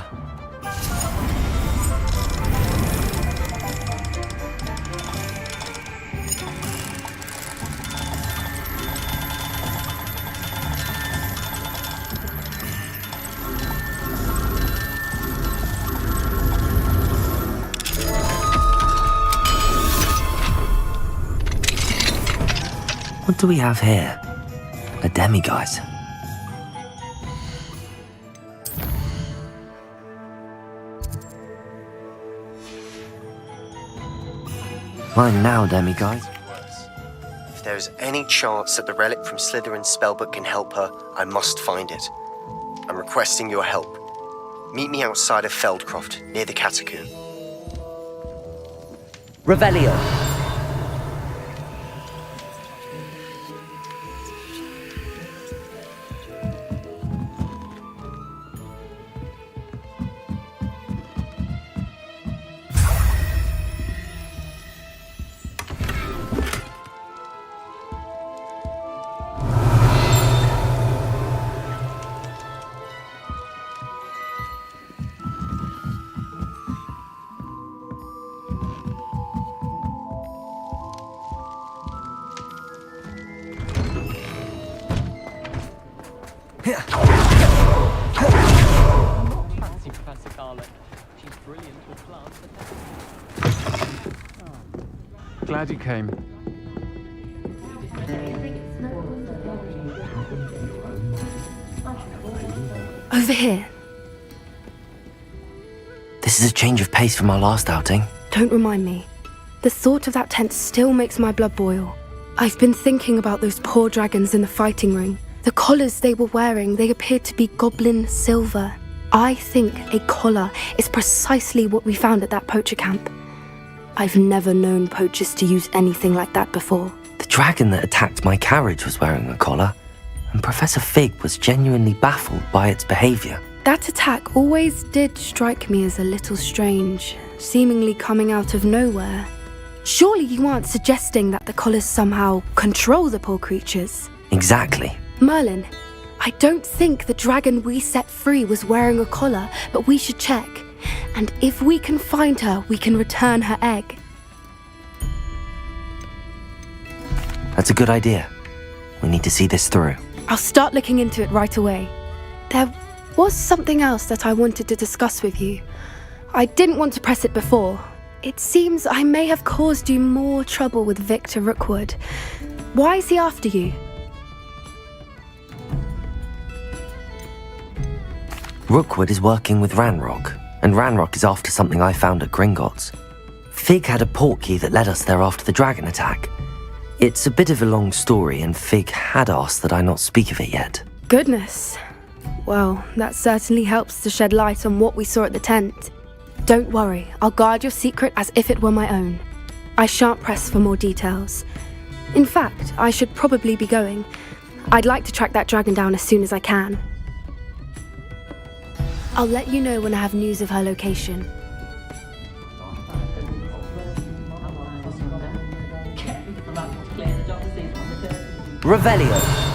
What do we have here? A demiguise. Mine now, demiguise. If there is any chance that the relic from Slytherin's spellbook can help her, I must find it. I'm requesting your help. Meet me outside of Feldcroft, near the Catacomb. Revelio. Fancy Professor Garlic. She's brilliant with plants. Glad you came. Over here. This is a change of pace from our last outing. Don't remind me. The thought of that tent still makes my blood boil. I've been thinking about those poor dragons in the fighting ring. The collars they were wearing, they appeared to be goblin silver. I think a collar is precisely what we found at that poacher camp. I've never known poachers to use anything like that before. The dragon that attacked my carriage was wearing a collar, and Professor Fig was genuinely baffled by its behaviour. That attack always did strike me as a little strange, seemingly coming out of nowhere. Surely you aren't suggesting that the collars somehow control the poor creatures? Exactly. Merlin, I don't think the dragon we set free was wearing a collar, but we should check. And if we can find her, we can return her egg. That's a good idea. We need to see this through. I'll start looking into it right away. There was something else that I wanted to discuss with you. I didn't want to press it before. It seems I may have caused you more trouble with Victor Rookwood. Why is he after you? Rookwood is working with Ranrock, and Ranrock is after something I found at Gringotts. Fig had a portkey that led us there after the dragon attack. It's a bit of a long story, and Fig had asked that I not speak of it yet. Goodness. Well, that certainly helps to shed light on what we saw at the tent. Don't worry, I'll guard your secret as if it were my own. I shan't press for more details. In fact, I should probably be going. I'd like to track that dragon down as soon as I can. I'll let you know when I have news of her location. Revelio.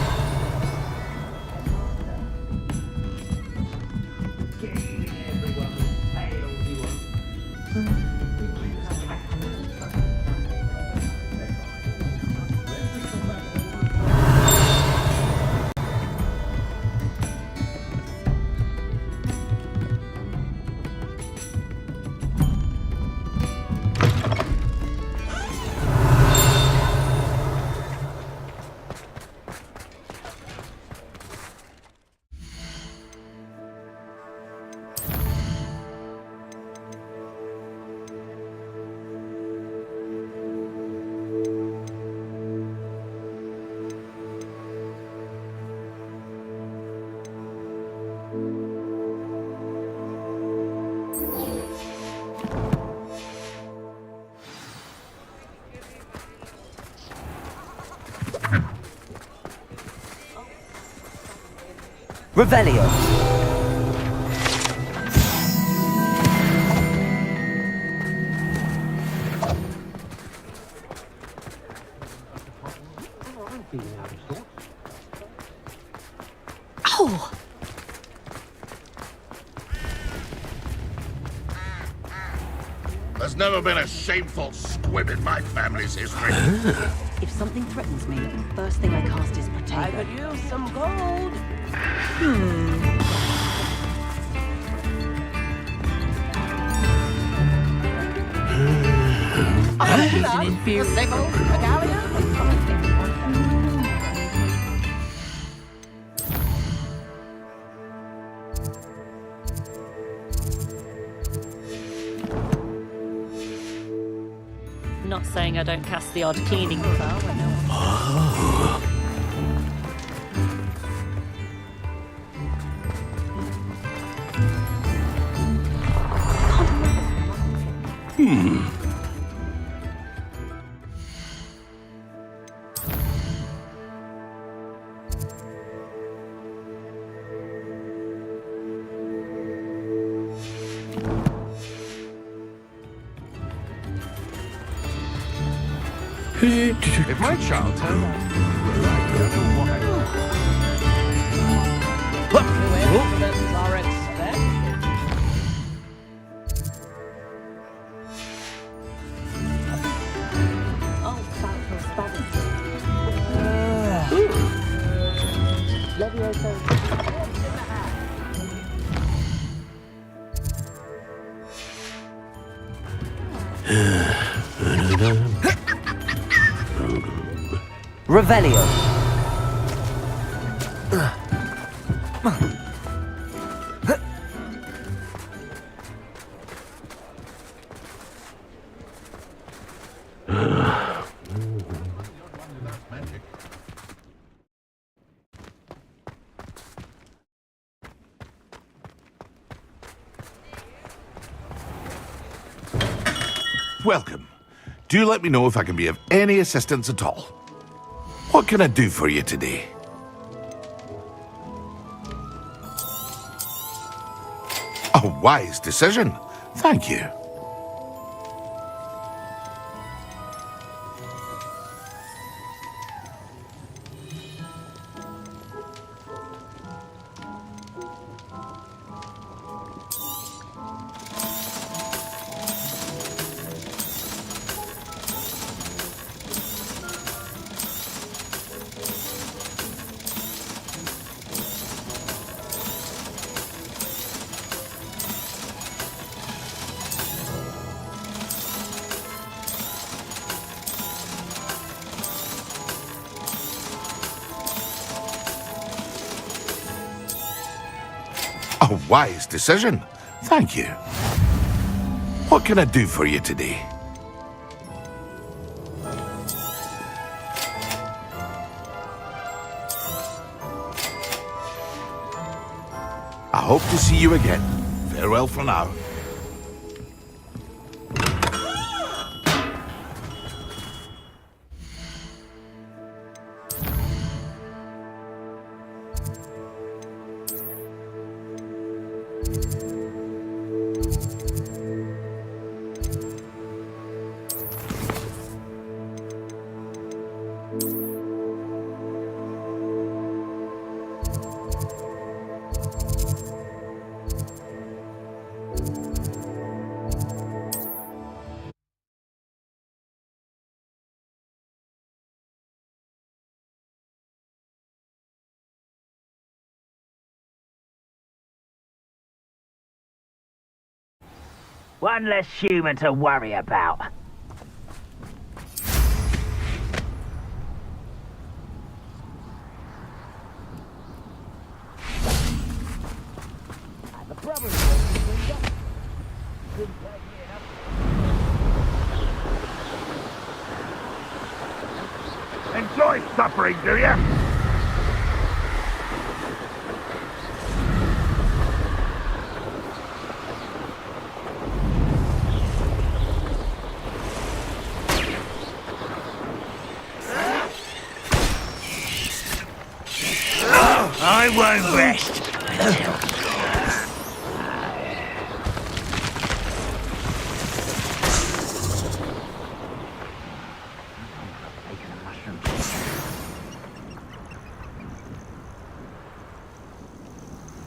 Revelio. Oh! There's never been a shameful squib in my family's history. If something threatens me, the first thing I cast is potato. I could use some gold. An inferior. Not saying I don't cast the odd cleaning spell when no one... If my child turned out to be Are expected. Oh, Revelio. Welcome. Do let me know if I can be of any assistance at all. What can I do for you today? A wise decision. Thank you. A wise decision. Thank you. What can I do for you today? I hope to see you again. Farewell for now. One less human to worry about. Enjoy suffering, do you? I won't rest.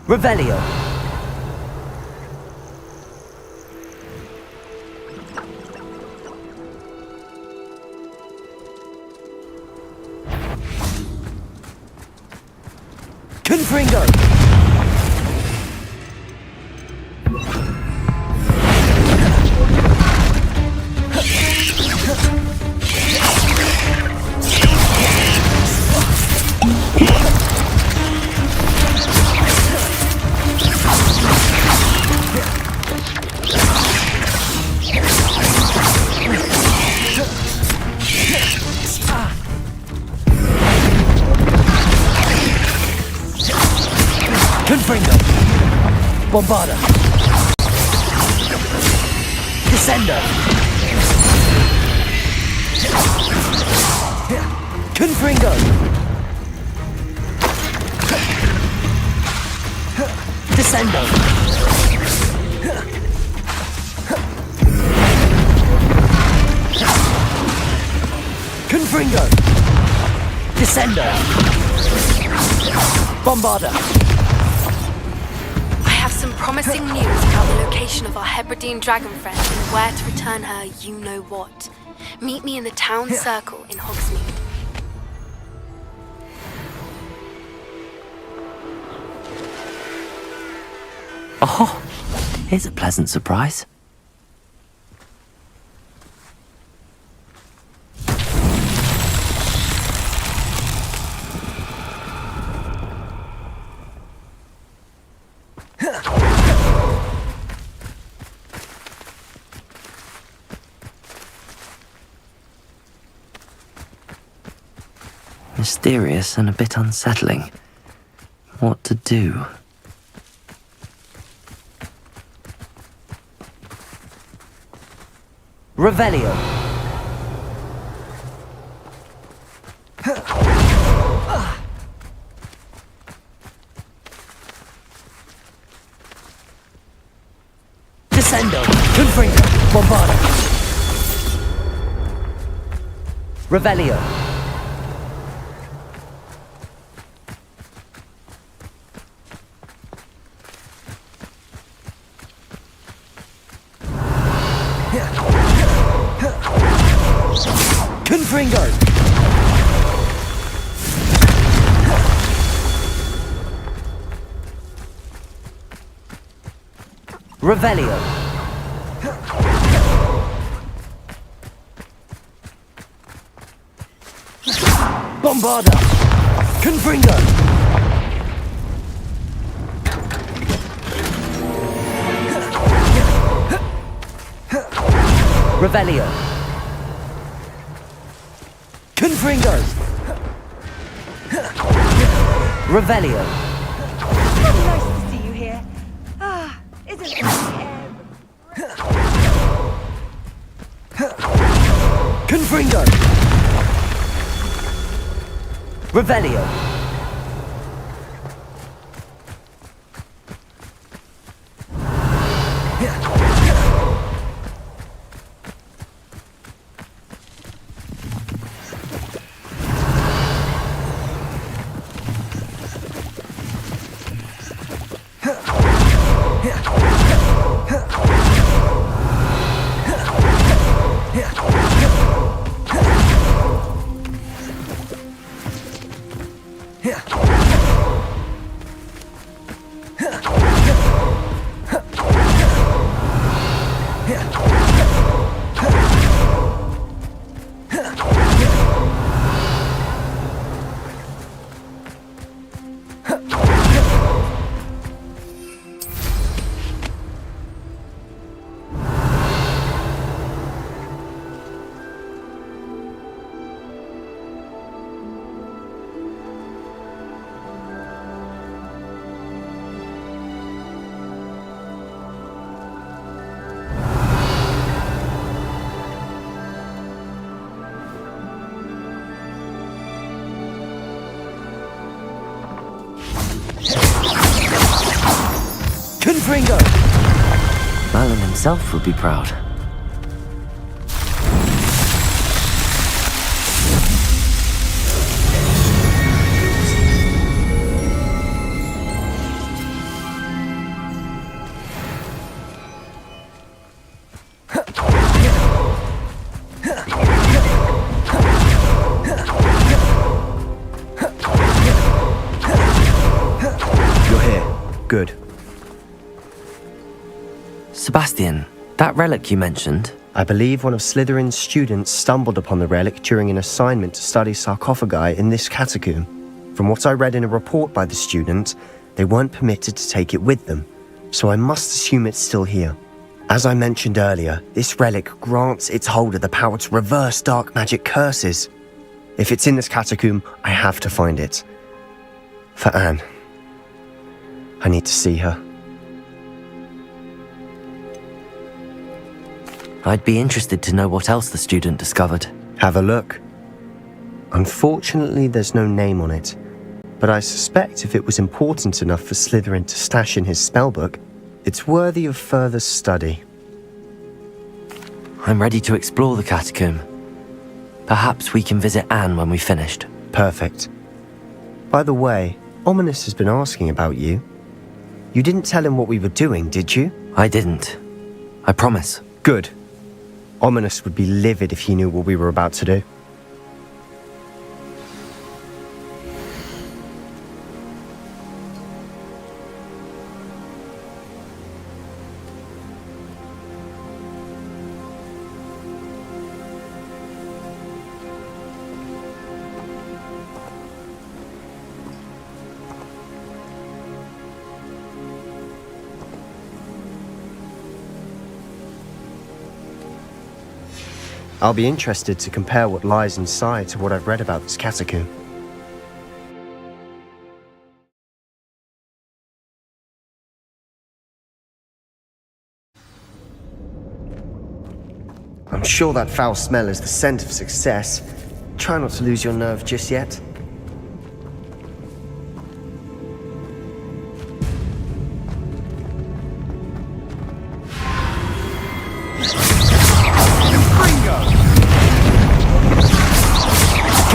Revelio. Confringo. Confringo. Bombarda. Descendo. Confringo. Descendo. Confringo. Descendo. Bombarda. Some promising news about the location of our Hebridean dragon friend and where to return her you-know-what. Meet me in the town circle in Hogsmeade. Oh, here's a pleasant surprise. Mysterious and a bit unsettling. What to do? Revelio. Descendo. Confringo. Bombarda. Revelio. Confringo! Revelio! Bombarda! Confringo! Revelio. Confringo. Revelio. Very nice to see you here. Ah, isn't it? Confringo. Revelio. Confringo! Merlin himself would be proud. You're here. Good. Sebastian, that relic you mentioned? I believe one of Slytherin's students stumbled upon the relic during an assignment to study sarcophagi in this catacomb. From what I read in a report by the student, they weren't permitted to take it with them, so I must assume it's still here. As I mentioned earlier, this relic grants its holder the power to reverse dark magic curses. If it's in this catacomb, I have to find it. For Anne. I need to see her. I'd be interested to know what else the student discovered. Have a look. Unfortunately, there's no name on it, but I suspect if it was important enough for Slytherin to stash in his spellbook, it's worthy of further study. I'm ready to explore the catacomb. Perhaps we can visit Anne when we've finished. Perfect. By the way, Ominous has been asking about you. You didn't tell him what we were doing, did you? I didn't. I promise. Good. Ominous would be livid if he knew what we were about to do. I'll be interested to compare what lies inside to what I've read about this catacomb. I'm sure that foul smell is the scent of success. Try not to lose your nerve just yet.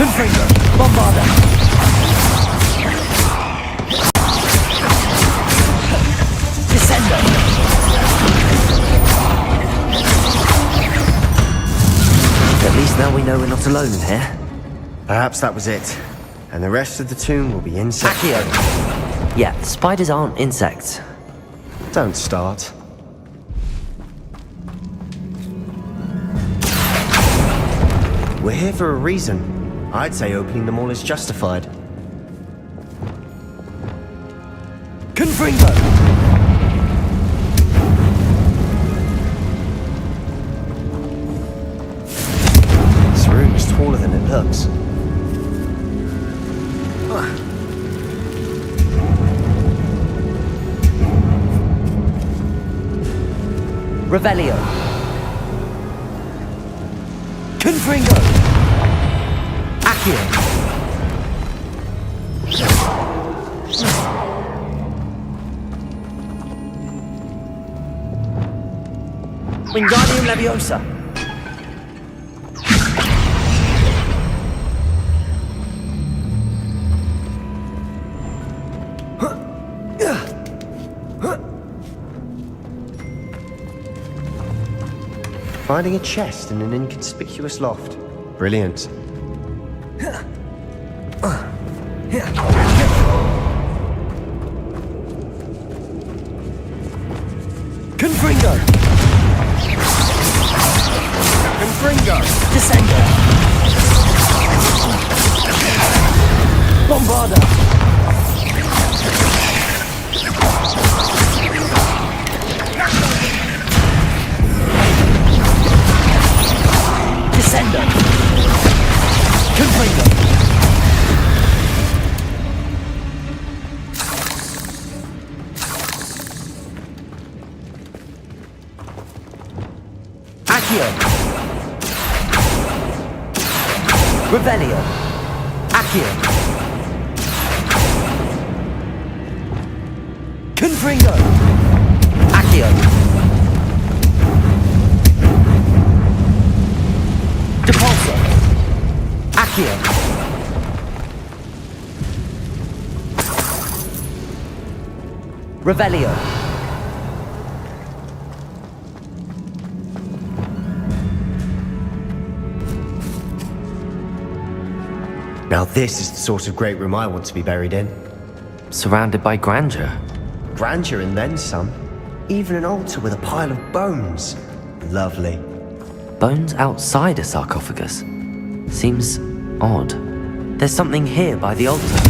Confringo! Bombarda! Descendo! At least now we know we're not alone in here. Perhaps that was it. And the rest of the tomb will be insects. Accio! Yeah, spiders aren't insects. Don't start. We're here for a reason. I'd say opening them all is justified. Confringo! taller than it looks. Revelio. Confringo. Accio. Wingardium Leviosa. Finding a chest in an inconspicuous loft. Brilliant. Confringo. Confringo. Descender. Bombarda. Descender. Confringo. Accio. Revelio. Accio. Confringo. Accio. Depulso. Accio. Revelio. Now this is the sort of great room I want to be buried in. Surrounded by grandeur. Grandeur and then some. Even an altar with a pile of bones. Lovely. Bones outside a sarcophagus. Seems odd. There's something here by the altar.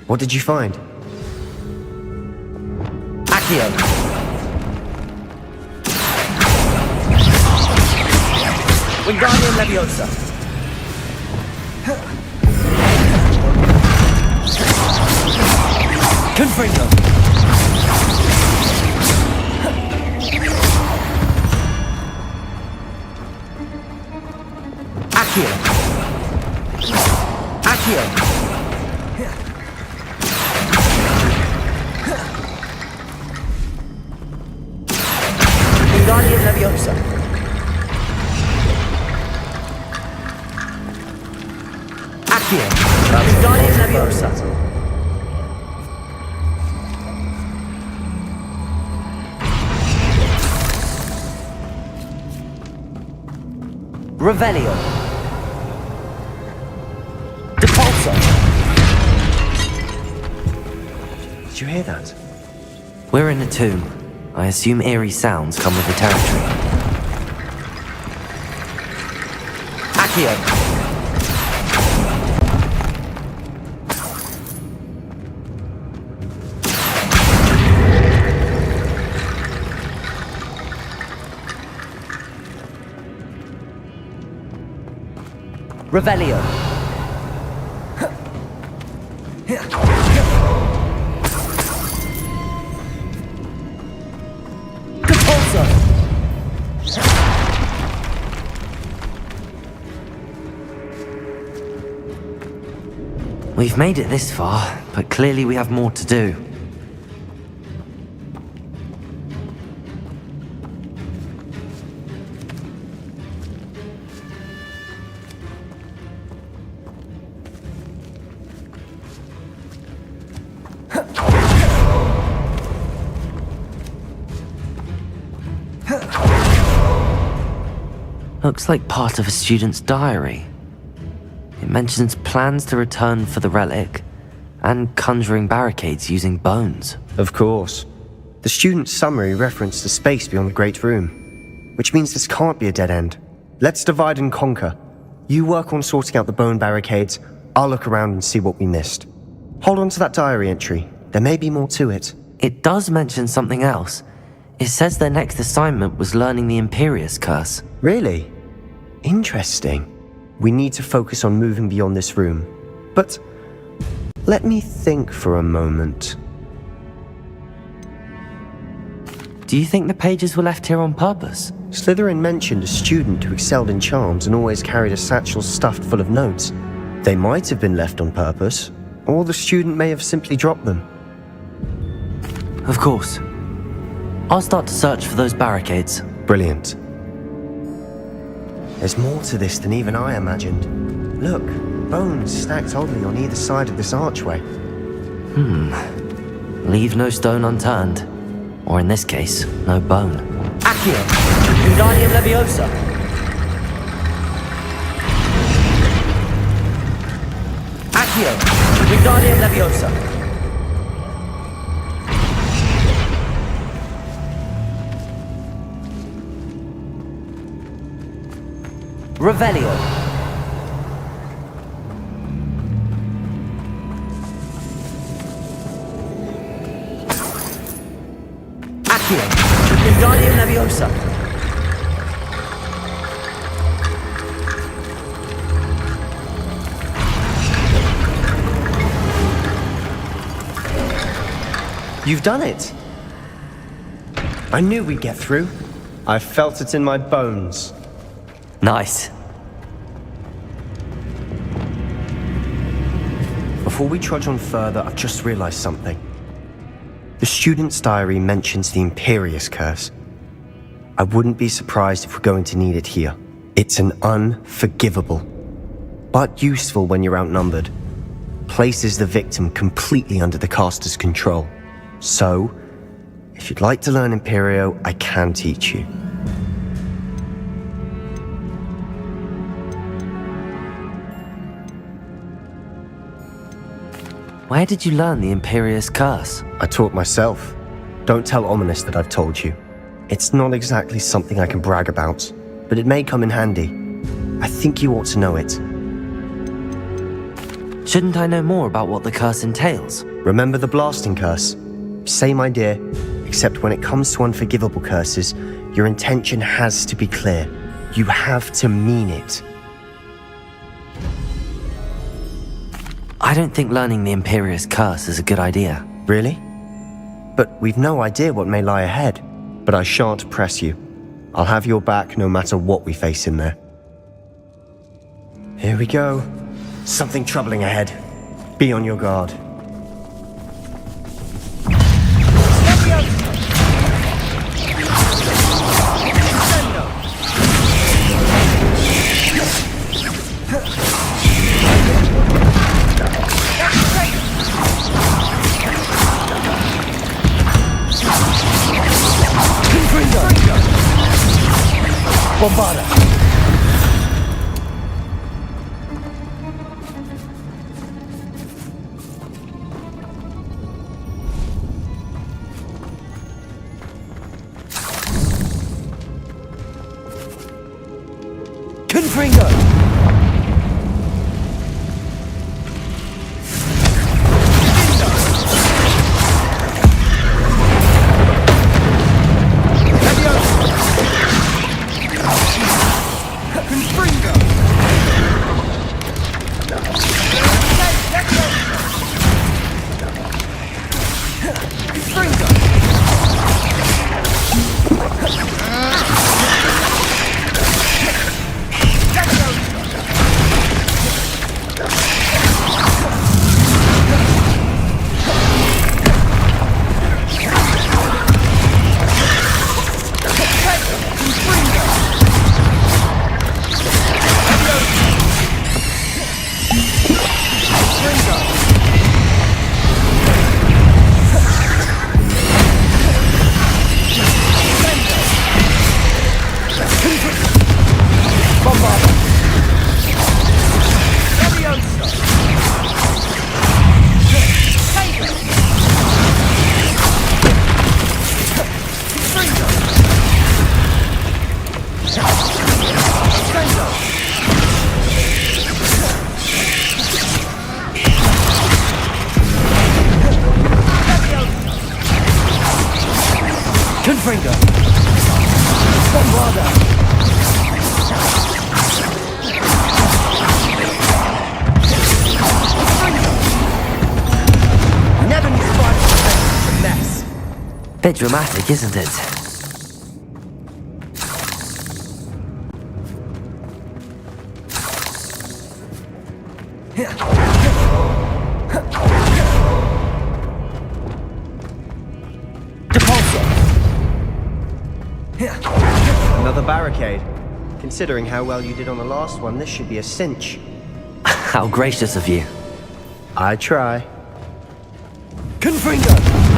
What did you find? Accio. Wingardium Leviosa. Confringo. Accio. Accio. Wingardium Leviosa. Accio. Wingardium Leviosa. Revelio. Depulso. Did you hear that? We're in a tomb. I assume eerie sounds come with the territory. Accio. Revelio. Depulso. We've made it this far, but clearly we have more to do. Looks like part of a student's diary. It mentions plans to return for the relic and conjuring barricades using bones. Of course. The student's summary referenced the space beyond the Great Room, which means this can't be a dead end. Let's divide and conquer. You work on sorting out the bone barricades, I'll look around and see what we missed. Hold on to that diary entry. There may be more to it. It does mention something else. It says their next assignment was learning the Imperious Curse. Really? Interesting. We need to focus on moving beyond this room. But let me think for a moment. Do you think the pages were left here on purpose? Slytherin mentioned a student who excelled in charms and always carried a satchel stuffed full of notes. They might have been left on purpose, or the student may have simply dropped them. Of course. I'll start to search for those barricades. Brilliant. There's more to this than even I imagined. Look, bones stacked oddly on either side of this archway. Leave no stone unturned. Or in this case, no bone. Accio! Wingardium Leviosa! Accio! Wingardium Leviosa! Revelio! Accio! Wingardium Leviosa! You've done it! I knew we'd get through. I felt it in my bones. Nice. Before we trudge on further, I've just realized something. The student's diary mentions the Imperious Curse. I wouldn't be surprised if we're going to need it here. It's an unforgivable, but useful when you're outnumbered. Places the victim completely under the caster's control. So, if you'd like to learn Imperio, I can teach you. Where did you learn the Imperious Curse? I taught myself. Don't tell Ominous that I've told you. It's not exactly something I can brag about, but it may come in handy. I think you ought to know it. Shouldn't I know more about what the curse entails? Remember the blasting curse? Same idea, except when it comes to unforgivable curses, your intention has to be clear. You have to mean it. I don't think learning the Imperious Curse is a good idea. Really? But we've no idea what may lie ahead. But I shan't press you. I'll have your back no matter what we face in there. Here we go. Something troubling ahead. Be on your guard. Bombarda! Confringo! bit dramatic, isn't it? Another barricade. Considering how well you did on the last one, this should be a cinch. How gracious of you. I try. Confringo!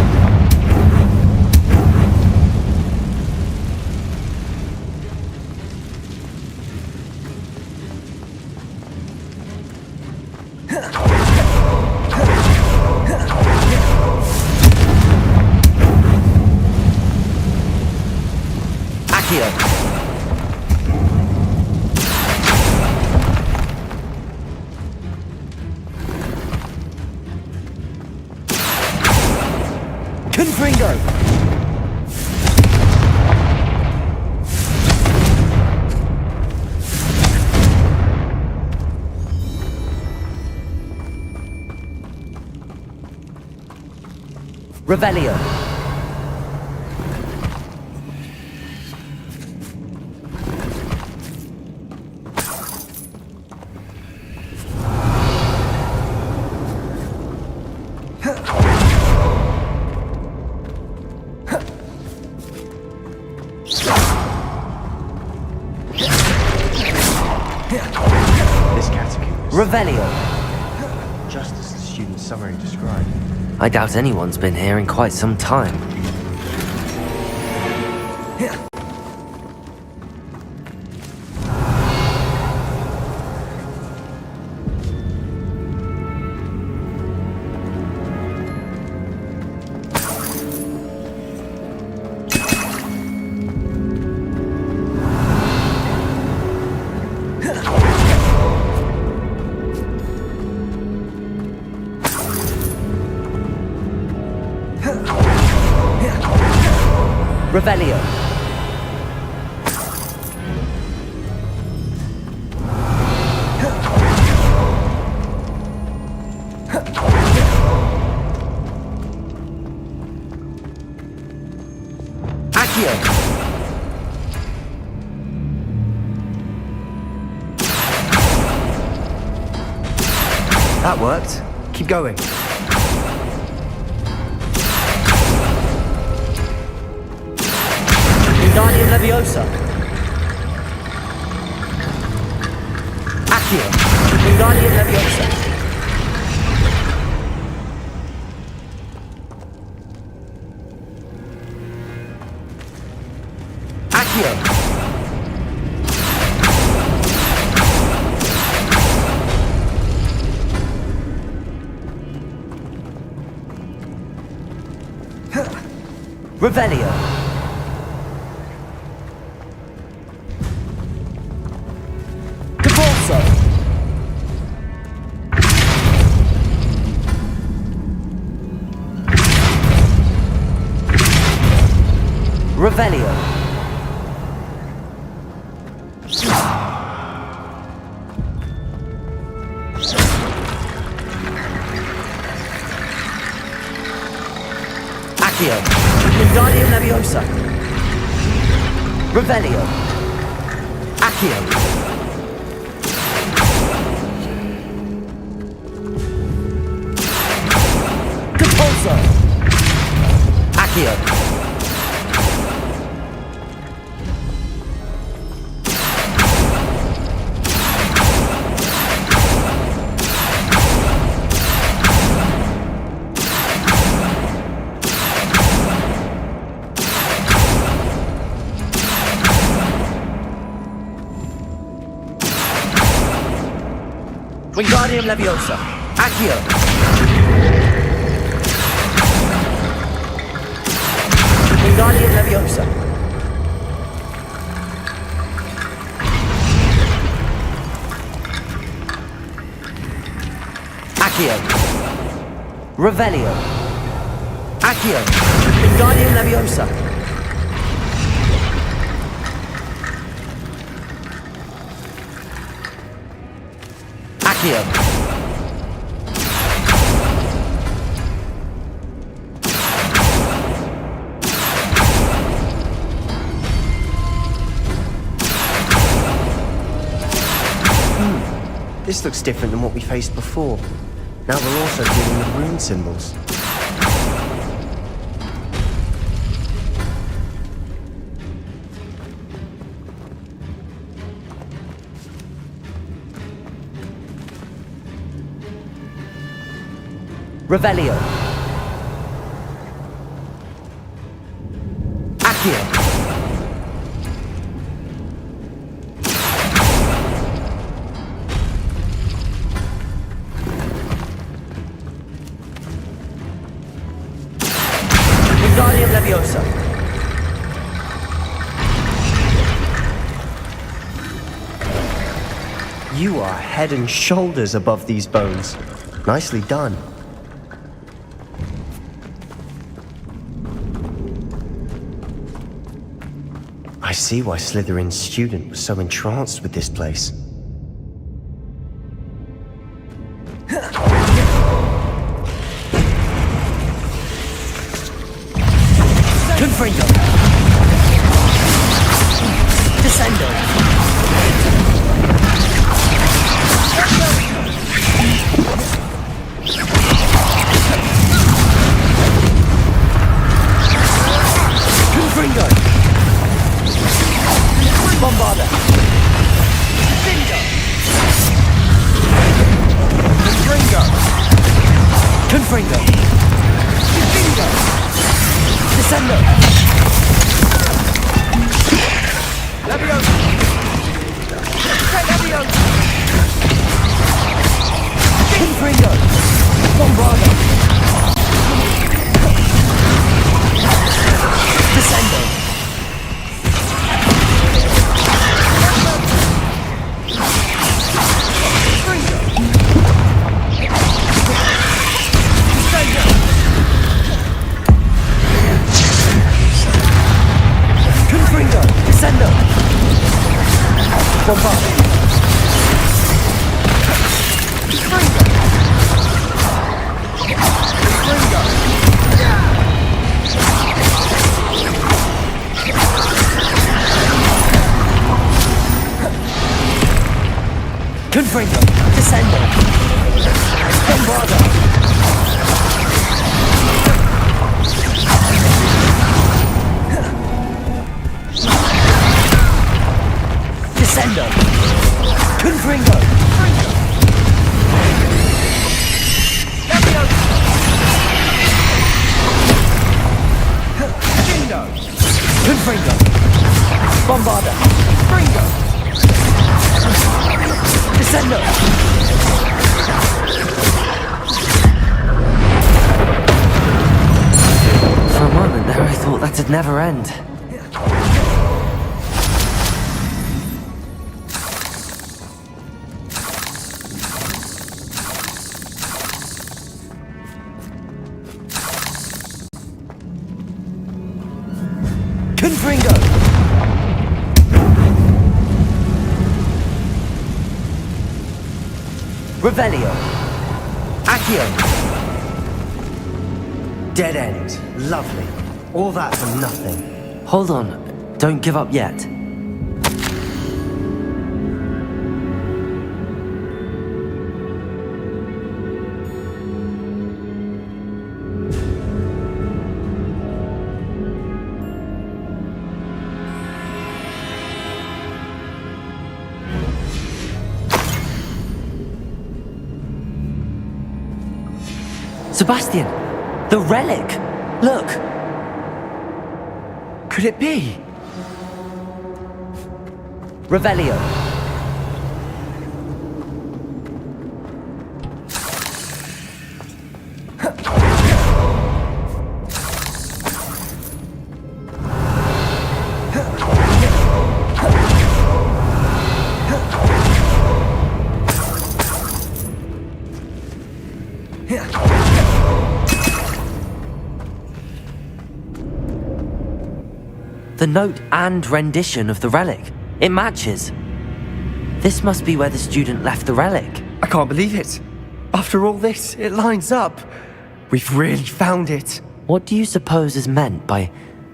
Confringo! Revelio. This catacomb is Revelio. just as the student's summary described. I doubt anyone's been here in quite some time. Revelio. Accio. That worked. Keep going. Wingardium Leviosa. Accio. Wingardium Leviosa. Accio. Revelio. Caporso. Revelio. Accio. Wingardium Leviosa. Revelio. Accio. Caporso. Accio. Wingardium Leviosa. Accio. Wingardium Leviosa. Accio. Revelio. Accio. Wingardium Leviosa. Accio. This looks different than what we faced before. Now we're also dealing with rune symbols. Revelio. Accio. Wingardium Leviosa. You are head and shoulders above these bones. Nicely done. I see why Slytherin's student was so entranced with this place. Confringo. Descendo. Confringo. Bombarda. Bingo. Confringo. Confringo. Bingo. Descendo. Leviosa. Leviosa. Confringo. Bombarda. Descendo. Confringo. Descendo. Bombarda. Confringo. Confringo. Descendo. Bombarda. Descendo. Confringo. Bingo. Confringo. Bombarda. Bingo. Descendo. For a moment there, I thought that'd never end. Confringo! Revelio. Accio. Dead end. Lovely. All that for nothing. Hold on. Don't give up yet. Sebastian! The relic! Look! Could it be? Revelio. The note and rendition of the relic. It matches. This must be where the student left the relic. I can't believe it. After all this, it lines up. We've really found it. What do you suppose is meant by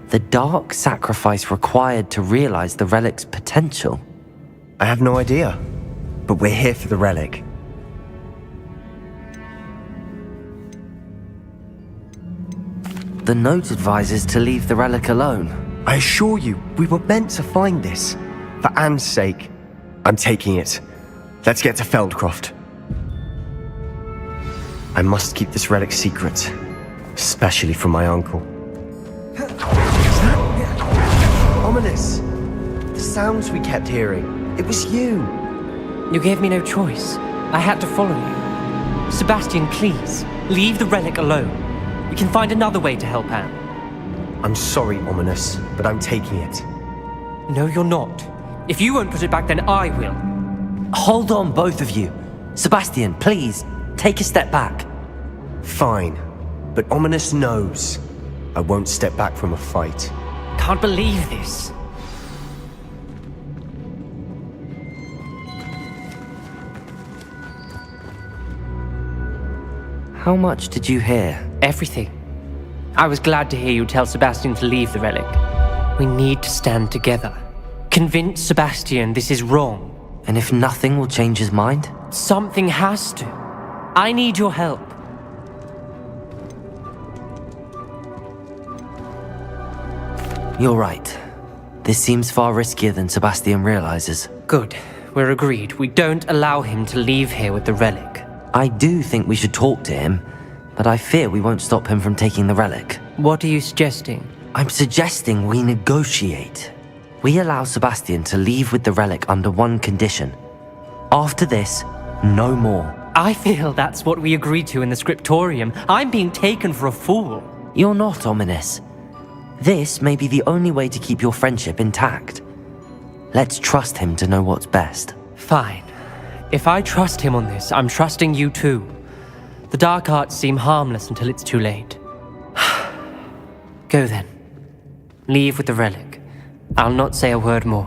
the dark sacrifice required to realize the relic's potential? I have no idea. But we're here for the relic. The note advises to leave the relic alone. I assure you, we were meant to find this. For Anne's sake. I'm taking it. Let's get to Feldcroft. I must keep this relic secret. Especially from my uncle. Is that ominous? The sounds we kept hearing. It was you. You gave me no choice. I had to follow you. Sebastian, please, leave the relic alone. We can find another way to help Anne. I'm sorry, Ominous, but I'm taking it. No, you're not. If you won't put it back, then I will. Hold on, both of you. Sebastian, please, take a step back. Fine, but Ominous knows. I won't step back from a fight. Can't believe this. How much did you hear? Everything. I was glad to hear you tell Sebastian to leave the relic. We need to stand together. Convince Sebastian this is wrong. And if nothing will change his mind? Something has to. I need your help. You're right. This seems far riskier than Sebastian realizes. Good. We're agreed. We don't allow him to leave here with the relic. I do think we should talk to him, but I fear we won't stop him from taking the relic. What are you suggesting? I'm suggesting we negotiate. We allow Sebastian to leave with the relic under one condition. After this, no more. I feel that's what we agreed to in the scriptorium. I'm being taken for a fool. You're not, Ominous. This may be the only way to keep your friendship intact. Let's trust him to know what's best. Fine. If I trust him on this, I'm trusting you too. The dark arts seem harmless until it's too late. Go then. Leave with the relic. I'll not say a word more.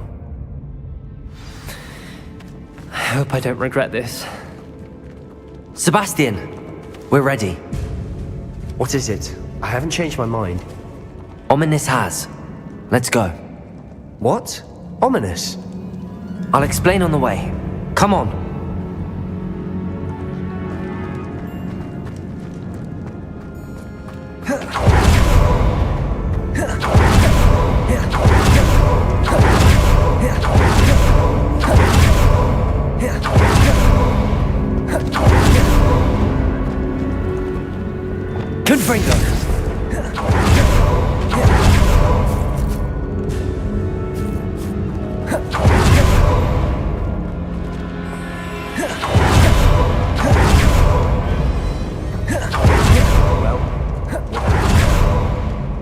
I hope I don't regret this. Sebastian, we're ready. What is it? I haven't changed my mind. Ominous has. Let's go. What? Ominous? I'll explain on the way. Come on. Confringo.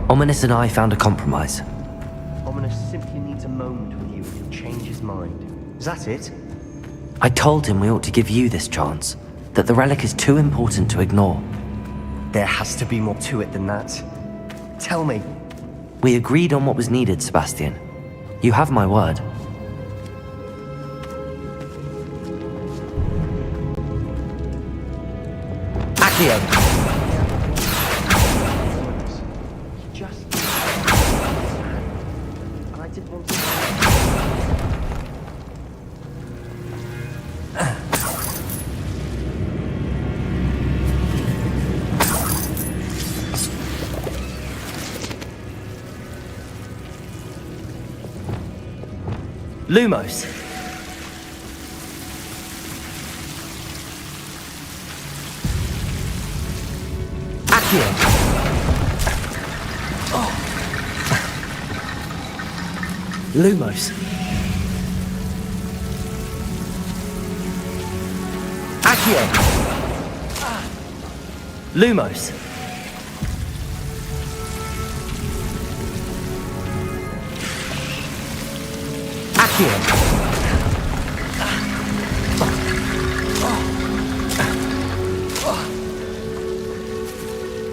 Ominous and I found a compromise. Ominous simply needs a moment with you and he'll change his mind. Is that it? I told him we ought to give you this chance, that the relic is too important to ignore. There has to be more to it than that. Tell me. We agreed on what was needed, Sebastian. You have my word. Accio! Lumos. Accio. Oh. Lumos. Accio. Lumos. Accio.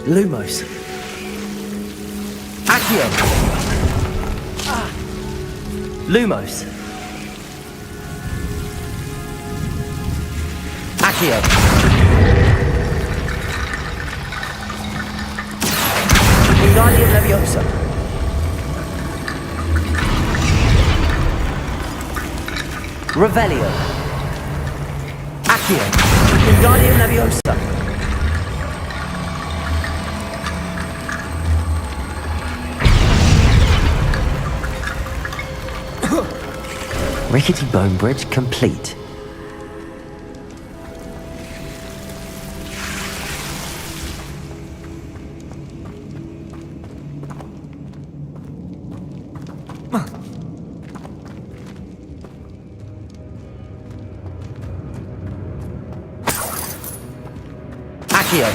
Lumos. Accio. Lumos. Accio. Wingardium Leviosa. Revelio. Accio! Wingardium Leviosa! Rickety Bone Bridge complete. Accio!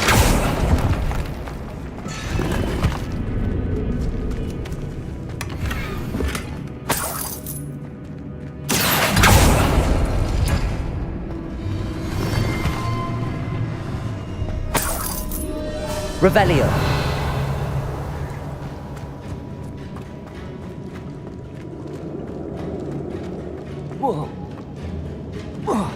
Revelio. Whoa. Whoa.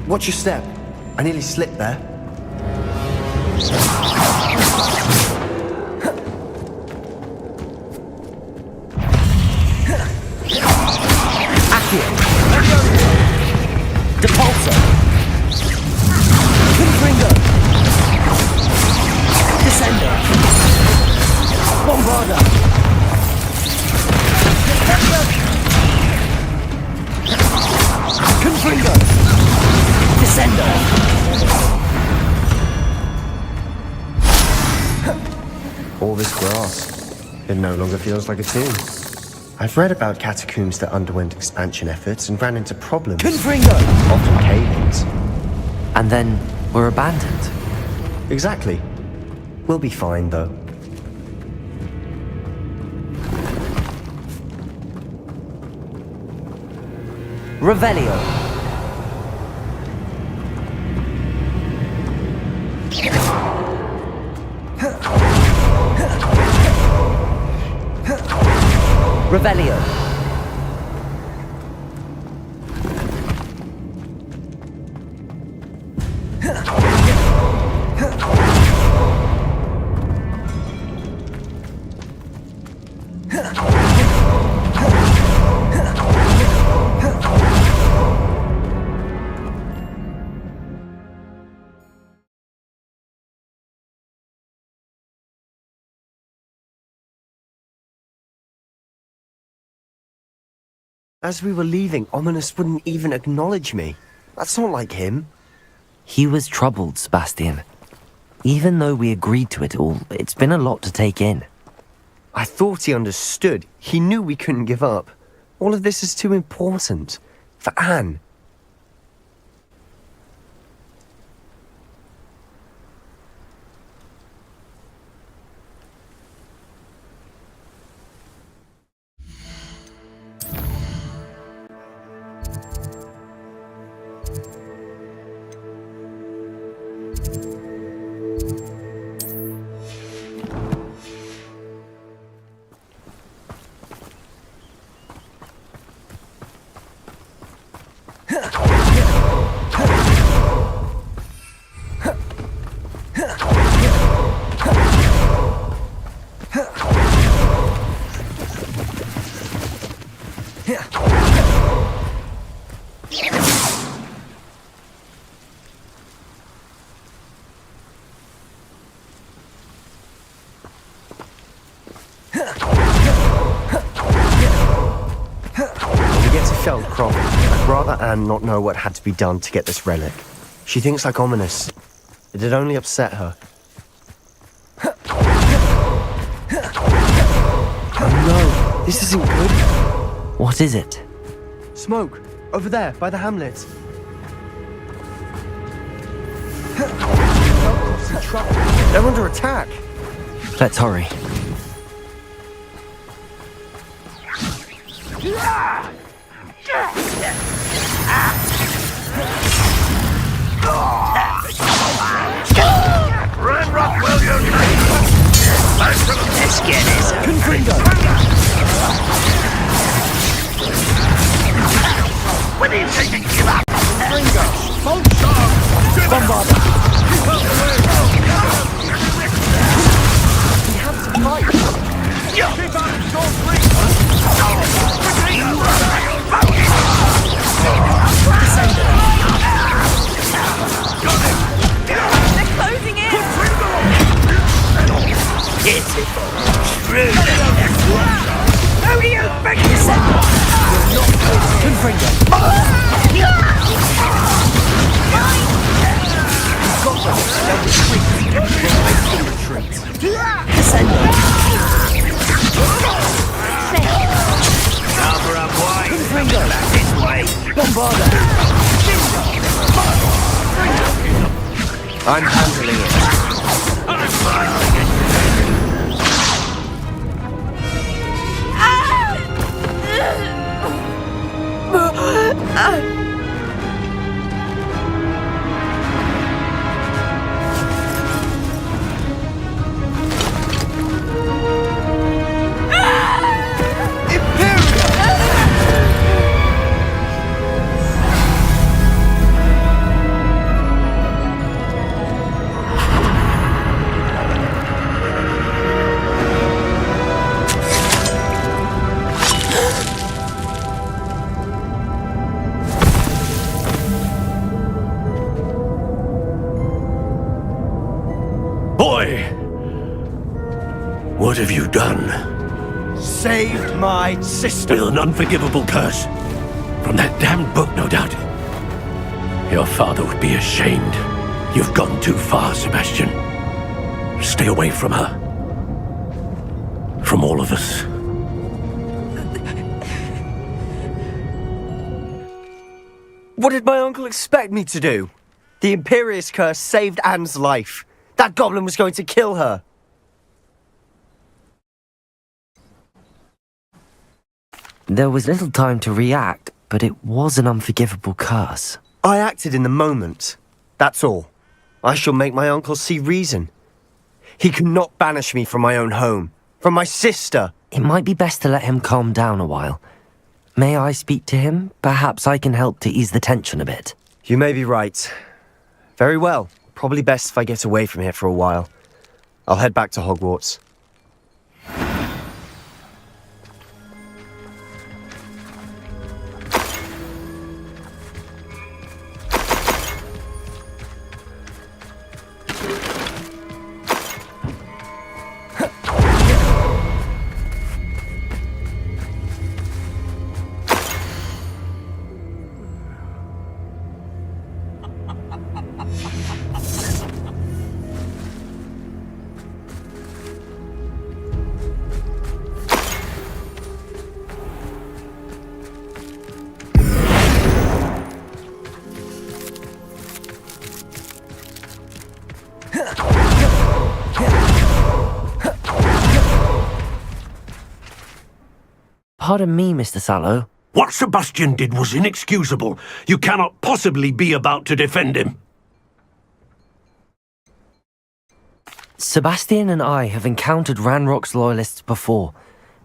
Watch your step. I nearly slipped there. Accio! Depulso! Confringo! Descendo! Bombarda! Confringo! Descendo! All this grass. It no longer feels like a tomb. I've read about catacombs that underwent expansion efforts and ran into problems. Confringo! Often cave-ins. And then were abandoned. Exactly. We'll be fine, though. Revelio. Revelio. As we were leaving, Ominous wouldn't even acknowledge me. That's not like him. He was troubled, Sebastian. Even though we agreed to it all, it's been a lot to take in. I thought he understood. He knew we couldn't give up. All of this is too important. For Anne. Feldcroft, I'd rather Anne not know what had to be done to get this relic. She thinks like ominous. It'd only upset her. Oh no, this isn't good. What is it? Smoke, over there, by the hamlet. Feldcroft's in trouble. They're under attack. Let's hurry. Run, rock, will you? Let's get this. When are you taking to give up? Confringo! Smoke song! Bombard! We have to fight! Keep out of storm, please! They're closing in! Pitiful. True. How do you think this is? Confringo! Got them! They'll retreat! We'll make them retreat! Cover up wide. Confringo. Back this way. Bombarda! I'm handling it. I'm firing it. Boy! What have you done? Saved my sister. With an unforgivable curse. From that damned book, no doubt. Your father would be ashamed. You've gone too far, Sebastian. Stay away from her. From all of us. What did my uncle expect me to do? The Imperious curse saved Anne's life. That goblin was going to kill her. There was little time to react, but it was an unforgivable curse. I acted in the moment. That's all. I shall make my uncle see reason. He cannot banish me from my own home, from my sister. It might be best to let him calm down a while. May I speak to him? Perhaps I can help to ease the tension a bit. You may be right. Very well. Probably best if I get away from here for a while. I'll head back to Hogwarts. Pardon me, Mr. Sallow. What Sebastian did was inexcusable. You cannot possibly be about to defend him. Sebastian and I have encountered Ranrock's loyalists before.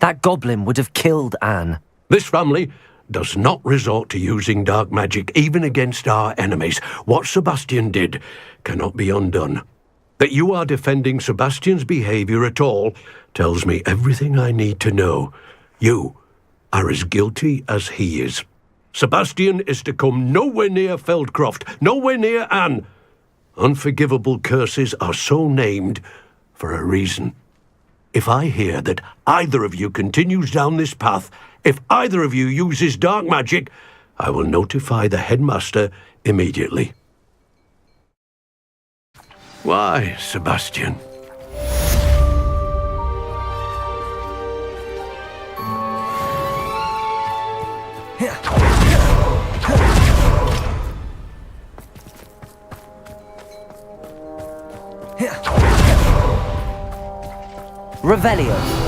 That goblin would have killed Anne. This family does not resort to using dark magic even against our enemies. What Sebastian did cannot be undone. That you are defending Sebastian's behavior at all tells me everything I need to know. You are as guilty as he is. Sebastian is to come nowhere near Feldcroft, nowhere near Anne. Unforgivable curses are so named for a reason. If I hear that either of you continues down this path, if either of you uses dark magic, I will notify the headmaster immediately. Why, Sebastian? Revelio.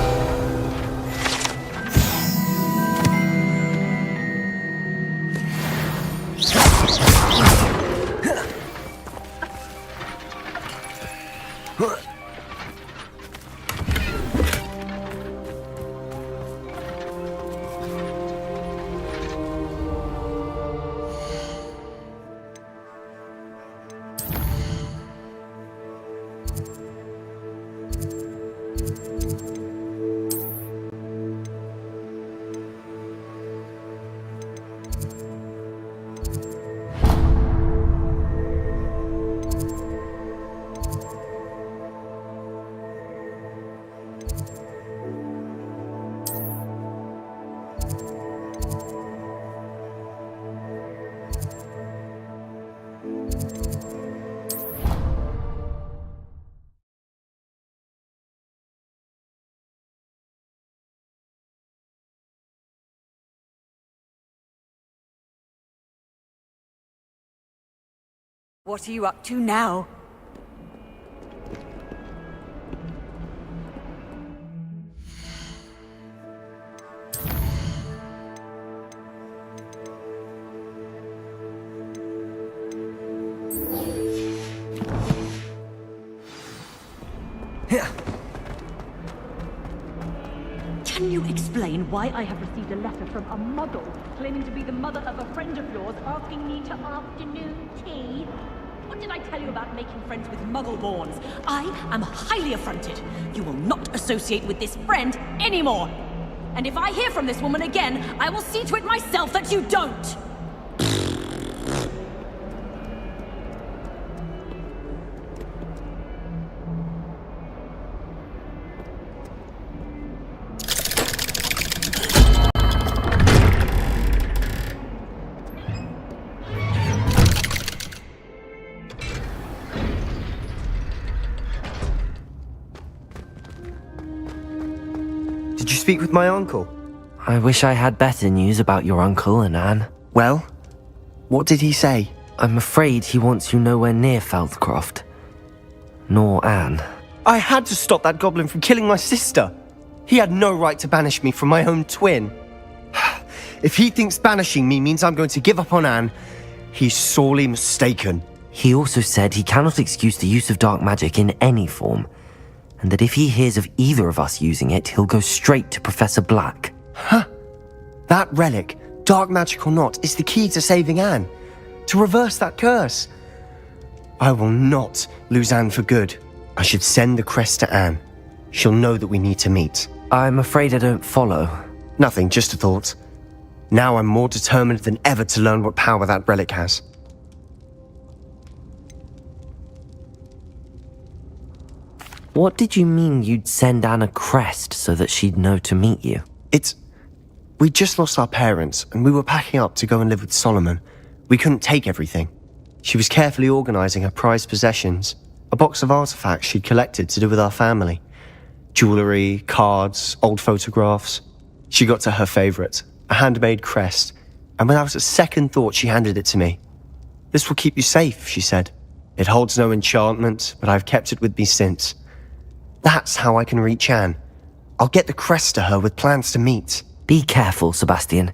What are you up to now? Can you explain why I have received a letter from a muggle claiming to be the mother of a friend of yours asking me to afternoon tea? What did I tell you about making friends with muggle-borns? I am highly affronted. You will not associate with this friend anymore. And if I hear from this woman again, I will see to it myself that you don't. Did you speak with my uncle? I wish I had better news about your uncle and Anne. Well, what did he say? I'm afraid he wants you nowhere near Feldcroft. Nor Anne. I had to stop that goblin from killing my sister. He had no right to banish me from my own twin. If he thinks banishing me means I'm going to give up on Anne, he's sorely mistaken. He also said he cannot excuse the use of dark magic in any form, and that if he hears of either of us using it, he'll go straight to Professor Black. Huh? That relic, dark magic or not, is the key to saving Anne. To reverse that curse. I will not lose Anne for good. I should send the crest to Anne. She'll know that we need to meet. I'm afraid I don't follow. Nothing, just a thought. Now I'm more determined than ever to learn what power that relic has. What did you mean you'd send Anne a crest so that she'd know to meet you? We just lost our parents, and we were packing up to go and live with Solomon. We couldn't take everything. She was carefully organising her prized possessions, a box of artifacts she'd collected to do with our family. Jewellery, cards, old photographs. She got to her favourite, a handmade crest, and without a second thought she handed it to me. "This will keep you safe," she said. "It holds no enchantment, but I've kept it with me since. That's how I can reach Anne. I'll get the crest to her with plans to meet." Be careful, Sebastian.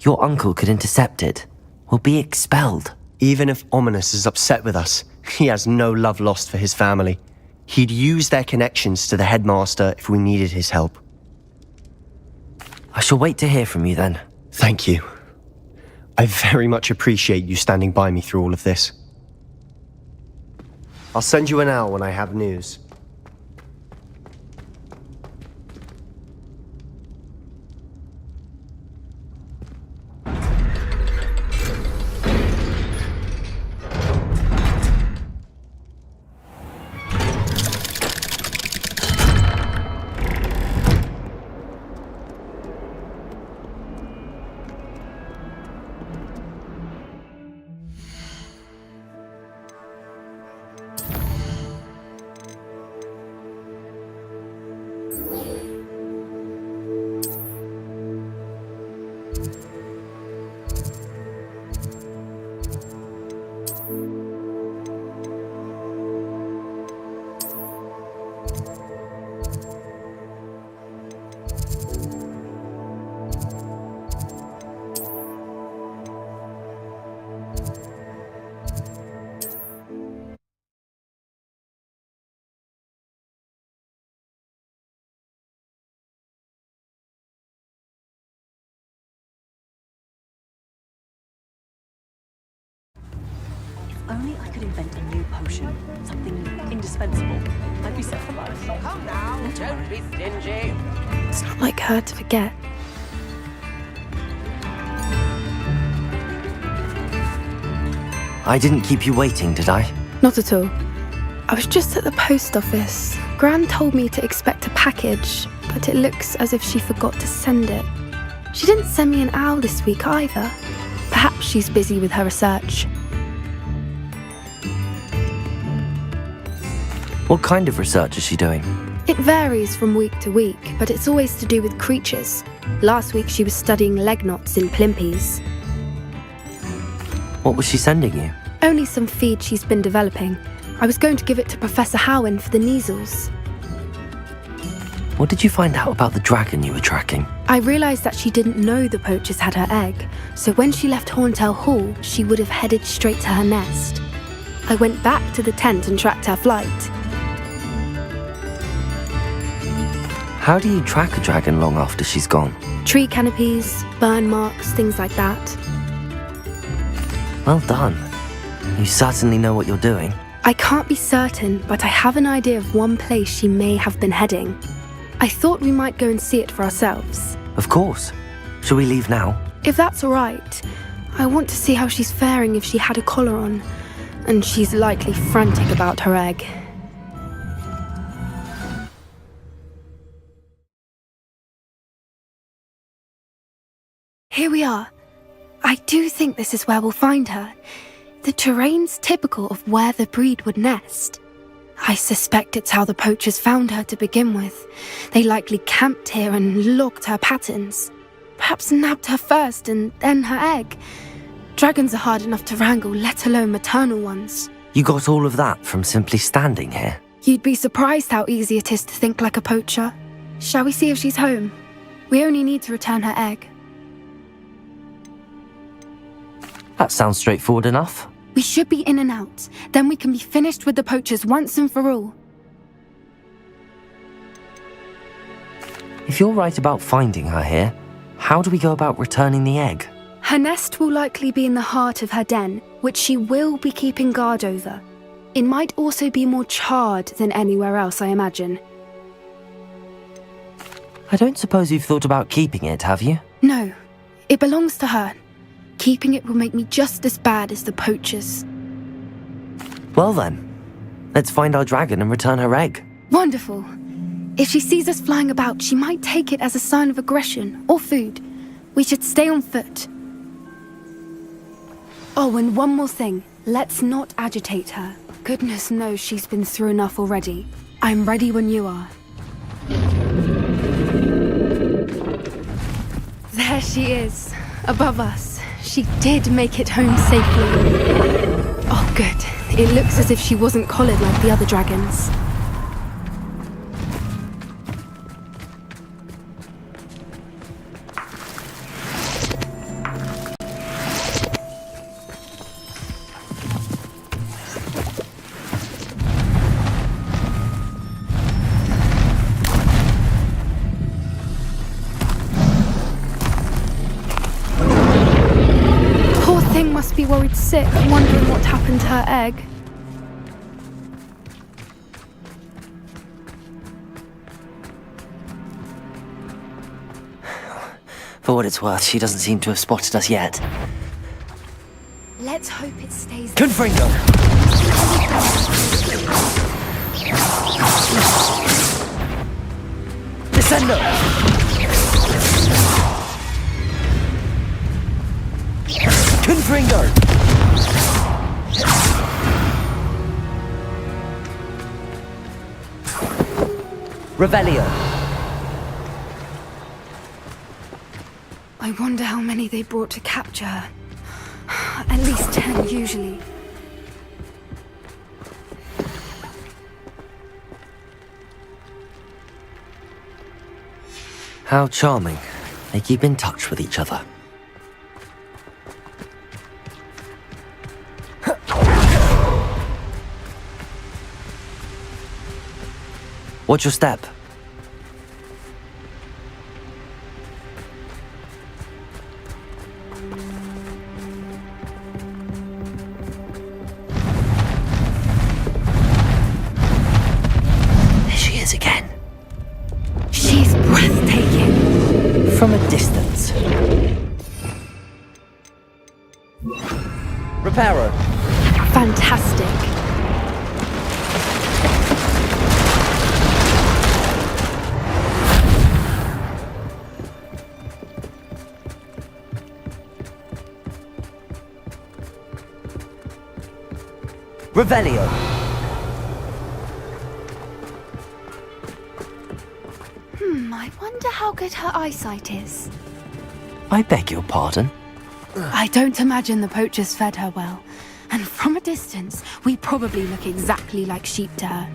Your uncle could intercept it. We'll be expelled. Even if Ominous is upset with us, he has no love lost for his family. He'd use their connections to the headmaster if we needed his help. I shall wait to hear from you then. Thank you. I very much appreciate you standing by me through all of this. I'll send you an owl when I have news. Only I could invent a new potion, something indispensable. I'd be set for life. Come now, don't be stingy. It's not like her to forget. I didn't keep you waiting, did I? Not at all. I was just at the post office. Gran told me to expect a package, but it looks as if she forgot to send it. She didn't send me an owl this week either. Perhaps she's busy with her research. What kind of research is she doing? It varies from week to week, but it's always to do with creatures. Last week she was studying leg knots in plimpies. What was she sending you? Only some feed she's been developing. I was going to give it to Professor Howen for the measles. What did you find out about the dragon you were tracking? I realised that she didn't know the poachers had her egg, so when she left Horntail Hall, she would have headed straight to her nest. I went back to the tent and tracked her flight. How do you track a dragon long after she's gone? Tree canopies, burn marks, things like that. Well done. You certainly know what you're doing. I can't be certain, but I have an idea of one place she may have been heading. I thought we might go and see it for ourselves. Of course. Shall we leave now? If that's all right. I want to see how she's faring if she had a collar on. And she's likely frantic about her egg. Here we are. I do think this is where we'll find her. The terrain's typical of where the breed would nest. I suspect it's how the poachers found her to begin with. They likely camped here and logged her patterns. Perhaps nabbed her first and then her egg. Dragons are hard enough to wrangle, let alone maternal ones. You got all of that from simply standing here? You'd be surprised how easy it is to think like a poacher. Shall we see if she's home? We only need to return her egg. That sounds straightforward enough. We should be in and out. Then we can be finished with the poachers once and for all. If you're right about finding her here, how do we go about returning the egg? Her nest will likely be in the heart of her den, which she will be keeping guard over. It might also be more charred than anywhere else, I imagine. I don't suppose you've thought about keeping it, have you? No, it belongs to her. Keeping it will make me just as bad as the poachers. Well then, let's find our dragon and return her egg. Wonderful. If she sees us flying about, she might take it as a sign of aggression or food. We should stay on foot. Oh, and one more thing. Let's not agitate her. Goodness knows she's been through enough already. I'm ready when you are. There she is, above us. She did make it home safely. Oh, good. It looks as if she wasn't collared like the other dragons. be worried sick, wondering what happened to her egg. For what it's worth, she doesn't seem to have spotted us yet. Let's hope it stays. Confringo! Descendo! Confringo! Revelio! I wonder how many they brought to capture her. At least 10, usually. How charming. They keep in touch with each other. Watch your step. There she is again. She's breathtaking. From a distance. Reparo. Fantastic. Revelio. I wonder how good her eyesight is. I beg your pardon? I don't imagine the poachers fed her well. And from a distance, we probably look exactly like sheep to her.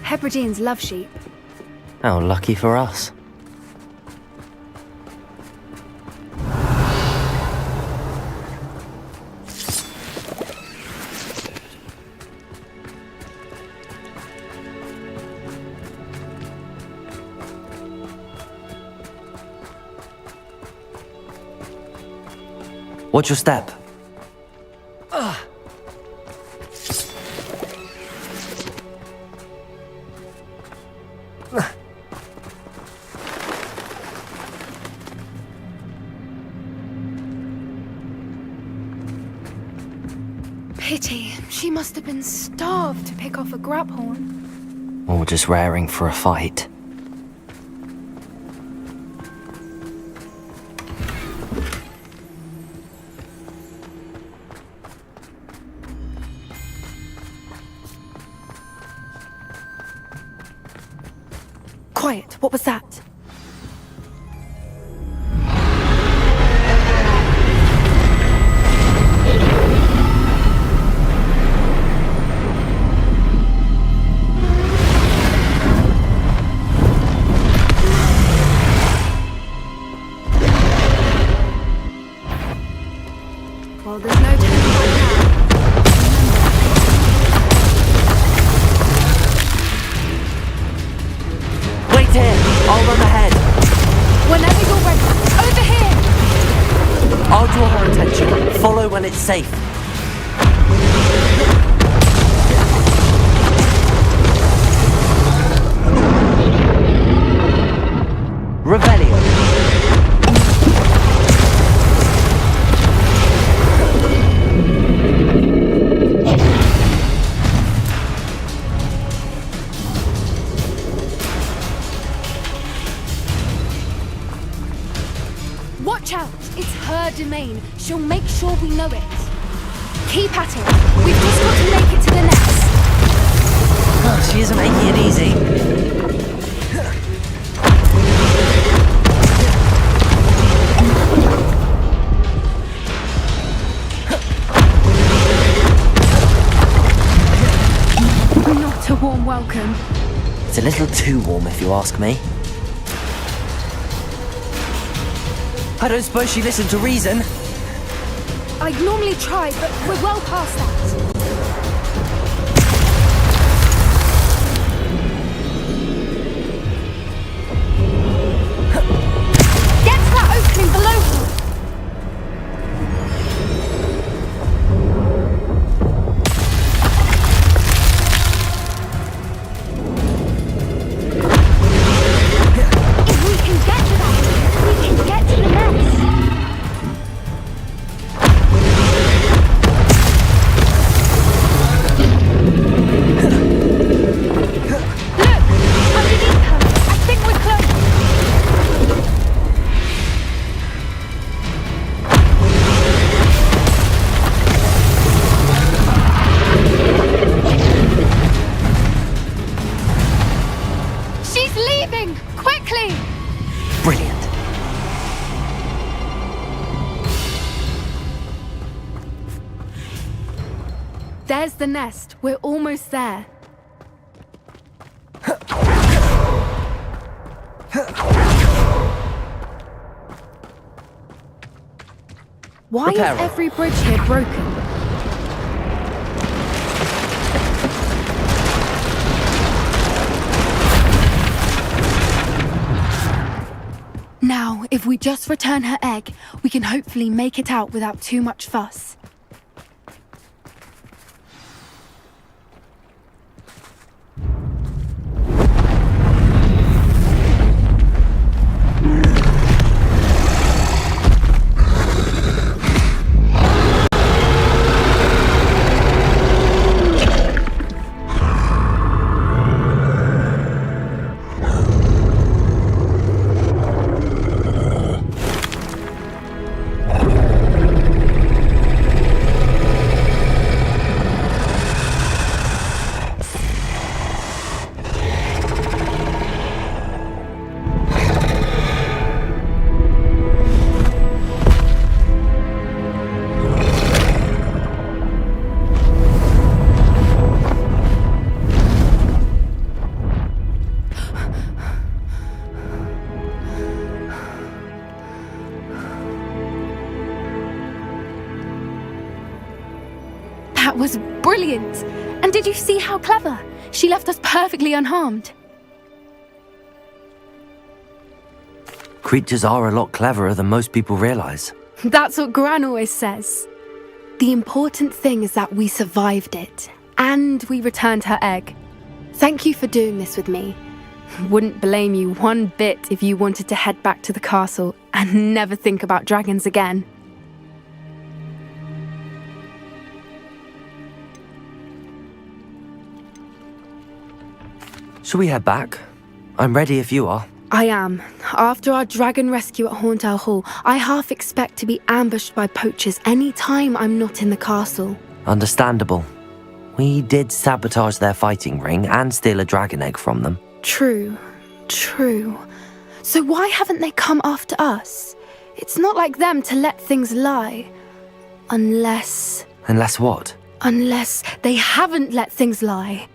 Hebrideans love sheep. How lucky for us. Watch your step. Pity. She must have been starved to pick off a grabhorn. Or just raring for a fight. Quiet. What was that? Well, there's no turning back now. Wait here! I'll run ahead. Whenever you're ready. Over here! I'll draw her attention. Follow when it's safe. Revelio. Watch out! It's her domain. She'll make sure we know it. Keep at it. We've just got to make it to the nest. Oh, she isn't making it easy. Not a warm welcome. It's a little too warm, if you ask me. I don't suppose she listened to reason. I'd normally try, but we're well past that. Get to that opening below the nest. We're almost there. Why is every bridge here broken? Now, if we just return her egg, we can hopefully make it out without too much fuss. That was brilliant! And did you see how clever? She left us perfectly unharmed. Creatures are a lot cleverer than most people realize. That's what Gran always says. The important thing is that we survived it, and we returned her egg. Thank you for doing this with me. Wouldn't blame you one bit if you wanted to head back to the castle and never think about dragons again. Shall we head back? I'm ready if you are. I am. After our dragon rescue at Hauntowl Hall, I half expect to be ambushed by poachers any time I'm not in the castle. Understandable. We did sabotage their fighting ring and steal a dragon egg from them. True. So why haven't they come after us? It's not like them to let things lie. Unless what? Unless they haven't let things lie.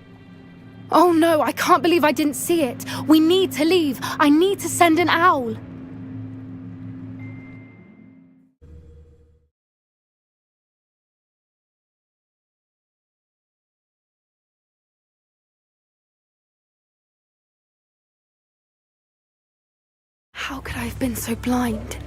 Oh no, I can't believe I didn't see it. We need to leave. I need to send an owl. How could I have been so blind?